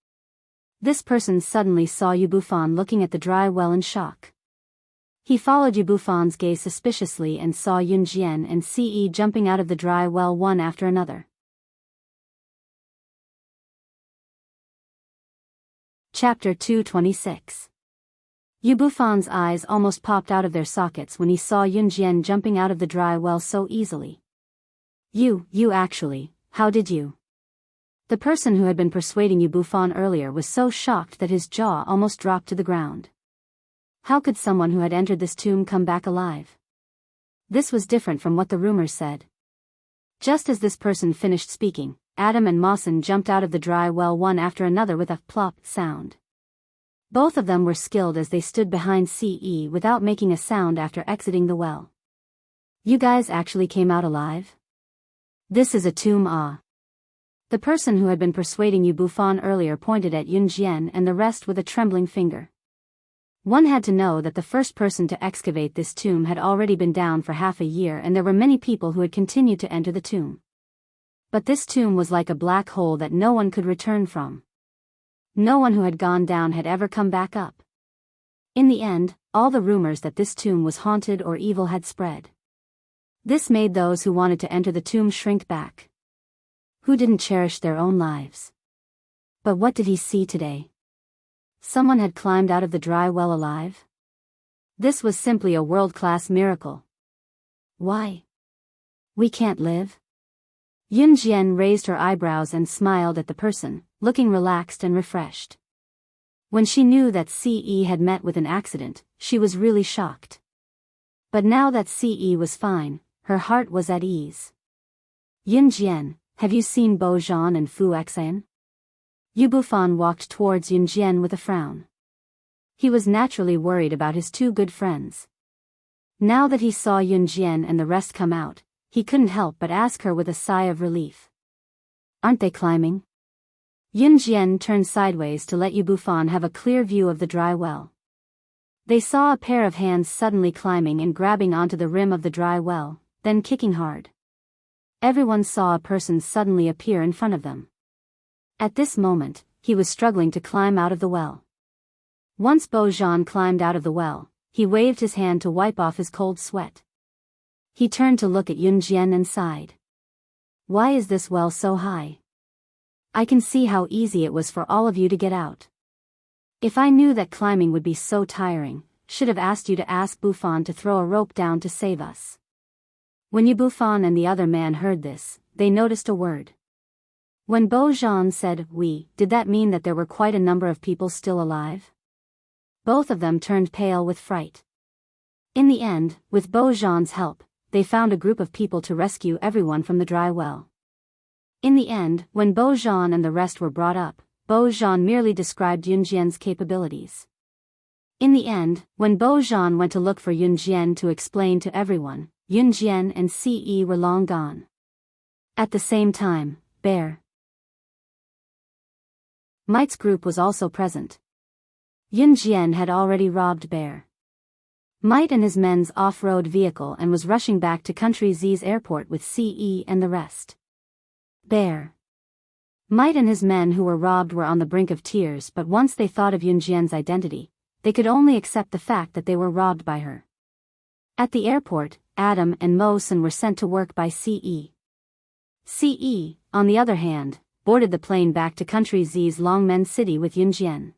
This person suddenly saw Yu Bufan looking at the dry well in shock. He followed Yu Bufan's gaze suspiciously and saw Yin Jian and CE jumping out of the dry well one after another. Chapter 226. Yu Bufan's eyes almost popped out of their sockets when he saw Yin Jian jumping out of the dry well so easily. You actually, how did you? The person who had been persuading Yu Bufan earlier was so shocked that his jaw almost dropped to the ground. How could someone who had entered this tomb come back alive? This was different from what the rumors said. Just as this person finished speaking, Adam and Mawson jumped out of the dry well one after another with a plop sound. Both of them were skilled as they stood behind CE without making a sound after exiting the well. You guys actually came out alive? This is a tomb, ah. The person who had been persuading Yu Bufan earlier pointed at Yin Jian and the rest with a trembling finger. One had to know that the first person to excavate this tomb had already been down for half a year and there were many people who had continued to enter the tomb. But this tomb was like a black hole that no one could return from. No one who had gone down had ever come back up. In the end, all the rumors that this tomb was haunted or evil had spread. This made those who wanted to enter the tomb shrink back. Who didn't cherish their own lives? But what did he see today? Someone had climbed out of the dry well alive? This was simply a world-class miracle. Why? We can't live? Yin Jian raised her eyebrows and smiled at the person, looking relaxed and refreshed. When she knew that CE had met with an accident, she was really shocked. But now that CE was fine, her heart was at ease. Yin Jian, have you seen Bo Zhan and Fu Xan? Yu Bufan walked towards Yin Jian with a frown. He was naturally worried about his two good friends. Now that he saw Yin Jian and the rest come out, he couldn't help but ask her with a sigh of relief. Aren't they climbing? Yin Jian turned sideways to let Yu Bufan have a clear view of the dry well. They saw a pair of hands suddenly climbing and grabbing onto the rim of the dry well, then kicking hard. Everyone saw a person suddenly appear in front of them. At this moment, he was struggling to climb out of the well. Once Bo Zhan climbed out of the well, he waved his hand to wipe off his cold sweat. He turned to look at Yin Jian and sighed. Why is this well so high? I can see how easy it was for all of you to get out. If I knew that climbing would be so tiring, should have asked you to ask Bufan to throw a rope down to save us. When Yu Bufan and the other man heard this, they noticed a word. When Bo Zhan said "we," did that mean that there were quite a number of people still alive? Both of them turned pale with fright. In the end, with Bo Zhan's help, they found a group of people to rescue everyone from the dry well. In the end, when Bo Zhan and the rest were brought up, Bo Zhan merely described Yin Jian's capabilities. In the end, when Bo Zhan went to look for Yin Jian to explain to everyone, Yin Jian and Ce were long gone. At the same time, Bear Mite's group was also present. Yin Jian had already robbed Bear Mite and his men's off-road vehicle and was rushing back to Country Z's airport with Ce and the rest. Bear Mite and his men who were robbed were on the brink of tears, but once they thought of Yin Jian's identity, they could only accept the fact that they were robbed by her. At the airport, Adam and Mo Sun were sent to work by Ce. Ce, on the other hand, boarded the plane back to Country Z's Longmen City with Yin Jian.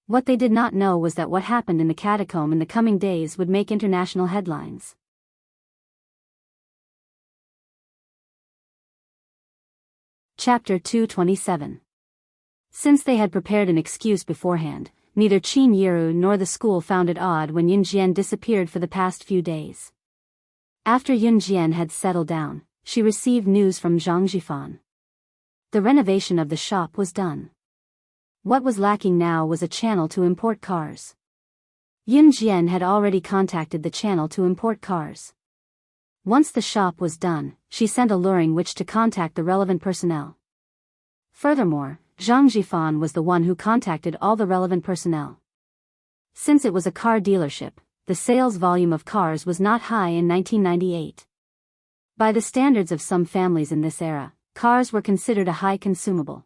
What they did not know was that what happened in the catacomb in the coming days would make international headlines. Chapter 227. Since they had prepared an excuse beforehand, neither Qin Yiru nor the school found it odd when Yin Jian disappeared for the past few days. After Yin Jian had settled down, she received news from Zhang Jifan. The renovation of the shop was done. What was lacking now was a channel to import cars. Yin Jian had already contacted the channel to import cars. Once the shop was done, she sent a luring witch to contact the relevant personnel. Furthermore, Zhang Jifan was the one who contacted all the relevant personnel. Since it was a car dealership, the sales volume of cars was not high in 1998. By the standards of some families in this era, cars were considered a high consumable.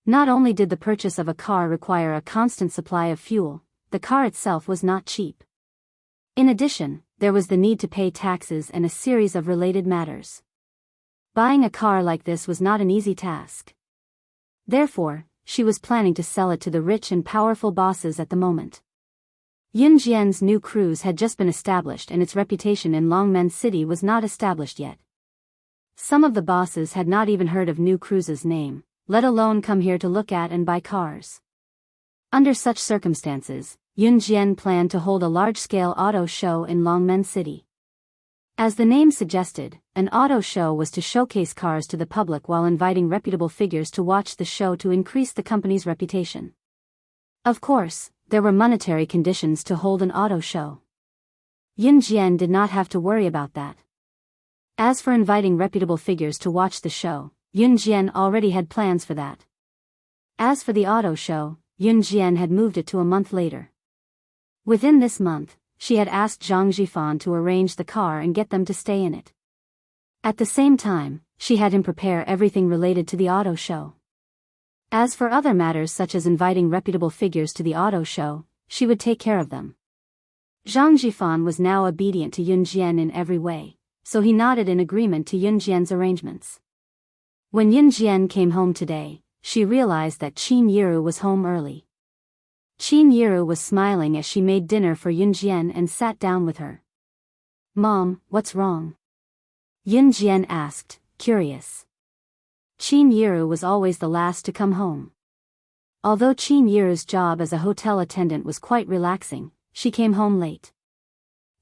Not only did the purchase of a car require a constant supply of fuel, the car itself was not cheap. In addition, there was the need to pay taxes and a series of related matters. Buying a car like this was not an easy task. Therefore, she was planning to sell it to the rich and powerful bosses at the moment. Yin Jian's new cruise had just been established and its reputation in Longmen City was not established yet. Some of the bosses had not even heard of New Cruise's name, let alone come here to look at and buy cars. Under such circumstances, Yin Jian planned to hold a large-scale auto show in Longmen City. As the name suggested, an auto show was to showcase cars to the public while inviting reputable figures to watch the show to increase the company's reputation. Of course, there were monetary conditions to hold an auto show. Yin Jian did not have to worry about that. As for inviting reputable figures to watch the show, Yin Jian already had plans for that. As for the auto show, Yin Jian had moved it to a month later. Within this month, she had asked Zhang Jifan to arrange the car and get them to stay in it. At the same time, she had him prepare everything related to the auto show. As for other matters such as inviting reputable figures to the auto show, she would take care of them. Zhang Jifan was now obedient to Yin Jian in every way, so he nodded in agreement to Yin Jian's arrangements. When Yin Jian came home today, she realized that Qin Yiru was home early. Qin Yiru was smiling as she made dinner for Yin Jian and sat down with her. "Mom, what's wrong?" Yin Jian asked, curious. Qin Yiru was always the last to come home. Although Qin Yiru's job as a hotel attendant was quite relaxing, she came home late.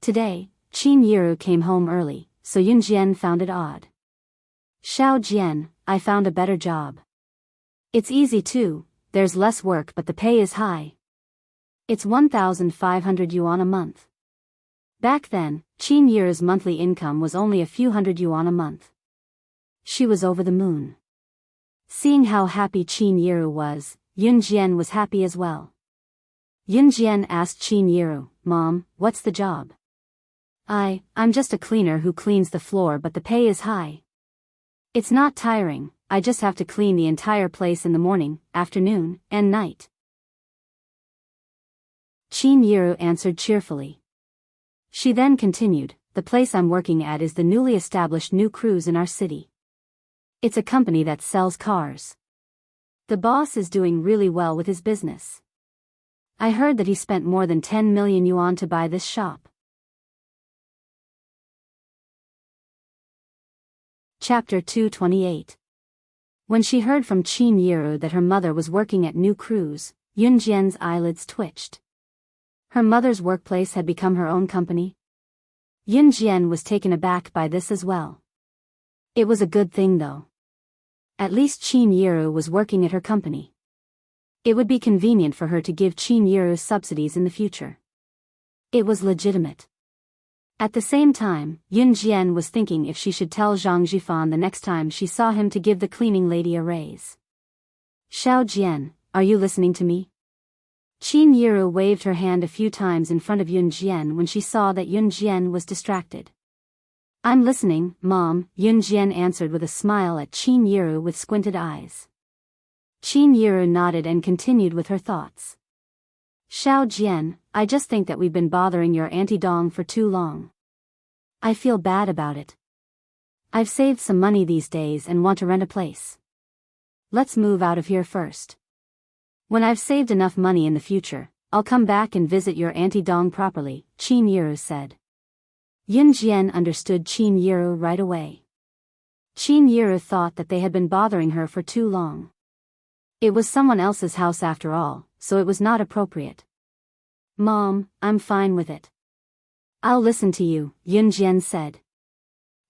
Today, Qin Yiru came home early, so Yin Jian found it odd. Xiao Jian, I found a better job. It's easy too, there's less work but the pay is high. It's 1,500 yuan a month. Back then, Qin Yiru's monthly income was only a few hundred yuan a month. She was over the moon. Seeing how happy Qin Yiru was, Yun Jian was happy as well. Yun Jian asked Qin Yiru, Mom, what's the job? I'm just a cleaner who cleans the floor but the pay is high. It's not tiring, I just have to clean the entire place in the morning, afternoon, and night. Qin Yiru answered cheerfully. She then continued, the place I'm working at is the newly established new cruise in our city. It's a company that sells cars. The boss is doing really well with his business. I heard that he spent more than 10 million yuan to buy this shop. Chapter 228. When she heard from Qin Yiru that her mother was working at New Cruise, Yun Jian's eyelids twitched. Her mother's workplace had become her own company. Yun Jian was taken aback by this as well. It was a good thing though. At least Qin Yiru was working at her company. It would be convenient for her to give Qin Yiru subsidies in the future. It was legitimate. At the same time, Yun Jian was thinking if she should tell Zhang Jifan the next time she saw him to give the cleaning lady a raise. Xiao Jian, are you listening to me? Qin Yiru waved her hand a few times in front of Yun Jian when she saw that Yun Jian was distracted. I'm listening, Mom, Yun Jian answered with a smile at Qin Yiru with squinted eyes. Qin Yiru nodded and continued with her thoughts. Xiao Jian, I just think that we've been bothering your Auntie Dong for too long. I feel bad about it. I've saved some money these days and want to rent a place. Let's move out of here first. When I've saved enough money in the future, I'll come back and visit your Auntie Dong properly, Qin Yiru said. Yun Jian understood Qin Yiru right away. Qin Yiru thought that they had been bothering her for too long. It was someone else's house after all, so it was not appropriate. Mom, I'm fine with it. I'll listen to you, Yun Jian said.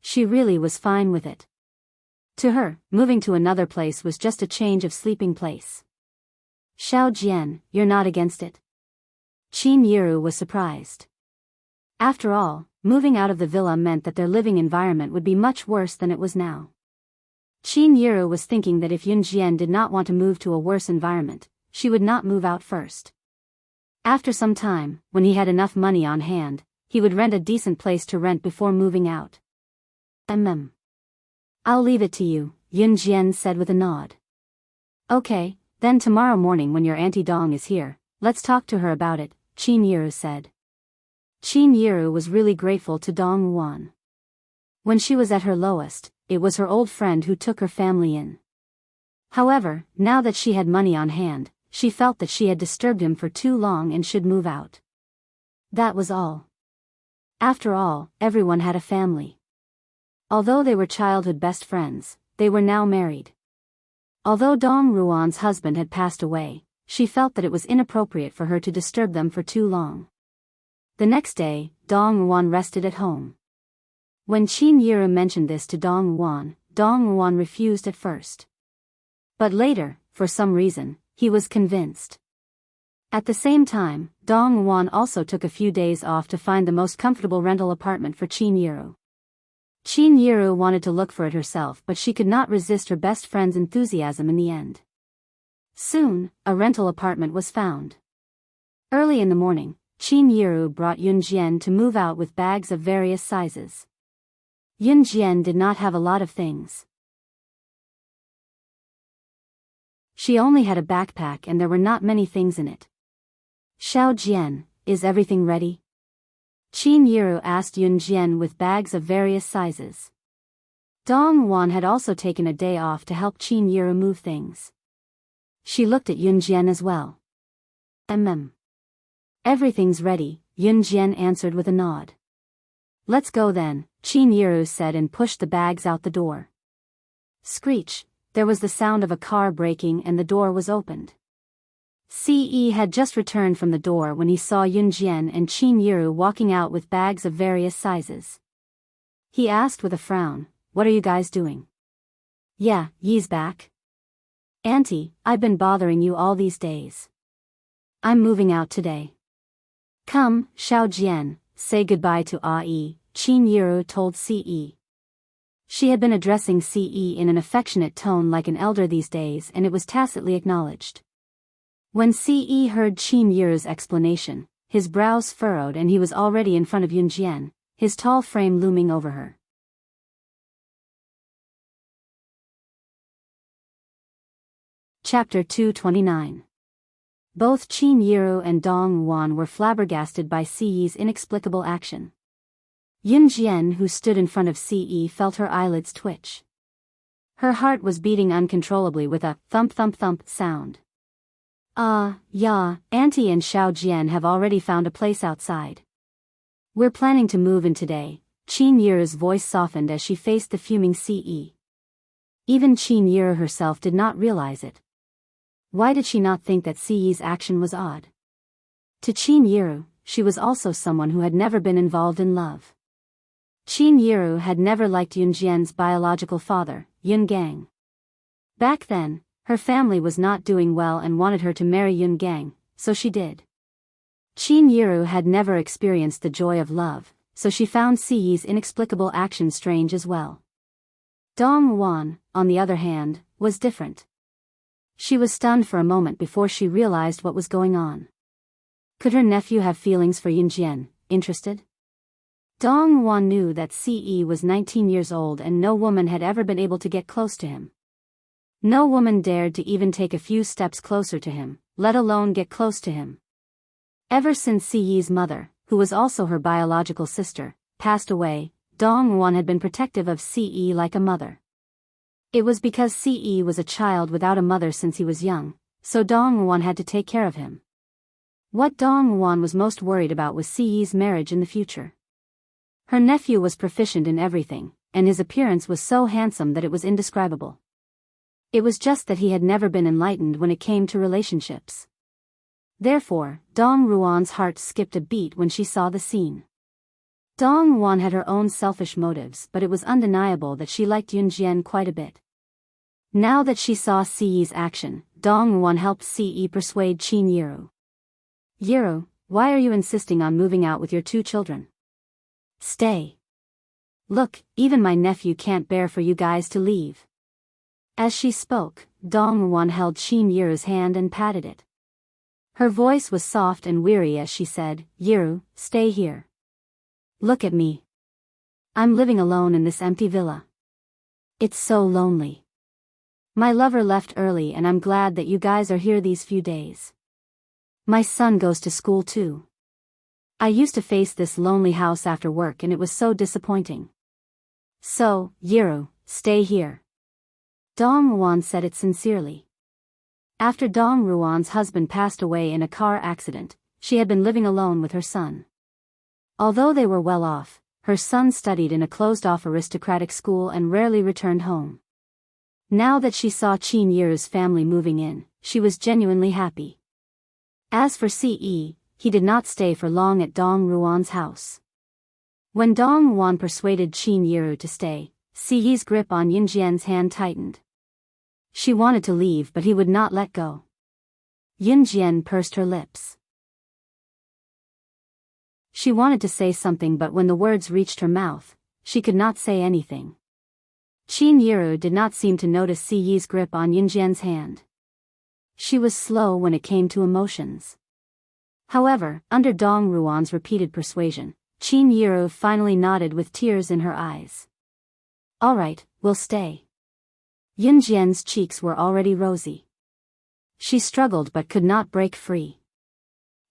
She really was fine with it. To her, moving to another place was just a change of sleeping place. Xiao Jian, you're not against it? Qin Yiru was surprised. After all, moving out of the villa meant that their living environment would be much worse than it was now. Qin Yiru was thinking that if Yun Jian did not want to move to a worse environment, she would not move out first. After some time, when he had enough money on hand, he would rent a decent place to rent before moving out. I'll leave it to you, Yun Jian said with a nod. Okay, then tomorrow morning when your Auntie Dong is here, let's talk to her about it, Qin Yiru said. Qin Yiru was really grateful to Dong Wuan. When she was at her lowest, it was her old friend who took her family in. However, now that she had money on hand, she felt that she had disturbed him for too long and should move out. That was all. After all, everyone had a family. Although they were childhood best friends, they were now married. Although Dong Ruan's husband had passed away, she felt that it was inappropriate for her to disturb them for too long. The next day, Dong Ruan rested at home. When Qin Yiru mentioned this to Dong Ruan refused at first. But later, for some reason, he was convinced. At the same time, Dong Ruan also took a few days off to find the most comfortable rental apartment for Qin Yiru. Qin Yiru wanted to look for it herself, but she could not resist her best friend's enthusiasm in the end. Soon, a rental apartment was found. Early in the morning, Qin Yiru brought Yun Jian to move out with bags of various sizes. Yun Jian did not have a lot of things. She only had a backpack and there were not many things in it. Xiao Jian, is everything ready? Qin Yiru asked Yun Jian with bags of various sizes. Dong Wuan had also taken a day off to help Qin Yiru move things. She looked at Yun Jian as well. Everything's ready, Yun Jian answered with a nod. Let's go then, Qin Yiru said and pushed the bags out the door. Screech, there was the sound of a car braking and the door was opened. Ce had just returned from the door when he saw Yun Jian and Qin Yiru walking out with bags of various sizes. He asked with a frown, what are you guys doing? Yeah, Yi's back. Auntie, I've been bothering you all these days. I'm moving out today. Come, Xiao Jian, say goodbye to Ai, Qin Yiru told Ce. She had been addressing Ce in an affectionate tone like an elder these days, and it was tacitly acknowledged. When Ce heard Qin Yiru's explanation, his brows furrowed and he was already in front of Yunjian, his tall frame looming over her. Chapter 229. Both Qin Yiru and Dong Wuan were flabbergasted by Ce's inexplicable action. Yunjian, who stood in front of Ce, felt her eyelids twitch. Her heart was beating uncontrollably with a thump-thump-thump sound. Yeah, Auntie and Xiao Jian have already found a place outside. We're planning to move in today. Qin Yiru's voice softened as she faced the fuming Ce. Even Qin Yiru herself did not realize it. Why did she not think that Ce's action was odd? To Qin Yiru, she was also someone who had never been involved in love. Qin Yiru had never liked Yunjian's biological father, Yun Gang. Back then, her family was not doing well and wanted her to marry Yun Gang, so she did. Qin Yiru had never experienced the joy of love, so she found Ce's inexplicable action strange as well. Dong Wuan, on the other hand, was different. She was stunned for a moment before she realized what was going on. Could her nephew have feelings for Yunjian, interested? Dong Wuan knew that Ce was 19 years old and no woman had ever been able to get close to him. No woman dared to even take a few steps closer to him, let alone get close to him. Ever since Ce's mother, who was also her biological sister, passed away, Dong Wuan had been protective of Ce like a mother. It was because Ce was a child without a mother since he was young, so Dong Wuan had to take care of him. What Dong Wuan was most worried about was Ce's marriage in the future. Her nephew was proficient in everything, and his appearance was so handsome that it was indescribable. It was just that he had never been enlightened when it came to relationships. Therefore, Dong Ruan's heart skipped a beat when she saw the scene. Dong Wuan had her own selfish motives, but it was undeniable that she liked Yunjian quite a bit. Now that she saw Ce's action, Dong Wuan helped Ce persuade Qin Yiru. Yiru, why are you insisting on moving out with your 2 children? Stay. Look, even my nephew can't bear for you guys to leave. As she spoke, Dong Wuan held Qin Yiru's hand and patted it. Her voice was soft and weary as she said, Yiru, stay here. Look at me. I'm living alone in this empty villa. It's so lonely. My lover left early and I'm glad that you guys are here these few days. My son goes to school too. I used to face this lonely house after work and it was so disappointing. So, Yiru, stay here. Dong Wuan said it sincerely. After Dong Ruan's husband passed away in a car accident, she had been living alone with her son. Although they were well off, her son studied in a closed-off aristocratic school and rarely returned home. Now that she saw Qin Yiru's family moving in, she was genuinely happy. As for Ce, he did not stay for long at Dong Ruan's house. When Dong Wuan persuaded Qin Yiru to stay, Ce's grip on Yunjian's hand tightened. She wanted to leave but he would not let go. Yunjian pursed her lips. She wanted to say something but when the words reached her mouth, she could not say anything. Qin Yiru did not seem to notice Ce's grip on Yunjian's hand. She was slow when it came to emotions. However, under Dong Ruan's repeated persuasion, Qin Yiru finally nodded with tears in her eyes. All right, we'll stay. Yunjian's cheeks were already rosy. She struggled but could not break free.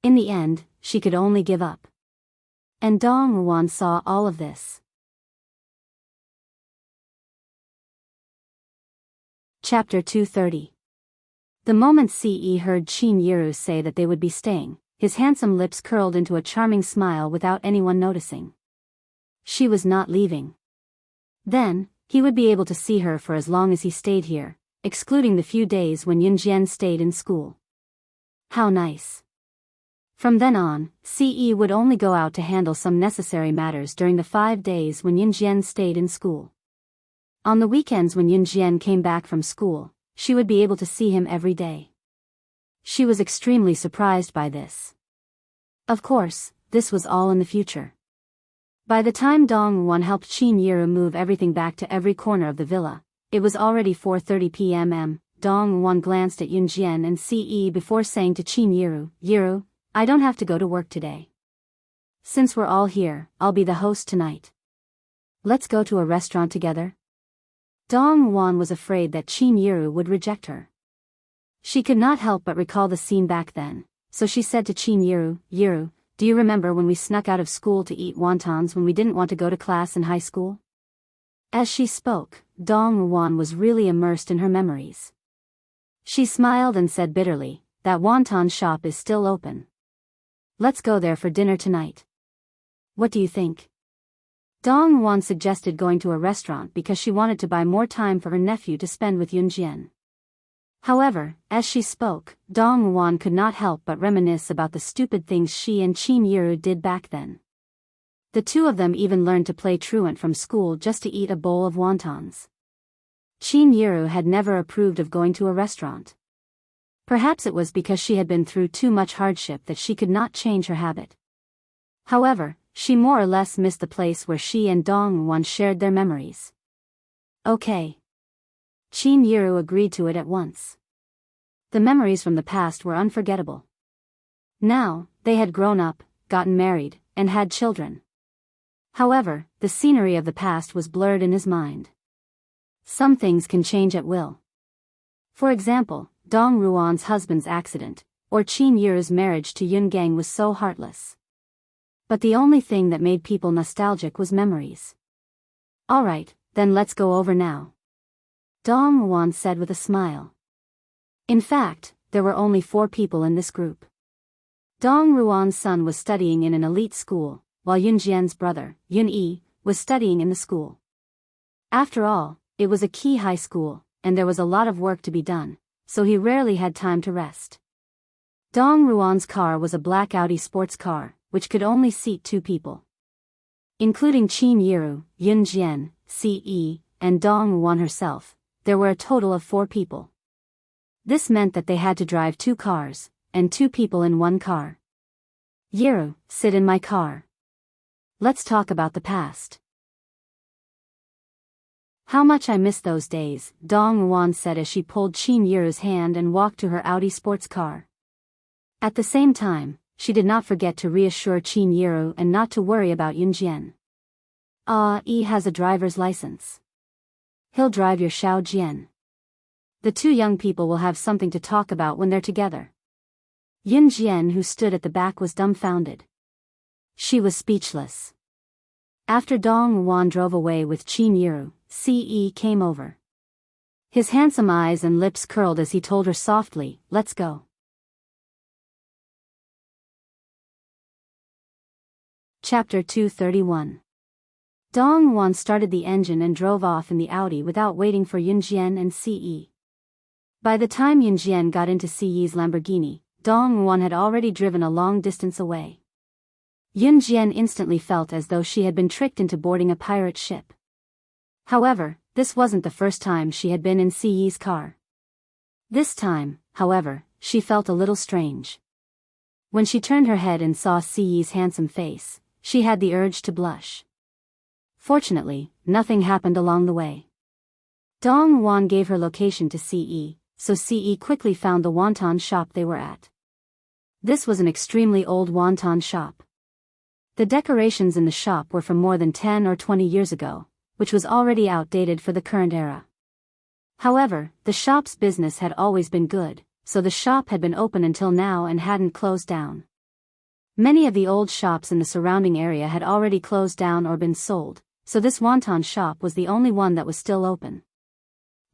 In the end, she could only give up. And Dong Ruan saw all of this. Chapter 230. The moment Ce heard Qin Yiru say that they would be staying, his handsome lips curled into a charming smile without anyone noticing. She was not leaving. Then, he would be able to see her for as long as he stayed here, excluding the few days when Yunjian stayed in school. How nice. From then on, Ce would only go out to handle some necessary matters during the 5 days when Yunjian stayed in school. On the weekends when Yun Jian came back from school, she would be able to see him every day. She was extremely surprised by this. Of course, this was all in the future. By the time Dong Won helped Qin Yiru move everything back to every corner of the villa, it was already 4:30 p.m. Dong Won glanced at Yun Jian and Ce before saying to Qin Yiru, "Yiru, I don't have to go to work today. Since we're all here, I'll be the host tonight. Let's go to a restaurant together." Dong Won was afraid that Qin Yiru would reject her. She could not help but recall the scene back then, so she said to Qin Yiru, "Yiru, do you remember when we snuck out of school to eat wontons when we didn't want to go to class in high school?" As she spoke, Dong Won was really immersed in her memories. She smiled and said bitterly, "That wonton shop is still open. Let's go there for dinner tonight. What do you think?" Dong Won suggested going to a restaurant because she wanted to buy more time for her nephew to spend with Yun Jian. However, as she spoke, Dong Won could not help but reminisce about the stupid things she and Qin Yiru did back then. The two of them even learned to play truant from school just to eat a bowl of wontons. Qin Yiru had never approved of going to a restaurant. Perhaps it was because she had been through too much hardship that she could not change her habit. However, she more or less missed the place where she and Dong Won shared their memories. Okay. Qin Yiru agreed to it at once. The memories from the past were unforgettable. Now, they had grown up, gotten married, and had children. However, the scenery of the past was blurred in his mind. Some things can change at will. For example, Dong Ruan's husband's accident, or Qin Yiru's marriage to Yun Gang was so heartless. But the only thing that made people nostalgic was memories. "Alright, then let's go over now," Dong Won said with a smile. In fact, there were only 4 people in this group. Dong Ruan's son was studying in an elite school, while Yun Jian's brother, Yun Yi, was studying in the school. After all, it was a key high school, and there was a lot of work to be done, so he rarely had time to rest. Dong Ruan's car was a black Audi sports car, which could only seat 2 people. Including Qin Yiru, Yun Jian, Ce, and Dong Won herself, there were a total of 4 people. This meant that they had to drive 2 cars, and 2 people in 1 car. "Yiru, sit in my car. Let's talk about the past." "How much I miss those days," Dong Won said as she pulled Qin Yiru's hand and walked to her Audi sports car. At the same time, she did not forget to reassure Qin Yiru and not to worry about Yun Jian. He has a driver's license. He'll drive your Xiao Jian. The 2 young people will have something to talk about when they're together." Yun Jian, who stood at the back, was dumbfounded. She was speechless. After Dong Won drove away with Qin Yiru, Ce came over. His handsome eyes and lips curled as he told her softly, "Let's go." Chapter 231. Dong Won started the engine and drove off in the Audi without waiting for Yun Jian and Ce. By the time Yun Jian got into Ce's Lamborghini, Dong Won had already driven a long distance away. Yun Jian instantly felt as though she had been tricked into boarding a pirate ship. However, this wasn't the first time she had been in Ce's car. This time, however, she felt a little strange. When she turned her head and saw Ce's handsome face, she had the urge to blush. Fortunately, nothing happened along the way. Dong Won gave her location to Ce, so Ce quickly found the wonton shop they were at. This was an extremely old wonton shop. The decorations in the shop were from more than 10 or 20 years ago, which was already outdated for the current era. However, the shop's business had always been good, so the shop had been open until now and hadn't closed down. Many of the old shops in the surrounding area had already closed down or been sold, so this wonton shop was the only one that was still open.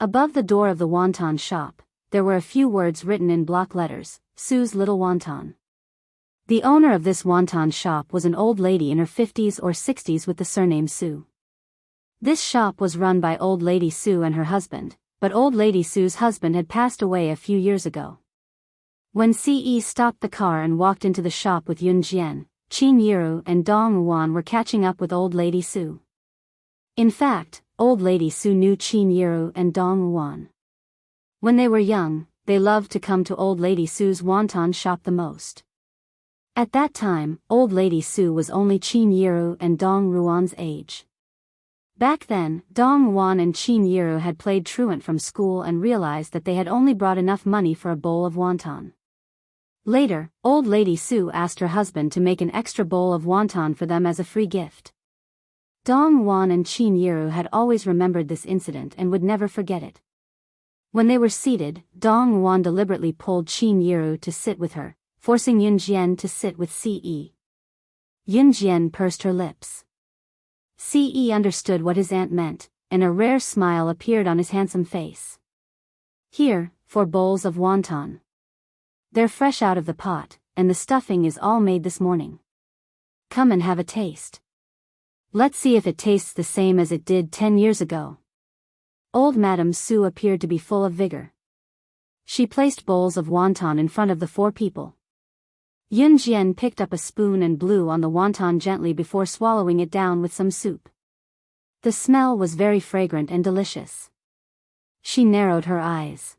Above the door of the wonton shop, there were a few words written in block letters, "Sue's Little Wonton." The owner of this wonton shop was an old lady in her 50s or 60s with the surname Sue. This shop was run by Old Lady Sue and her husband, but Old Lady Sue's husband had passed away a few years ago. When Ce stopped the car and walked into the shop with Yun Jian, Qin Yiru and Dong Won were catching up with Old Lady Sue. In fact, old lady Su knew Qin Yiru and Dong Wuan. When they were young, they loved to come to old lady Su's wonton shop the most. At that time, old lady Su was only Qin Yiru and Dong Ruan's age. Back then, Dong Wuan and Qin Yiru had played truant from school and realized that they had only brought enough money for a bowl of wonton. Later, old lady Su asked her husband to make an extra bowl of wonton for them as a free gift. Dong Wuan and Qin Yiru had always remembered this incident and would never forget it. When they were seated, Dong Wuan deliberately pulled Qin Yiru to sit with her, forcing Yun Jian to sit with Ce. Yun Jian pursed her lips. Ce understood what his aunt meant, and a rare smile appeared on his handsome face. Here, 4 bowls of wonton. They're fresh out of the pot, and the stuffing is all made this morning. Come and have a taste. Let's see if it tastes the same as it did 10 years ago. Old Madame Su appeared to be full of vigor. She placed bowls of wonton in front of the 4 people. Yun Jian picked up a spoon and blew on the wonton gently before swallowing it down with some soup. The smell was very fragrant and delicious. She narrowed her eyes.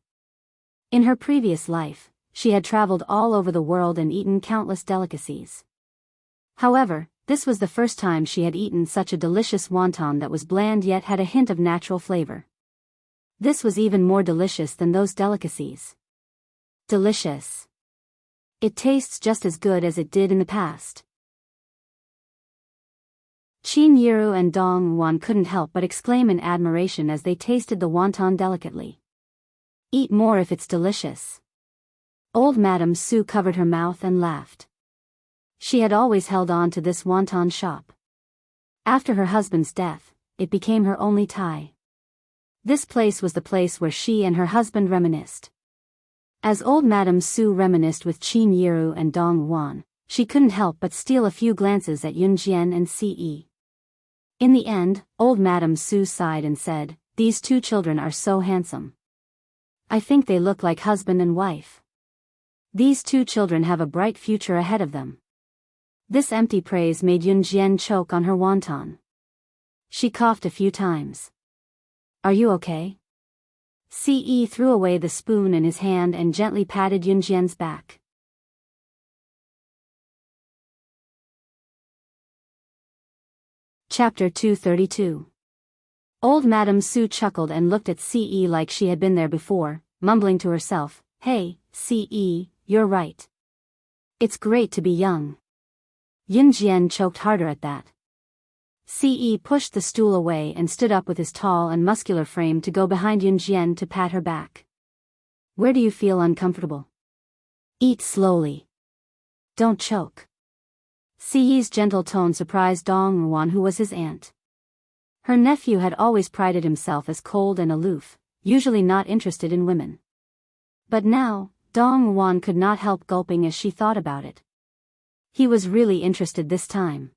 In her previous life, she had traveled all over the world and eaten countless delicacies. However, this was the first time she had eaten such a delicious wonton that was bland yet had a hint of natural flavor. This was even more delicious than those delicacies. Delicious. It tastes just as good as it did in the past. Qin Yiru and Dong Wuan couldn't help but exclaim in admiration as they tasted the wonton delicately. Eat more if it's delicious. Old Madame Su covered her mouth and laughed. She had always held on to this wonton shop. After her husband's death, it became her only tie. This place was the place where she and her husband reminisced. As old Madame Su reminisced with Qin Yiru and Dong Wuan, she couldn't help but steal a few glances at Yun Jian and Ce. In the end, old Madame Su sighed and said, "These 2 children are so handsome. I think they look like husband and wife. These 2 children have a bright future ahead of them." This empty praise made Yun Jian choke on her wonton. She coughed a few times. "Are you okay?" Ce threw away the spoon in his hand and gently patted Yun Jian's back. Chapter 232. Old Madame Su chuckled and looked at Ce like she had been there before, mumbling to herself, "Hey, Ce, you're right. It's great to be young." Yun Jian choked harder at that. Ce pushed the stool away and stood up with his tall and muscular frame to go behind Yun Jian to pat her back. "Where do you feel uncomfortable? Eat slowly. Don't choke." Ce's gentle tone surprised Dong Wuan, who was his aunt. Her nephew had always prided himself as cold and aloof, usually not interested in women. But now, Dong Wuan could not help gulping as she thought about it. He was really interested this time.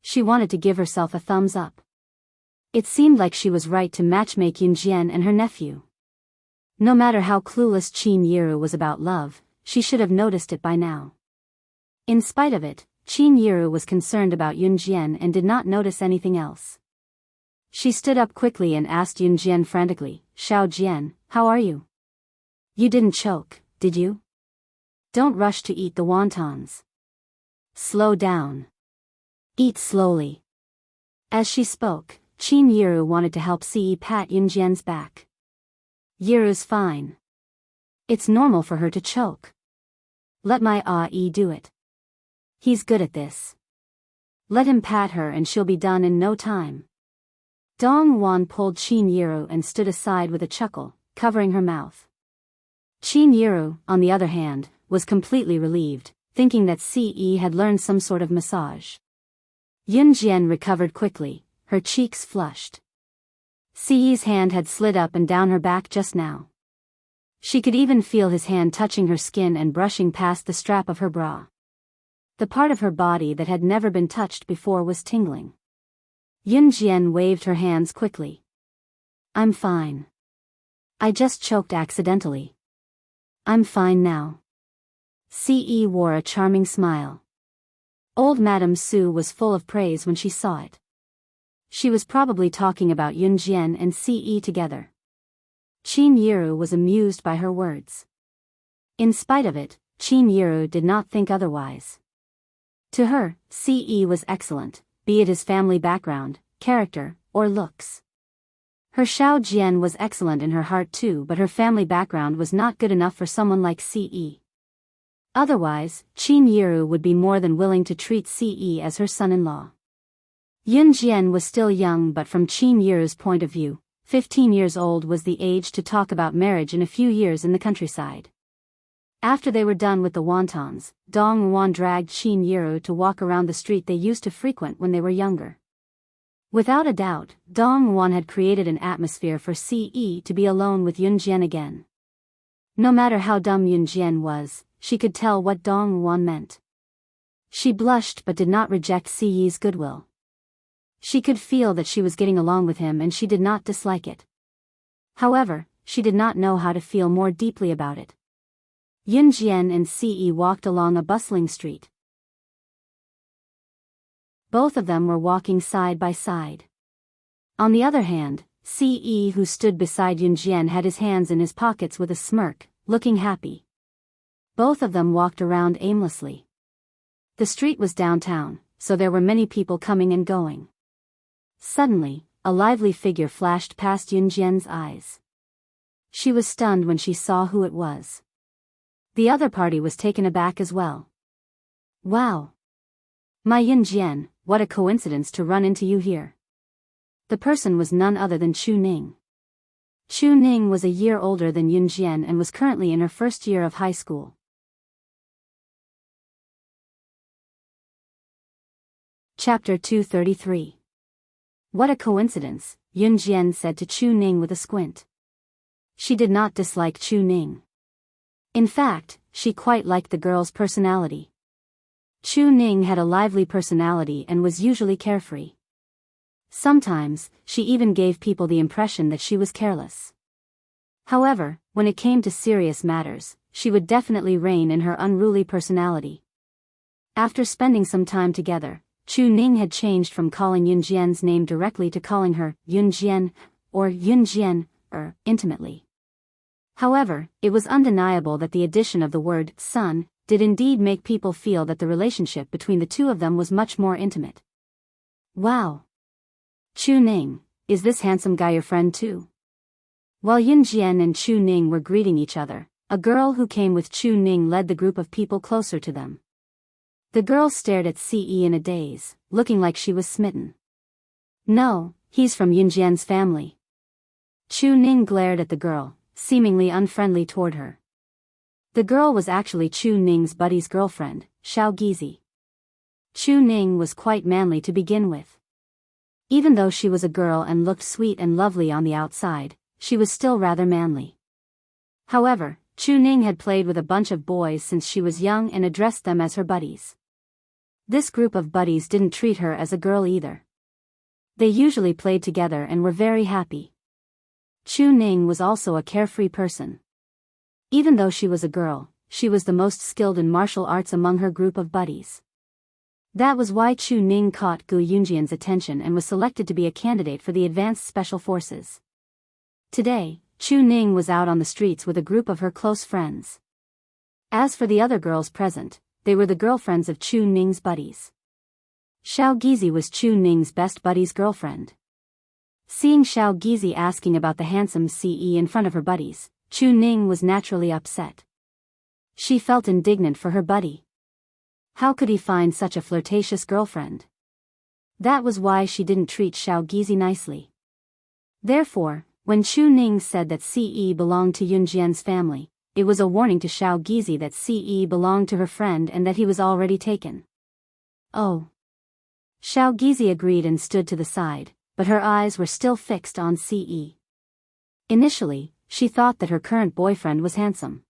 She wanted to give herself a thumbs up. It seemed like she was right to matchmake Yun Jian and her nephew. No matter how clueless Qin Yiru was about love, she should have noticed it by now. In spite of it, Qin Yiru was concerned about Yun Jian and did not notice anything else. She stood up quickly and asked Yun Jian frantically, "Xiao Jian, how are you? You didn't choke, did you? Don't rush to eat the wontons. Slow down. Eat slowly." As she spoke, Qin Yiru wanted to help Ce pat Yun Jian's back. "Yiru's fine. It's normal for her to choke. Let my A-E do it. He's good at this. Let him pat her and she'll be done in no time." Dong Wuan pulled Qin Yiru and stood aside with a chuckle, covering her mouth. Qin Yiru, on the other hand, was completely relieved, thinking that Ce had learned some sort of massage. Yun Jian recovered quickly, her cheeks flushed. Ce's hand had slid up and down her back just now. She could even feel his hand touching her skin and brushing past the strap of her bra. The part of her body that had never been touched before was tingling. Yun Jian waved her hands quickly. "I'm fine. I just choked accidentally. I'm fine now." Ce wore a charming smile. Old Madame Su was full of praise when she saw it. She was probably talking about Yunjian and Ce together. Qin Yiru was amused by her words. In spite of it, Qin Yiru did not think otherwise. To her, Ce was excellent, be it his family background, character, or looks. Her Xiao Jian was excellent in her heart too, but her family background was not good enough for someone like Ce. Otherwise, Qin Yiru would be more than willing to treat Ce as her son-in-law. Yunjian was still young, but from Qin Yiru's point of view, 15 years old was the age to talk about marriage in a few years in the countryside. After they were done with the wontons, Dong Wan dragged Qin Yiru to walk around the street they used to frequent when they were younger. Without a doubt, Dong Wan had created an atmosphere for Ce to be alone with Yunjian again. No matter how dumb Yunjian was, she could tell what Dong Wan meant. She blushed but did not reject Ce's goodwill. She could feel that she was getting along with him and she did not dislike it. However, she did not know how to feel more deeply about it. Yunjian and Ce walked along a bustling street. Both of them were walking side by side. On the other hand, Ce, who stood beside Yunjian, had his hands in his pockets with a smirk, looking happy. Both of them walked around aimlessly. The street was downtown, so there were many people coming and going. Suddenly, a lively figure flashed past Yunjian's eyes. She was stunned when she saw who it was. The other party was taken aback as well. Wow! My Yunjian, what a coincidence to run into you here. The person was none other than Chu Ning. Chu Ning was a year older than Yunjian and was currently in her first year of high school. Chapter 233. What a coincidence, Yunjian said to Chu Ning with a squint. She did not dislike Chu Ning. In fact, she quite liked the girl's personality. Chu Ning had a lively personality and was usually carefree. Sometimes, she even gave people the impression that she was careless. However, when it came to serious matters, she would definitely rein in her unruly personality. After spending some time together, Chu Ning had changed from calling Yunjian's name directly to calling her Yunjian, or Yunjian, intimately. However, it was undeniable that the addition of the word son did indeed make people feel that the relationship between the two of them was much more intimate. Wow! Chu Ning, is this handsome guy your friend too? While Yunjian and Chu Ning were greeting each other, a girl who came with Chu Ning led the group of people closer to them. The girl stared at Ce in a daze, looking like she was smitten. No, he's from Yunjian's family. Chu Ning glared at the girl, seemingly unfriendly toward her. The girl was actually Chu Ning's buddy's girlfriend, Xiao Gizi. Chu Ning was quite manly to begin with. Even though she was a girl and looked sweet and lovely on the outside, she was still rather manly. However, Chu Ning had played with a bunch of boys since she was young and addressed them as her buddies. This group of buddies didn't treat her as a girl either. They usually played together and were very happy. Chu Ning was also a carefree person. Even though she was a girl, she was the most skilled in martial arts among her group of buddies. That was why Chu Ning caught Gu Yunjian's attention and was selected to be a candidate for the advanced special forces. Today, Chu Ning was out on the streets with a group of her close friends. As for the other girls present, they were the girlfriends of Chu Ning's buddies. Xiao Gizi was Chu Ning's best buddy's girlfriend. Seeing Xiao Gizi asking about the handsome Ce in front of her buddies, Chu Ning was naturally upset. She felt indignant for her buddy. How could he find such a flirtatious girlfriend? That was why she didn't treat Xiao Gizi nicely. Therefore, when Chu Ning said that Ce belonged to Yunjian's family, it was a warning to Xiao Gizi that Ce belonged to her friend and that he was already taken. Oh. Xiao Gizi agreed and stood to the side, but her eyes were still fixed on Ce. Initially, she thought that her current boyfriend was handsome.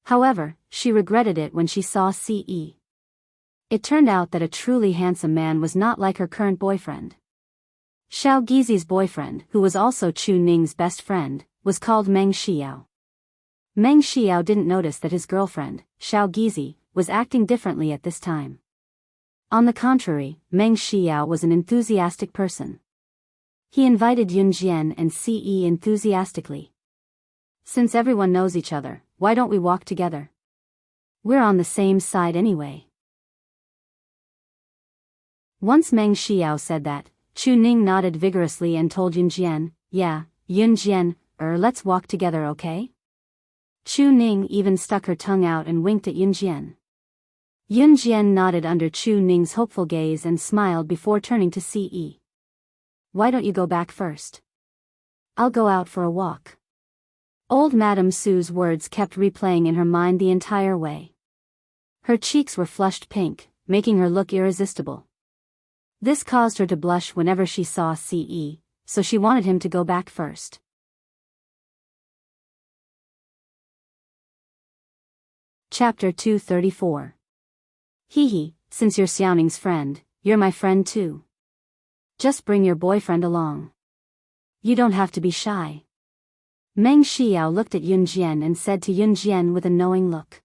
However, she regretted it when she saw Ce. It turned out that a truly handsome man was not like her current boyfriend. Xiao Gizi's boyfriend, who was also Chu Ning's best friend, was called Meng Xiao. Meng Xiao didn't notice that his girlfriend, Xiao Gizi, was acting differently at this time. On the contrary, Meng Xiao was an enthusiastic person. He invited Yunjian and Ce enthusiastically. Since everyone knows each other, why don't we walk together? We're on the same side anyway. Once Meng Xiao said that, Chu Ning nodded vigorously and told Yunjian, yeah, Yunjian, let's walk together, okay? Chu Ning even stuck her tongue out and winked at Yunjian. Yunjian nodded under Chu Ning's hopeful gaze and smiled before turning to Ce. Why don't you go back first? I'll go out for a walk. Old Madame Sue's words kept replaying in her mind the entire way. Her cheeks were flushed pink, making her look irresistible. This caused her to blush whenever she saw Ce, so she wanted him to go back first. Chapter 234. Hee, since you're Xiaoning's friend, you're my friend too. Just bring your boyfriend along. You don't have to be shy. Meng Xiao looked at Yunjian and said to Yunjian with a knowing look.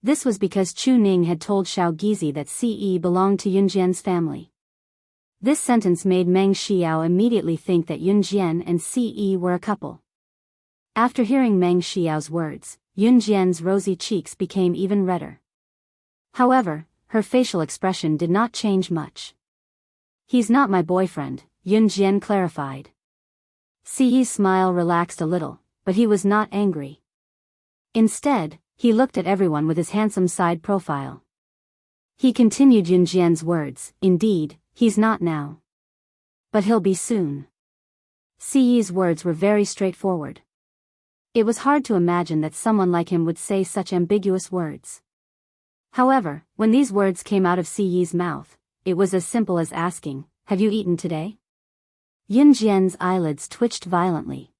This was because Chu Ning had told Xiao Gizi that Ce belonged to Yunjian's family. This sentence made Meng Xiao immediately think that Yunjian and Ce were a couple. After hearing Meng Xiao's words, Yunjian's rosy cheeks became even redder. However, her facial expression did not change much. He's not my boyfriend, Yunjian clarified. Ce's smile relaxed a little, but he was not angry. Instead, he looked at everyone with his handsome side profile. He continued Yunjian's words, indeed, he's not now. But he'll be soon. Ce's words were very straightforward. It was hard to imagine that someone like him would say such ambiguous words. However, when these words came out of Ce's mouth, it was as simple as asking, have you eaten today? Yunjian's eyelids twitched violently.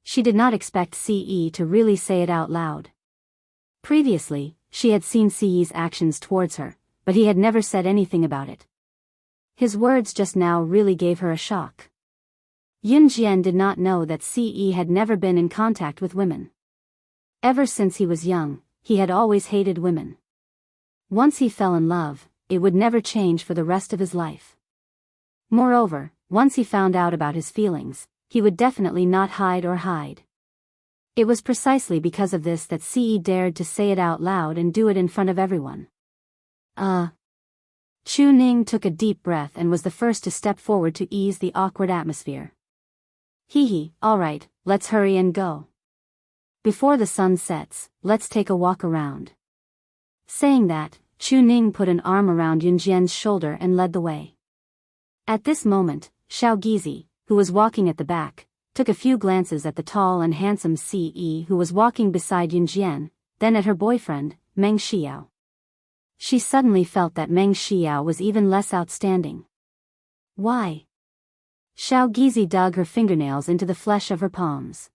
She did not expect Ce to really say it out loud. Previously, she had seen Ce's actions towards her, but he had never said anything about it. His words just now really gave her a shock. Yunjian did not know that Ce had never been in contact with women. Ever since he was young, he had always hated women. Once he fell in love, it would never change for the rest of his life. Moreover, once he found out about his feelings, he would definitely not hide. It was precisely because of this that Ce dared to say it out loud and do it in front of everyone. Chu Ning took a deep breath and was the first to step forward to ease the awkward atmosphere. Alright, let's hurry and go. Before the sun sets, let's take a walk around. Saying that, Chu Ning put an arm around Yunjian's shoulder and led the way. At this moment, Xiao Gizi, who was walking at the back, took a few glances at the tall and handsome Ce who was walking beside Yunjian, then at her boyfriend, Meng Xiao. She suddenly felt that Meng Xiao was even less outstanding. Why? Xiao Gizi dug her fingernails into the flesh of her palms.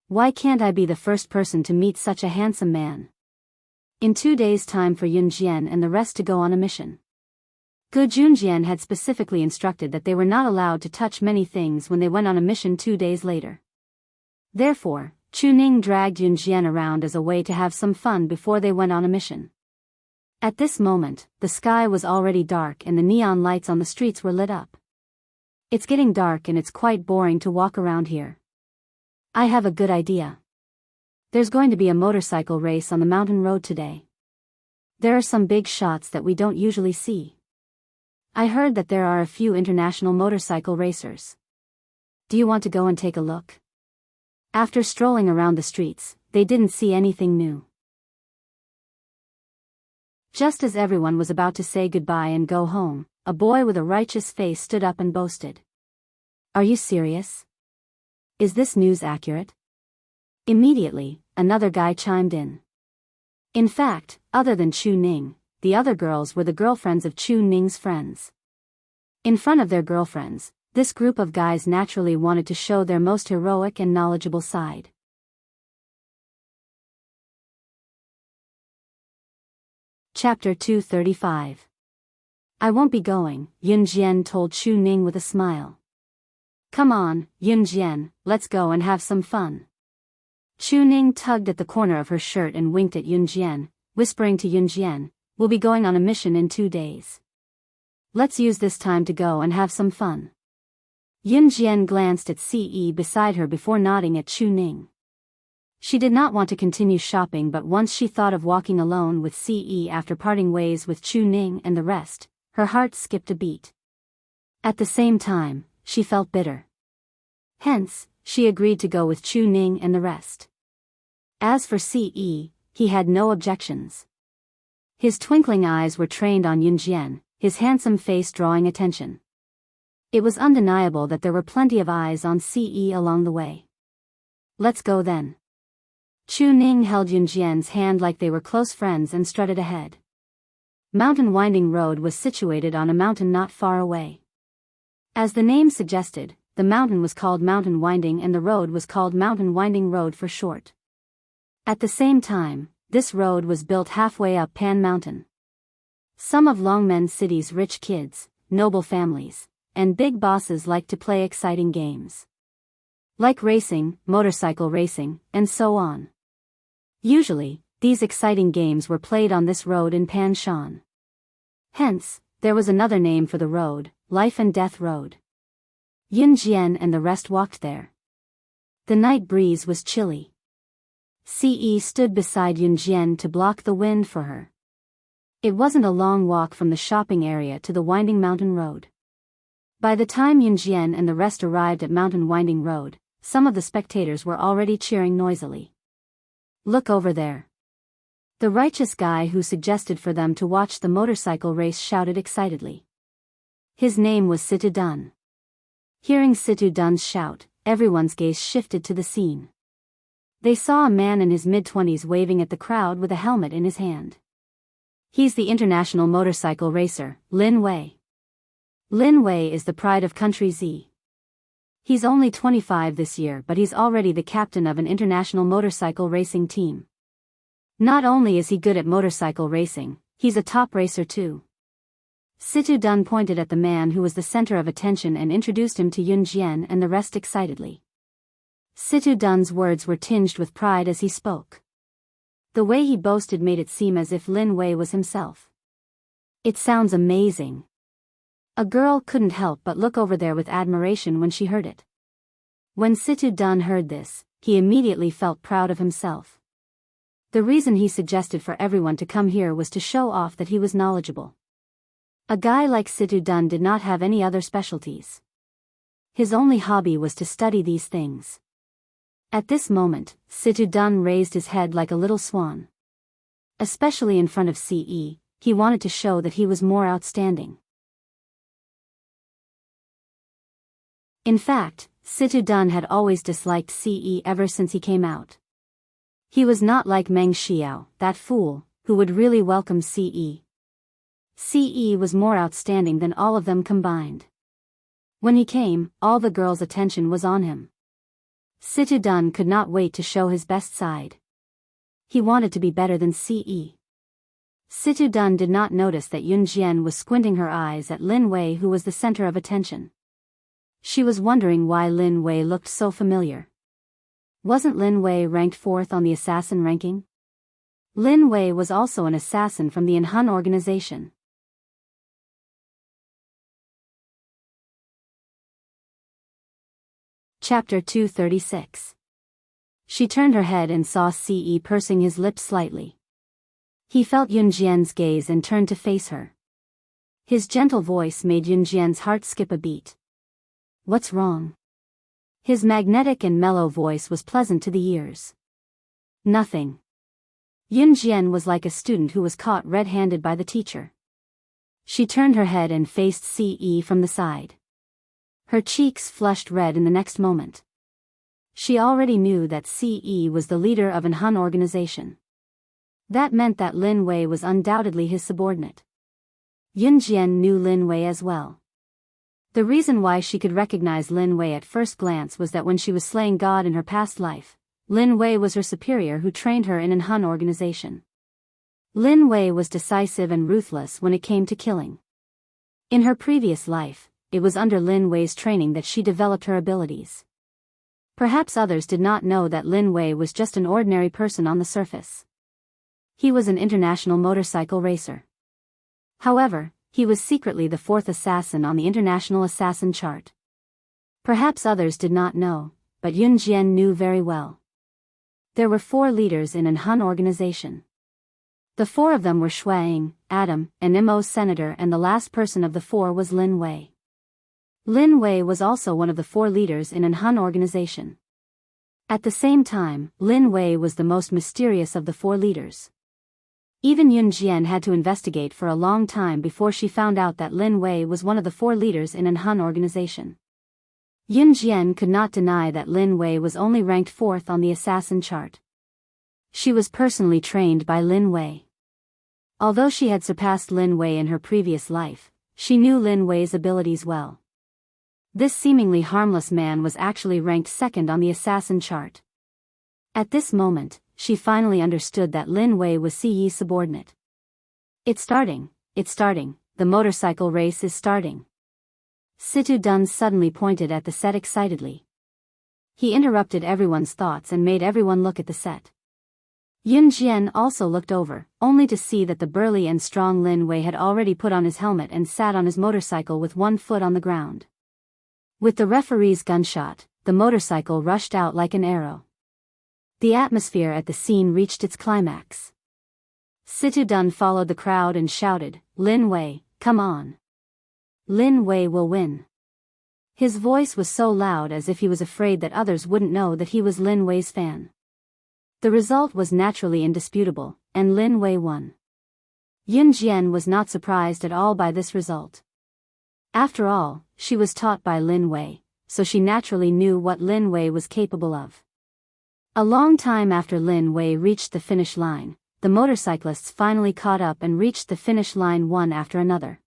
Why can't I be the first person to meet such a handsome man? In 2 days' time for Yunjian and the rest to go on a mission. Gu Junjian had specifically instructed that they were not allowed to touch many things when they went on a mission 2 days later. Therefore, Chu Ning dragged Yunjian around as a way to have some fun before they went on a mission. At this moment, the sky was already dark and the neon lights on the streets were lit up. It's getting dark and it's quite boring to walk around here. I have a good idea. There's going to be a motorcycle race on the mountain road today. There are some big shots that we don't usually see. I heard that there are a few international motorcycle racers. Do you want to go and take a look? After strolling around the streets, they didn't see anything new. Just as everyone was about to say goodbye and go home, a boy with a righteous face stood up and boasted. Are you serious? Is this news accurate? Immediately, another guy chimed in. In fact, other than Chu Ning, the other girls were the girlfriends of Chu Ning's friends. In front of their girlfriends, this group of guys naturally wanted to show their most heroic and knowledgeable side. Chapter 235. I won't be going, Yunjian told Chu Ning with a smile. Come on, Yunjian, let's go and have some fun. Chu Ning tugged at the corner of her shirt and winked at Yunjian, whispering to Yunjian, we'll be going on a mission in 2 days. Let's use this time to go and have some fun. Yun Jian glanced at Ce beside her before nodding at Chu Ning. She did not want to continue shopping, but once she thought of walking alone with Ce after parting ways with Chu Ning and the rest, her heart skipped a beat. At the same time, she felt bitter. Hence, she agreed to go with Chu Ning and the rest. As for Ce, he had no objections. His twinkling eyes were trained on Yun Jian, his handsome face drawing attention. It was undeniable that there were plenty of eyes on Ce along the way. Let's go then. Chu Ning held Yun Jian's hand like they were close friends and strutted ahead. Mountain Winding Road was situated on a mountain not far away. As the name suggested, the mountain was called Mountain Winding and the road was called Mountain Winding Road for short. At the same time, this road was built halfway up Pan Mountain. Some of Longmen City's rich kids, noble families, and big bosses liked to play exciting games. Like racing, motorcycle racing, and so on. Usually, these exciting games were played on this road in Pan Shan. Hence, there was another name for the road, Life and Death Road. Yun Jian and the rest walked there. The night breeze was chilly. Ce stood beside Yun Jian to block the wind for her. It wasn't a long walk from the shopping area to the winding mountain road. By the time Yun Jian and the rest arrived at Mountain Winding Road, some of the spectators were already cheering noisily. Look over there. The righteous guy who suggested for them to watch the motorcycle race shouted excitedly. His name was Situ Dun. Hearing Situ Dun's shout, everyone's gaze shifted to the scene. They saw a man in his mid-20s waving at the crowd with a helmet in his hand. He's the international motorcycle racer, Lin Wei. Lin Wei is the pride of Country Z. He's only 25 this year, but he's already the captain of an international motorcycle racing team. Not only is he good at motorcycle racing, he's a top racer too. Situ Dun pointed at the man who was the center of attention and introduced him to Yun Jian and the rest excitedly. Situ Dun's words were tinged with pride as he spoke. The way he boasted made it seem as if Lin Wei was himself. It sounds amazing. A girl couldn't help but look over there with admiration when she heard it. When Situ Dun heard this, he immediately felt proud of himself. The reason he suggested for everyone to come here was to show off that he was knowledgeable. A guy like Situ Dun did not have any other specialties. His only hobby was to study these things. At this moment, Situ Dun raised his head like a little swan. Especially in front of Ce, he wanted to show that he was more outstanding. In fact, Situ Dun had always disliked Ce ever since he came out. He was not like Meng Xiao, that fool, who would really welcome Ce. Ce was more outstanding than all of them combined. When he came, all the girls' attention was on him. Situ Dun could not wait to show his best side. He wanted to be better than Ce. Situ Dun did not notice that Yun Jian was squinting her eyes at Lin Wei, who was the center of attention. She was wondering why Lin Wei looked so familiar. Wasn't Lin Wei ranked 4th on the assassin ranking? Lin Wei was also an assassin from the Inhun organization. Chapter 236. She turned her head and saw Ce pursing his lips slightly. He felt Yun Jian's gaze and turned to face her. His gentle voice made Yun Jian's heart skip a beat. What's wrong? His magnetic and mellow voice was pleasant to the ears. Nothing. Yun Jian was like a student who was caught red-handed by the teacher. She turned her head and faced Ce from the side. Her cheeks flushed red in the next moment. She already knew that Ce was the leader of an Hun organization. That meant that Lin Wei was undoubtedly his subordinate. Yun Jian knew Lin Wei as well. The reason why she could recognize Lin Wei at first glance was that when she was slaying God in her past life, Lin Wei was her superior who trained her in an Hun organization. Lin Wei was decisive and ruthless when it came to killing. In her previous life, it was under Lin Wei's training that she developed her abilities. Perhaps others did not know that Lin Wei was just an ordinary person on the surface. He was an international motorcycle racer. However, he was secretly the 4th assassin on the international assassin chart. Perhaps others did not know, but Yun Jian knew very well. There were 4 leaders in an Han organization. The 4 of them were Shuang, Adam, and Mo's senator, and the last person of the 4 was Lin Wei. Lin Wei was also one of the 4 leaders in an Han organization. At the same time, Lin Wei was the most mysterious of the 4 leaders. Even Yun Jian had to investigate for a long time before she found out that Lin Wei was one of the 4 leaders in an Han organization. Yun Jian could not deny that Lin Wei was only ranked 4th on the assassin chart. She was personally trained by Lin Wei. Although she had surpassed Lin Wei in her previous life, she knew Lin Wei's abilities well. This seemingly harmless man was actually ranked 2nd on the assassin chart. At this moment, she finally understood that Lin Wei was CE's subordinate. It's starting, the motorcycle race is starting. Situ Dun suddenly pointed at the set excitedly. He interrupted everyone's thoughts and made everyone look at the set. Yun Jian also looked over, only to see that the burly and strong Lin Wei had already put on his helmet and sat on his motorcycle with one foot on the ground. With the referee's gunshot, the motorcycle rushed out like an arrow. The atmosphere at the scene reached its climax. Situ Dun followed the crowd and shouted, "Lin Wei, come on. Lin Wei will win." His voice was so loud as if he was afraid that others wouldn't know that he was Lin Wei's fan. The result was naturally indisputable, and Lin Wei won. Yun Jian was not surprised at all by this result. After all, she was taught by Lin Wei, so she naturally knew what Lin Wei was capable of. A long time after Lin Wei reached the finish line, the motorcyclists finally caught up and reached the finish line one after another.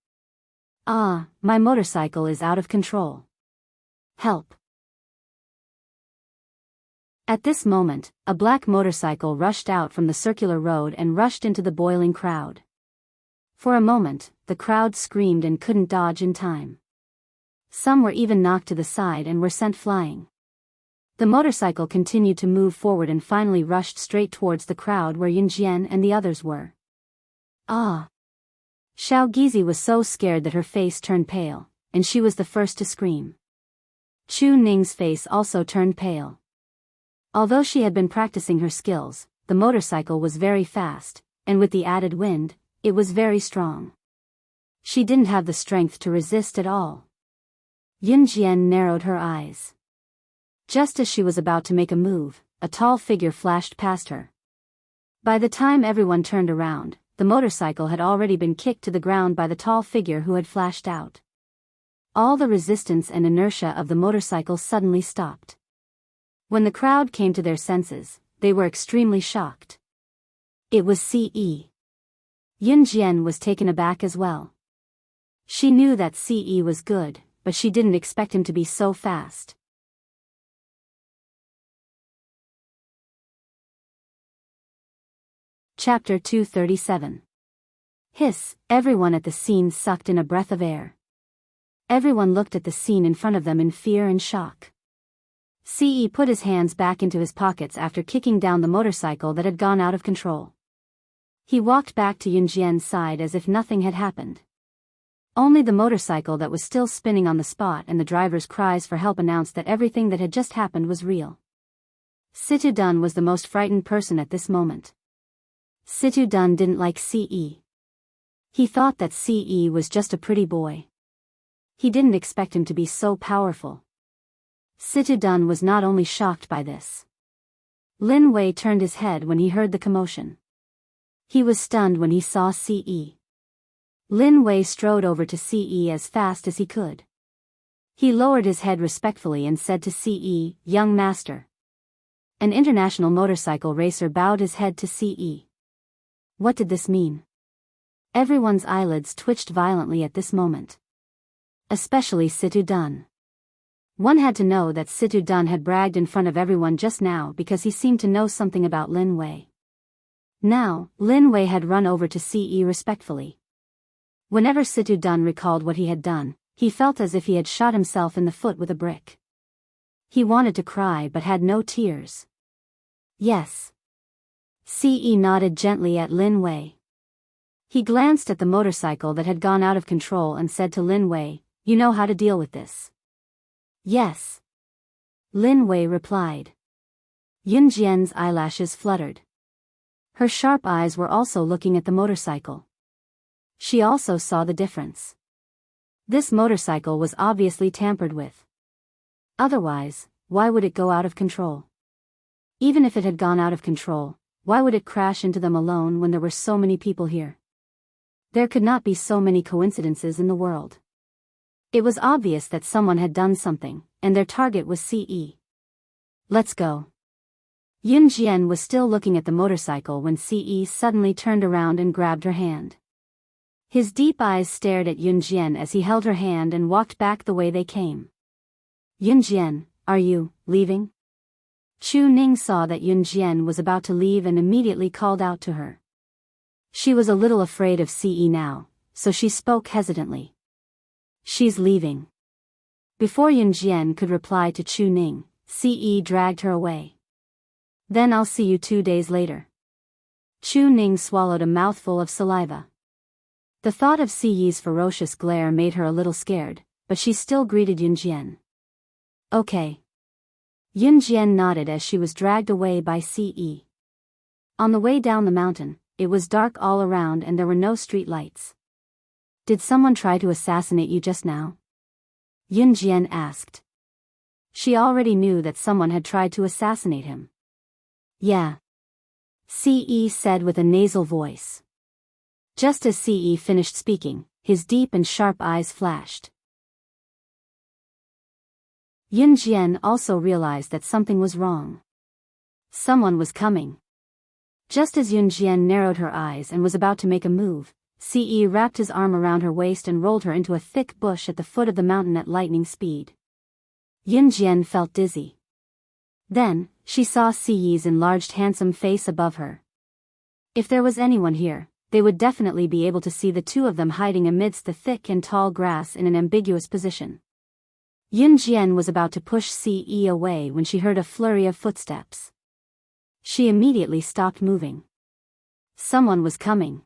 "Ah, my motorcycle is out of control. Help." At this moment, a black motorcycle rushed out from the circular road and rushed into the boiling crowd. For a moment, the crowd screamed and couldn't dodge in time. Some were even knocked to the side and were sent flying. The motorcycle continued to move forward and finally rushed straight towards the crowd where Yun Jian and the others were. "Ah!" Xiao Gizi was so scared that her face turned pale, and she was the first to scream. Chu Ning's face also turned pale. Although she had been practicing her skills, the motorcycle was very fast, and with the added wind, it was very strong. She didn't have the strength to resist at all. Yun Jian narrowed her eyes. Just as she was about to make a move, a tall figure flashed past her. By the time everyone turned around, the motorcycle had already been kicked to the ground by the tall figure who had flashed out. All the resistance and inertia of the motorcycle suddenly stopped. When the crowd came to their senses, they were extremely shocked. It was CE. Yun Jian was taken aback as well. She knew that CE was good, but she didn't expect him to be so fast. Chapter 237. Hiss! Everyone at the scene sucked in a breath of air. Everyone looked at the scene in front of them in fear and shock. CE put his hands back into his pockets after kicking down the motorcycle that had gone out of control. He walked back to Yun Jian's side as if nothing had happened. Only the motorcycle that was still spinning on the spot and the driver's cries for help announced that everything that had just happened was real. Situ Dun was the most frightened person at this moment. Situ Dun didn't like CE. He thought that CE was just a pretty boy. He didn't expect him to be so powerful. Situ Dun was not only shocked by this. Lin Wei turned his head when he heard the commotion. He was stunned when he saw CE. Lin Wei strode over to CE as fast as he could. He lowered his head respectfully and said to CE, "Young master." An international motorcycle racer bowed his head to CE. What did this mean? Everyone's eyelids twitched violently at this moment. Especially Situ Dun. One had to know that Situ Dun had bragged in front of everyone just now because he seemed to know something about Lin Wei. Now, Lin Wei had run over to CE respectfully. Whenever Situ Dun recalled what he had done, he felt as if he had shot himself in the foot with a brick. He wanted to cry but had no tears. Yes. CE nodded gently at Lin Wei. He glanced at the motorcycle that had gone out of control and said to Lin Wei, "You know how to deal with this." Yes. Lin Wei replied. Yun Jian's eyelashes fluttered. Her sharp eyes were also looking at the motorcycle. She also saw the difference. This motorcycle was obviously tampered with. Otherwise, why would it go out of control? Even if it had gone out of control, why would it crash into them alone when there were so many people here? There could not be so many coincidences in the world. It was obvious that someone had done something, and their target was CE. Let's go. Yun Jian was still looking at the motorcycle when CE suddenly turned around and grabbed her hand. His deep eyes stared at Yun Jian as he held her hand and walked back the way they came. Yun Jian, are you leaving? Chu Ning saw that Yun Jian was about to leave and immediately called out to her. She was a little afraid of CE now, so she spoke hesitantly. She's leaving. Before Yun Jian could reply to Chu Ning, CE dragged her away. Then I'll see you 2 days later. Chu Ning swallowed a mouthful of saliva. The thought of CE's ferocious glare made her a little scared, but she still greeted Yun Jian. Okay. Yun Jian nodded as she was dragged away by CE. On the way down the mountain, it was dark all around and there were no street lights. Did someone try to assassinate you just now? Yun Jian asked. She already knew that someone had tried to assassinate him. Yeah. CE said with a nasal voice. Just as CE finished speaking, his deep and sharp eyes flashed. Yun Jian also realized that something was wrong. Someone was coming. Just as Yun Jian narrowed her eyes and was about to make a move, CE wrapped his arm around her waist and rolled her into a thick bush at the foot of the mountain at lightning speed. Yun Jian felt dizzy. Then, she saw CE's enlarged handsome face above her. If there was anyone here, they would definitely be able to see the two of them hiding amidst the thick and tall grass in an ambiguous position. Yun Jian was about to push CE away when she heard a flurry of footsteps. She immediately stopped moving. Someone was coming.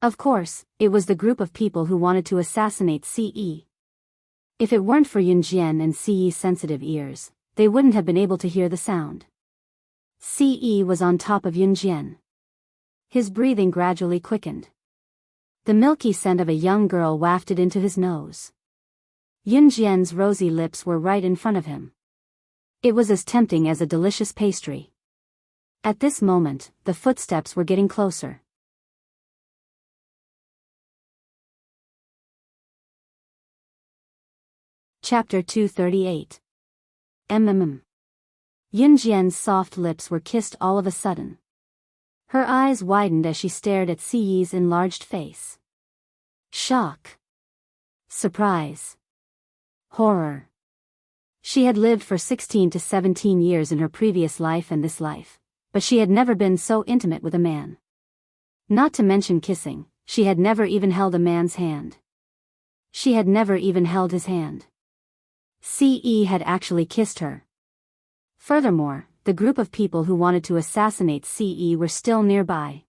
Of course, it was the group of people who wanted to assassinate CE. If it weren't for Yun Jian and CE's sensitive ears, they wouldn't have been able to hear the sound. CE was on top of Yun Jian. His breathing gradually quickened. The milky scent of a young girl wafted into his nose. Yun Jian's rosy lips were right in front of him. It was as tempting as a delicious pastry. At this moment, the footsteps were getting closer. Chapter 238. Yun Jian's soft lips were kissed all of a sudden. Her eyes widened as she stared at CE's enlarged face. Shock. Surprise. Horror. She had lived for 16 to 17 years in her previous life and this life, but she had never been so intimate with a man. Not to mention kissing, she had never even held a man's hand. She had never even held his hand. CE had actually kissed her. Furthermore, the group of people who wanted to assassinate CE were still nearby.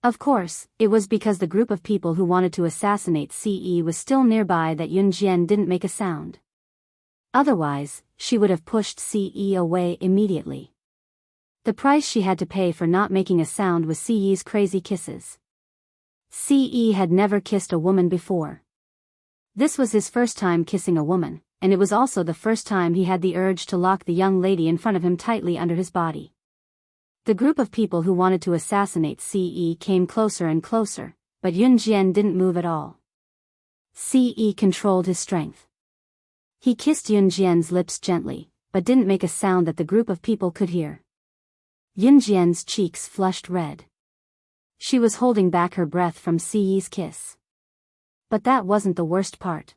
Of course, it was because the group of people who wanted to assassinate CE was still nearby that Yun Jian didn't make a sound. Otherwise, she would have pushed CE away immediately. The price she had to pay for not making a sound was CE's crazy kisses. CE had never kissed a woman before. This was his first time kissing a woman, and it was also the first time he had the urge to lock the young lady in front of him tightly under his body. The group of people who wanted to assassinate CE came closer and closer, but Yun Jian didn't move at all. CE controlled his strength. He kissed Yun Jian's lips gently, but didn't make a sound that the group of people could hear. Yun Jian's cheeks flushed red. She was holding back her breath from CE's kiss. But that wasn't the worst part.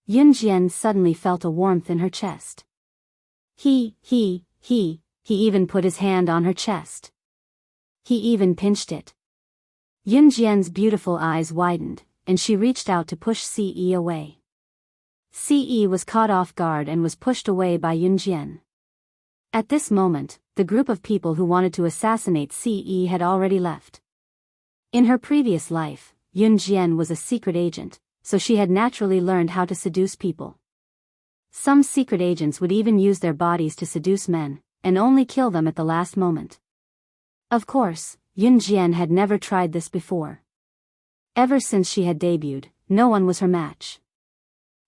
Yun Jian suddenly felt a warmth in her chest. He even put his hand on her chest. He even pinched it. Yun Jian's beautiful eyes widened, and she reached out to push CE away. CE was caught off guard and was pushed away by Yun Jian. At this moment, the group of people who wanted to assassinate CE had already left. In her previous life, Yun Jian was a secret agent, so she had naturally learned how to seduce people. Some secret agents would even use their bodies to seduce men, and only kill them at the last moment. Of course, Yun Jian had never tried this before. Ever since she had debuted, no one was her match.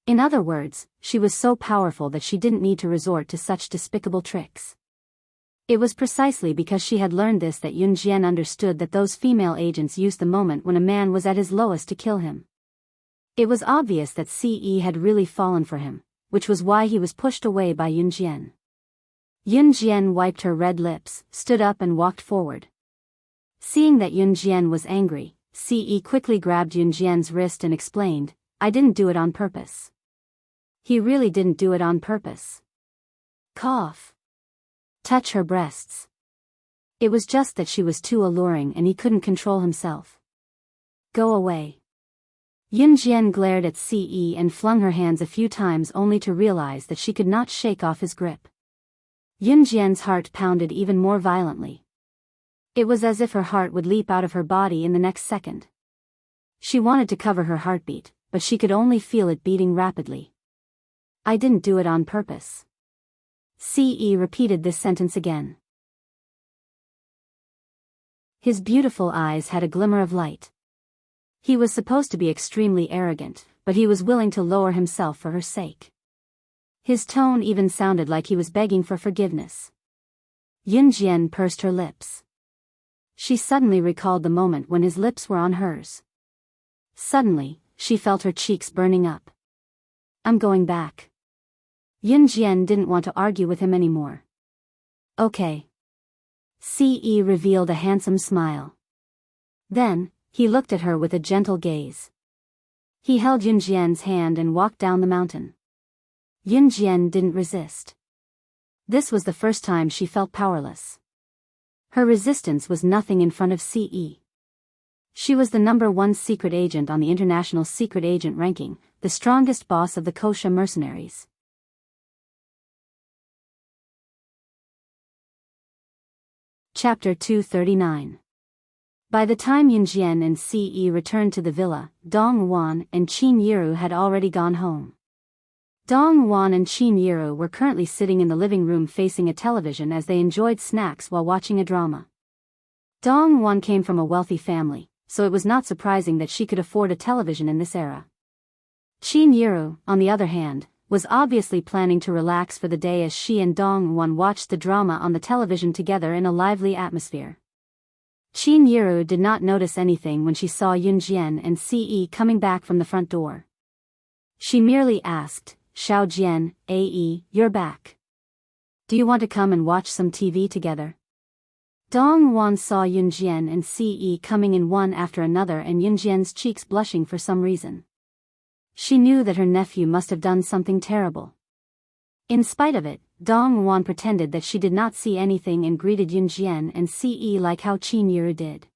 In other words, she was so powerful that she didn't need to resort to such despicable tricks. It was precisely because she had learned this that Yun Jian understood that those female agents used the moment when a man was at his lowest to kill him. It was obvious that Ce had really fallen for him, which was why he was pushed away by Yun Jian. Yun Jian wiped her red lips, stood up and walked forward. Seeing that Yun Jian was angry, Ce quickly grabbed Yun Jian's wrist and explained, "I didn't do it on purpose." He really didn't do it on purpose. Cough. Touch her breasts. It was just that she was too alluring and he couldn't control himself. Go away. Yun Jian glared at Ce and flung her hands a few times only to realize that she could not shake off his grip. Yun Jian's heart pounded even more violently. It was as if her heart would leap out of her body in the next second. She wanted to cover her heartbeat, but she could only feel it beating rapidly. I didn't do it on purpose. Ce repeated this sentence again. His beautiful eyes had a glimmer of light. He was supposed to be extremely arrogant, but he was willing to lower himself for her sake. His tone even sounded like he was begging for forgiveness. Yun Jian pursed her lips. She suddenly recalled the moment when his lips were on hers. Suddenly, she felt her cheeks burning up. I'm going back. Yun Jian didn't want to argue with him anymore. Okay. Ce revealed a handsome smile. Then, he looked at her with a gentle gaze. He held Yun Jian's hand and walked down the mountain. Yun Jian didn't resist. This was the first time she felt powerless. Her resistance was nothing in front of Ce. She was the #1 secret agent on the international secret agent ranking, the strongest boss of the Kosha mercenaries. Chapter 239. By the time Yun Jian and Ce returned to the villa, Dong Wan and Qin Yiru had already gone home. Dong Wan and Qin Yiru were currently sitting in the living room facing a television as they enjoyed snacks while watching a drama. Dong Wan came from a wealthy family, so it was not surprising that she could afford a television in this era. Qin Yiru, on the other hand, was obviously planning to relax for the day as she and Dong Wan watched the drama on the television together in a lively atmosphere. Qin Yiru did not notice anything when she saw Yun Jian and Ce coming back from the front door. She merely asked, Xiao Jian, Ae, you're back. Do you want to come and watch some TV together? Dong Wan saw Yun Jian and Ce coming in one after another and Yun Jian's cheeks blushing for some reason. She knew that her nephew must have done something terrible. In spite of it, Dong Wan pretended that she did not see anything and greeted Yun Jian and Ce like how Qin Yiru did.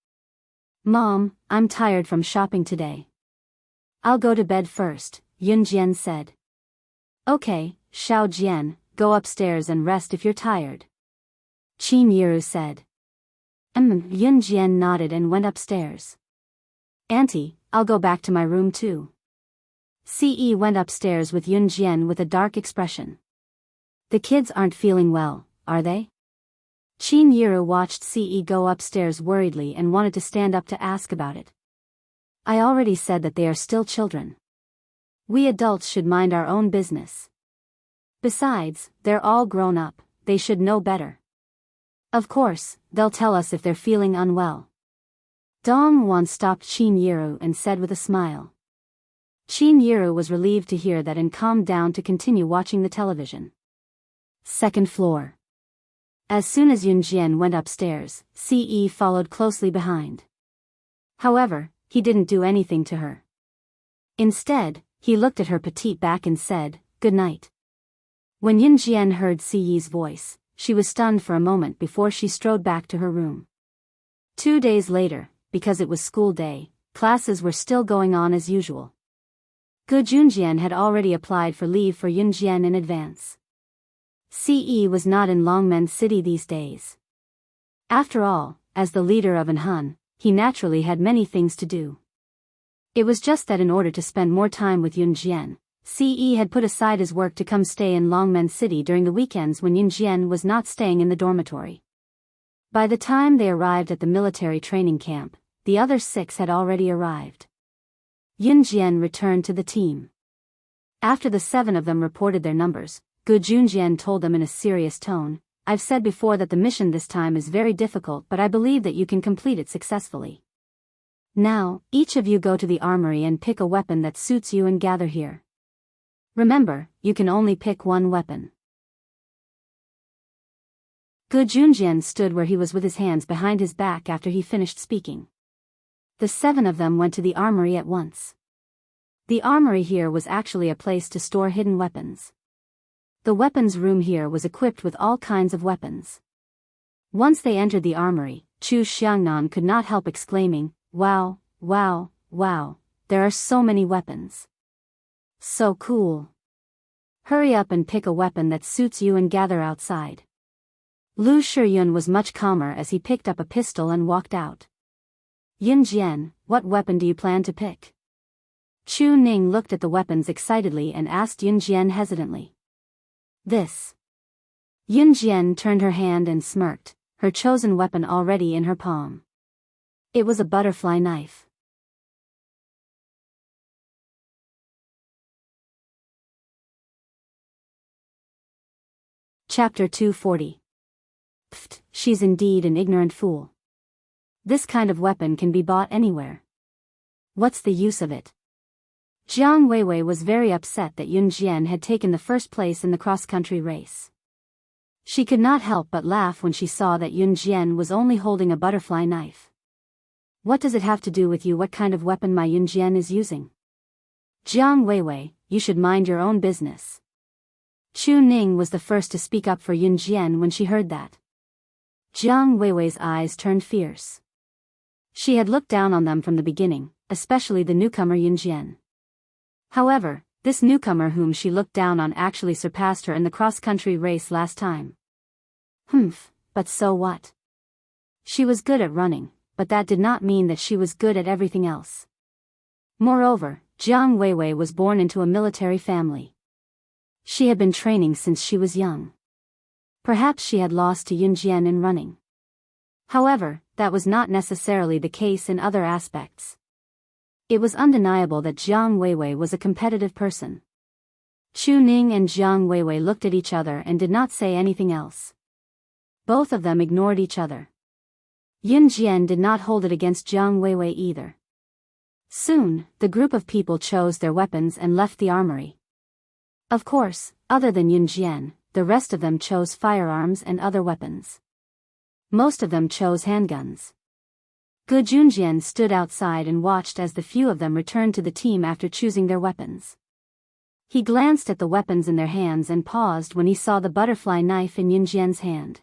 Mom, I'm tired from shopping today. I'll go to bed first, Yun Jian said. Okay, Xiao Jian, go upstairs and rest if you're tired. Qin Yiru said. Yun Jian nodded and went upstairs. Auntie, I'll go back to my room too. Ce went upstairs with Yun Jian with a dark expression. The kids aren't feeling well, are they? Qin Yiru watched Ce go upstairs worriedly and wanted to stand up to ask about it. I already said that they are still children. We adults should mind our own business. Besides, they're all grown up, they should know better. Of course, they'll tell us if they're feeling unwell. Dong Wan stopped Qin Yiru and said with a smile. Qin Yiru was relieved to hear that and calmed down to continue watching the television. Second floor. As soon as Yun Jian went upstairs, Ce followed closely behind. However, he didn't do anything to her. Instead, he looked at her petite back and said, "Good night." When Yun Jian heard Ce's voice, she was stunned for a moment before she strode back to her room. 2 days later, because it was school day, classes were still going on as usual. Gu Junjian had already applied for leave for Yun Jian in advance. Ce was not in Longmen City these days. After all, as the leader of Anhun, he naturally had many things to do. It was just that in order to spend more time with Yun Jian, CE had put aside his work to come stay in Longmen City during the weekends when Yunjian was not staying in the dormitory. By the time they arrived at the military training camp, the other 6 had already arrived. Yunjian returned to the team. After the 7 of them reported their numbers, Gu Junjian told them in a serious tone, "I've said before that the mission this time is very difficult, but I believe that you can complete it successfully. Now, each of you go to the armory and pick a weapon that suits you and gather here. Remember, you can only pick one weapon." Gu Junjian stood where he was with his hands behind his back after he finished speaking. The 7 of them went to the armory at once. The armory here was actually a place to store hidden weapons. The weapons room here was equipped with all kinds of weapons. Once they entered the armory, Chu Xiangnan could not help exclaiming, "Wow, wow, wow, there are so many weapons. So cool. Hurry up and pick a weapon that suits you and gather outside." Lu Shiyun was much calmer as he picked up a pistol and walked out. "Yunjian, what weapon do you plan to pick?" Chu Ning looked at the weapons excitedly and asked Yunjian hesitantly. "This." Yunjian turned her hand and smirked, her chosen weapon already in her palm. It was a butterfly knife. Chapter 240. Pfft, she's indeed an ignorant fool. This kind of weapon can be bought anywhere. What's the use of it? Jiang Weiwei was very upset that Yunjian had taken the first place in the cross-country race. She could not help but laugh when she saw that Yunjian was only holding a butterfly knife. What does it have to do with you what kind of weapon my Yunjian is using? Jiang Weiwei, you should mind your own business. Chu Ning was the first to speak up for Yunjian when she heard that. Jiang Weiwei's eyes turned fierce. She had looked down on them from the beginning, especially the newcomer Yunjian. However, this newcomer whom she looked down on actually surpassed her in the cross-country race last time. But so what? She was good at running, but that did not mean that she was good at everything else. Moreover, Jiang Weiwei was born into a military family. She had been training since she was young. Perhaps she had lost to Yunjian in running. However, that was not necessarily the case in other aspects. It was undeniable that Jiang Weiwei was a competitive person. Chu Ning and Jiang Weiwei looked at each other and did not say anything else. Both of them ignored each other. Yunjian did not hold it against Jiang Weiwei either. Soon, the group of people chose their weapons and left the armory. Of course, other than Yunjian, the rest of them chose firearms and other weapons. Most of them chose handguns. Gu Junjian stood outside and watched as the few of them returned to the team after choosing their weapons. He glanced at the weapons in their hands and paused when he saw the butterfly knife in Yunjian's hand.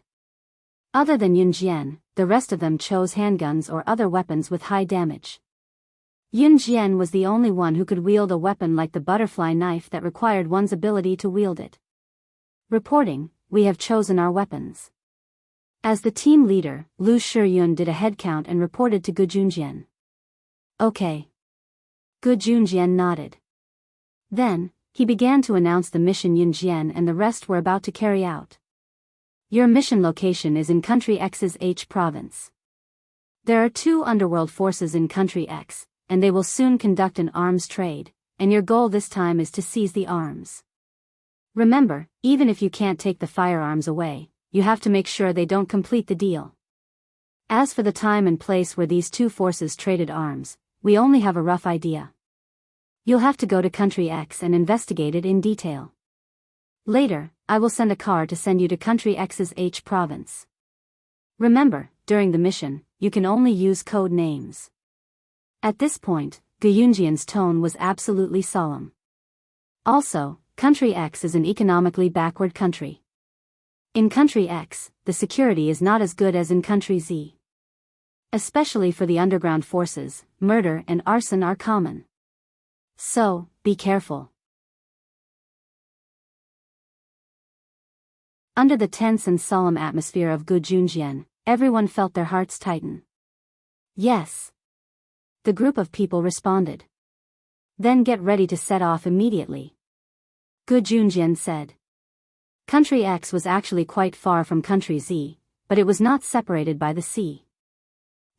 Other than Yunjian, the rest of them chose handguns or other weapons with high damage. Yunjian was the only one who could wield a weapon like the butterfly knife that required one's ability to wield it. Reporting, "We have chosen our weapons." As the team leader, Lu Shiyun did a head count and reported to Gu Junjian. "Okay." Gu Junjian nodded. Then, he began to announce the mission Yunjian and the rest were about to carry out. "Your mission location is in Country X's H province. There are 2 underworld forces in Country X, and they will soon conduct an arms trade, and your goal this time is to seize the arms. Remember, even if you can't take the firearms away, you have to make sure they don't complete the deal. As for the time and place where these 2 forces traded arms, we only have a rough idea. You'll have to go to Country X and investigate it in detail. Later, I will send a car to send you to Country X's H province. Remember, during the mission, you can only use code names." At this point, Gu Yunjian's tone was absolutely solemn. Also, Country X is an economically backward country. In Country X, the security is not as good as in Country Z. Especially for the underground forces, murder and arson are common. So, be careful. Under the tense and solemn atmosphere of Gu Junjian, everyone felt their hearts tighten. "Yes." The group of people responded. "Then get ready to set off immediately." Gu Junjian said. Country X was actually quite far from Country Z, but it was not separated by the sea.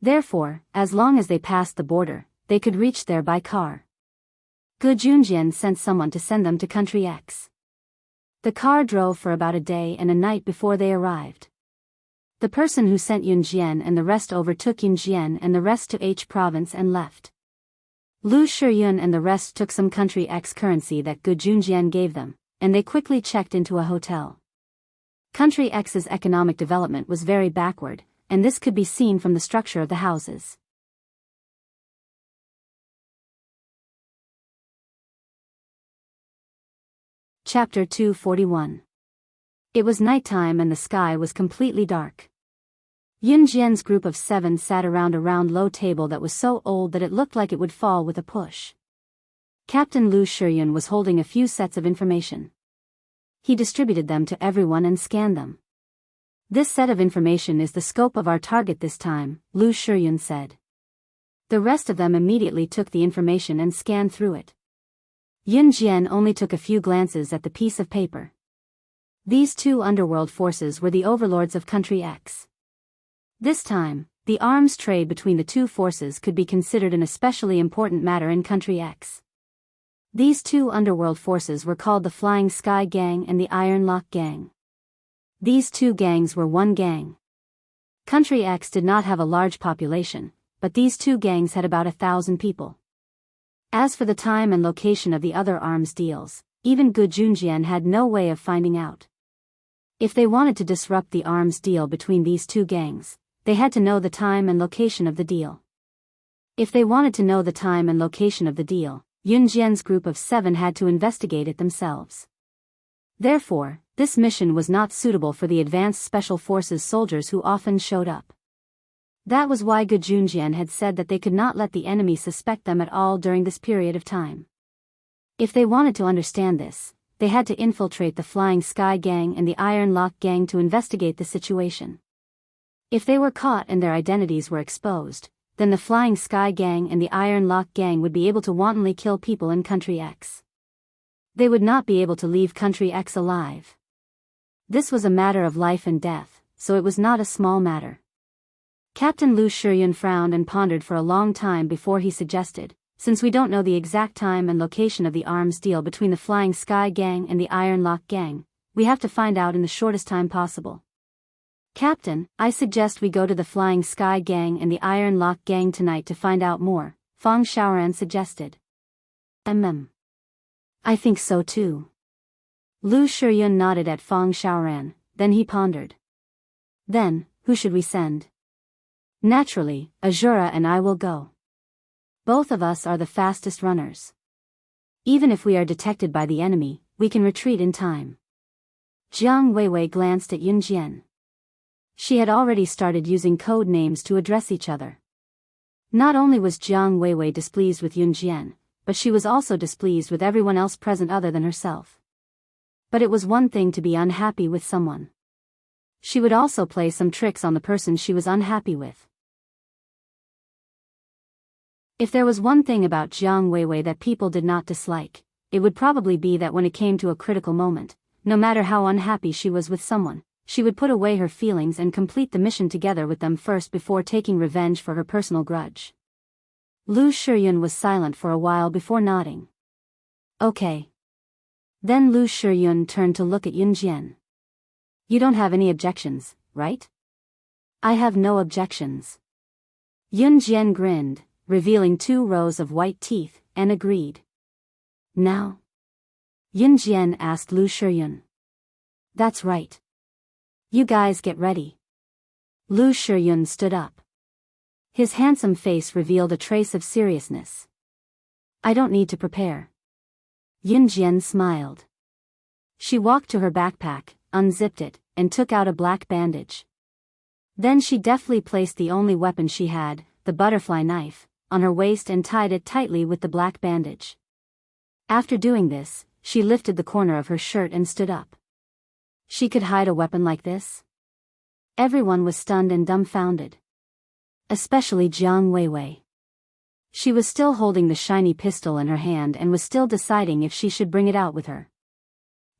Therefore, as long as they passed the border, they could reach there by car. Gu Junjian sent someone to send them to Country X. The car drove for about a day and a night before they arrived. The person who sent Yunjian and the rest overtook Yunjian and the rest to H province and left. Lu Shiyun and the rest took some Country X currency that Gu Junjian gave them, and they quickly checked into a hotel. Country X's economic development was very backward, and this could be seen from the structure of the houses. Chapter 241. It was nighttime and the sky was completely dark. Yunjian's group of 7 sat around a round low table that was so old that it looked like it would fall with a push. Captain Lu Shiyun was holding a few sets of information. He distributed them to everyone and scanned them. This set of information is the scope of our target this time, Lu Shiyun said. The rest of them immediately took the information and scanned through it. Yunjian only took a few glances at the piece of paper. These 2 underworld forces were the overlords of Country X. This time, the arms trade between the 2 forces could be considered an especially important matter in Country X. These 2 underworld forces were called the Flying Sky Gang and the Iron Lock Gang. These 2 gangs were one gang. Country X did not have a large population, but these 2 gangs had about 1,000 people. As for the time and location of the other arms deals, even Gu Junjian had no way of finding out. If they wanted to disrupt the arms deal between these 2 gangs, they had to know the time and location of the deal. If they wanted to know the time and location of the deal, Yunjian's group of 7 had to investigate it themselves. Therefore, this mission was not suitable for the advanced special forces soldiers who often showed up. That was why Gu Junjian had said that they could not let the enemy suspect them at all during this period of time. If they wanted to understand this, they had to infiltrate the Flying Sky Gang and the Iron Lock Gang to investigate the situation. If they were caught and their identities were exposed, then the Flying Sky Gang and the Iron Lock Gang would be able to wantonly kill people in Country X. They would not be able to leave Country X alive. This was a matter of life and death, so it was not a small matter. Captain Lu Shiyun frowned and pondered for a long time before he suggested, since we don't know the exact time and location of the arms deal between the Flying Sky Gang and the Iron Lock Gang, we have to find out in the shortest time possible. Captain, I suggest we go to the Flying Sky Gang and the Iron Lock Gang tonight to find out more, Fang Xiaoran suggested. I think so too. Lu Shiyun nodded at Fang Xiaoran, then he pondered. Then, who should we send? Naturally, Azura and I will go. Both of us are the fastest runners. Even if we are detected by the enemy, we can retreat in time. Jiang Weiwei glanced at Yunjian. She had already started using code names to address each other. Not only was Jiang Weiwei displeased with Yunjian, but she was also displeased with everyone else present other than herself. But it was one thing to be unhappy with someone. She would also play some tricks on the person she was unhappy with. If there was one thing about Jiang Weiwei that people did not dislike, it would probably be that when it came to a critical moment, no matter how unhappy she was with someone, she would put away her feelings and complete the mission together with them first before taking revenge for her personal grudge. Lu Shiyun was silent for a while before nodding. Okay. Then Lu Shiyun turned to look at Yunjian. You don't have any objections, right? I have no objections. Yunjian grinned, revealing 2 rows of white teeth, and agreed. Now? Yunjian asked Lu Shiyun. That's right. You guys get ready. Lu Shiyun stood up. His handsome face revealed a trace of seriousness. I don't need to prepare. Yunjian smiled. She walked to her backpack, unzipped it, and took out a black bandage. Then she deftly placed the only weapon she had, the butterfly knife, on her waist and tied it tightly with the black bandage. After doing this, she lifted the corner of her shirt and stood up. She could hide a weapon like this? Everyone was stunned and dumbfounded. Especially Jiang Weiwei. She was still holding the shiny pistol in her hand and was still deciding if she should bring it out with her.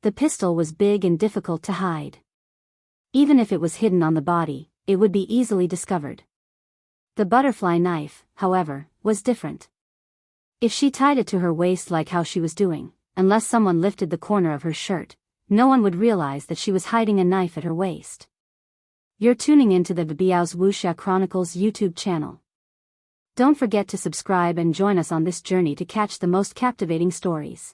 The pistol was big and difficult to hide. Even if it was hidden on the body, it would be easily discovered. The butterfly knife, however, was different. If she tied it to her waist like how she was doing, unless someone lifted the corner of her shirt, no one would realize that she was hiding a knife at her waist. You're tuning into the Biyao's Wuxia Chronicles YouTube channel. Don't forget to subscribe and join us on this journey to catch the most captivating stories.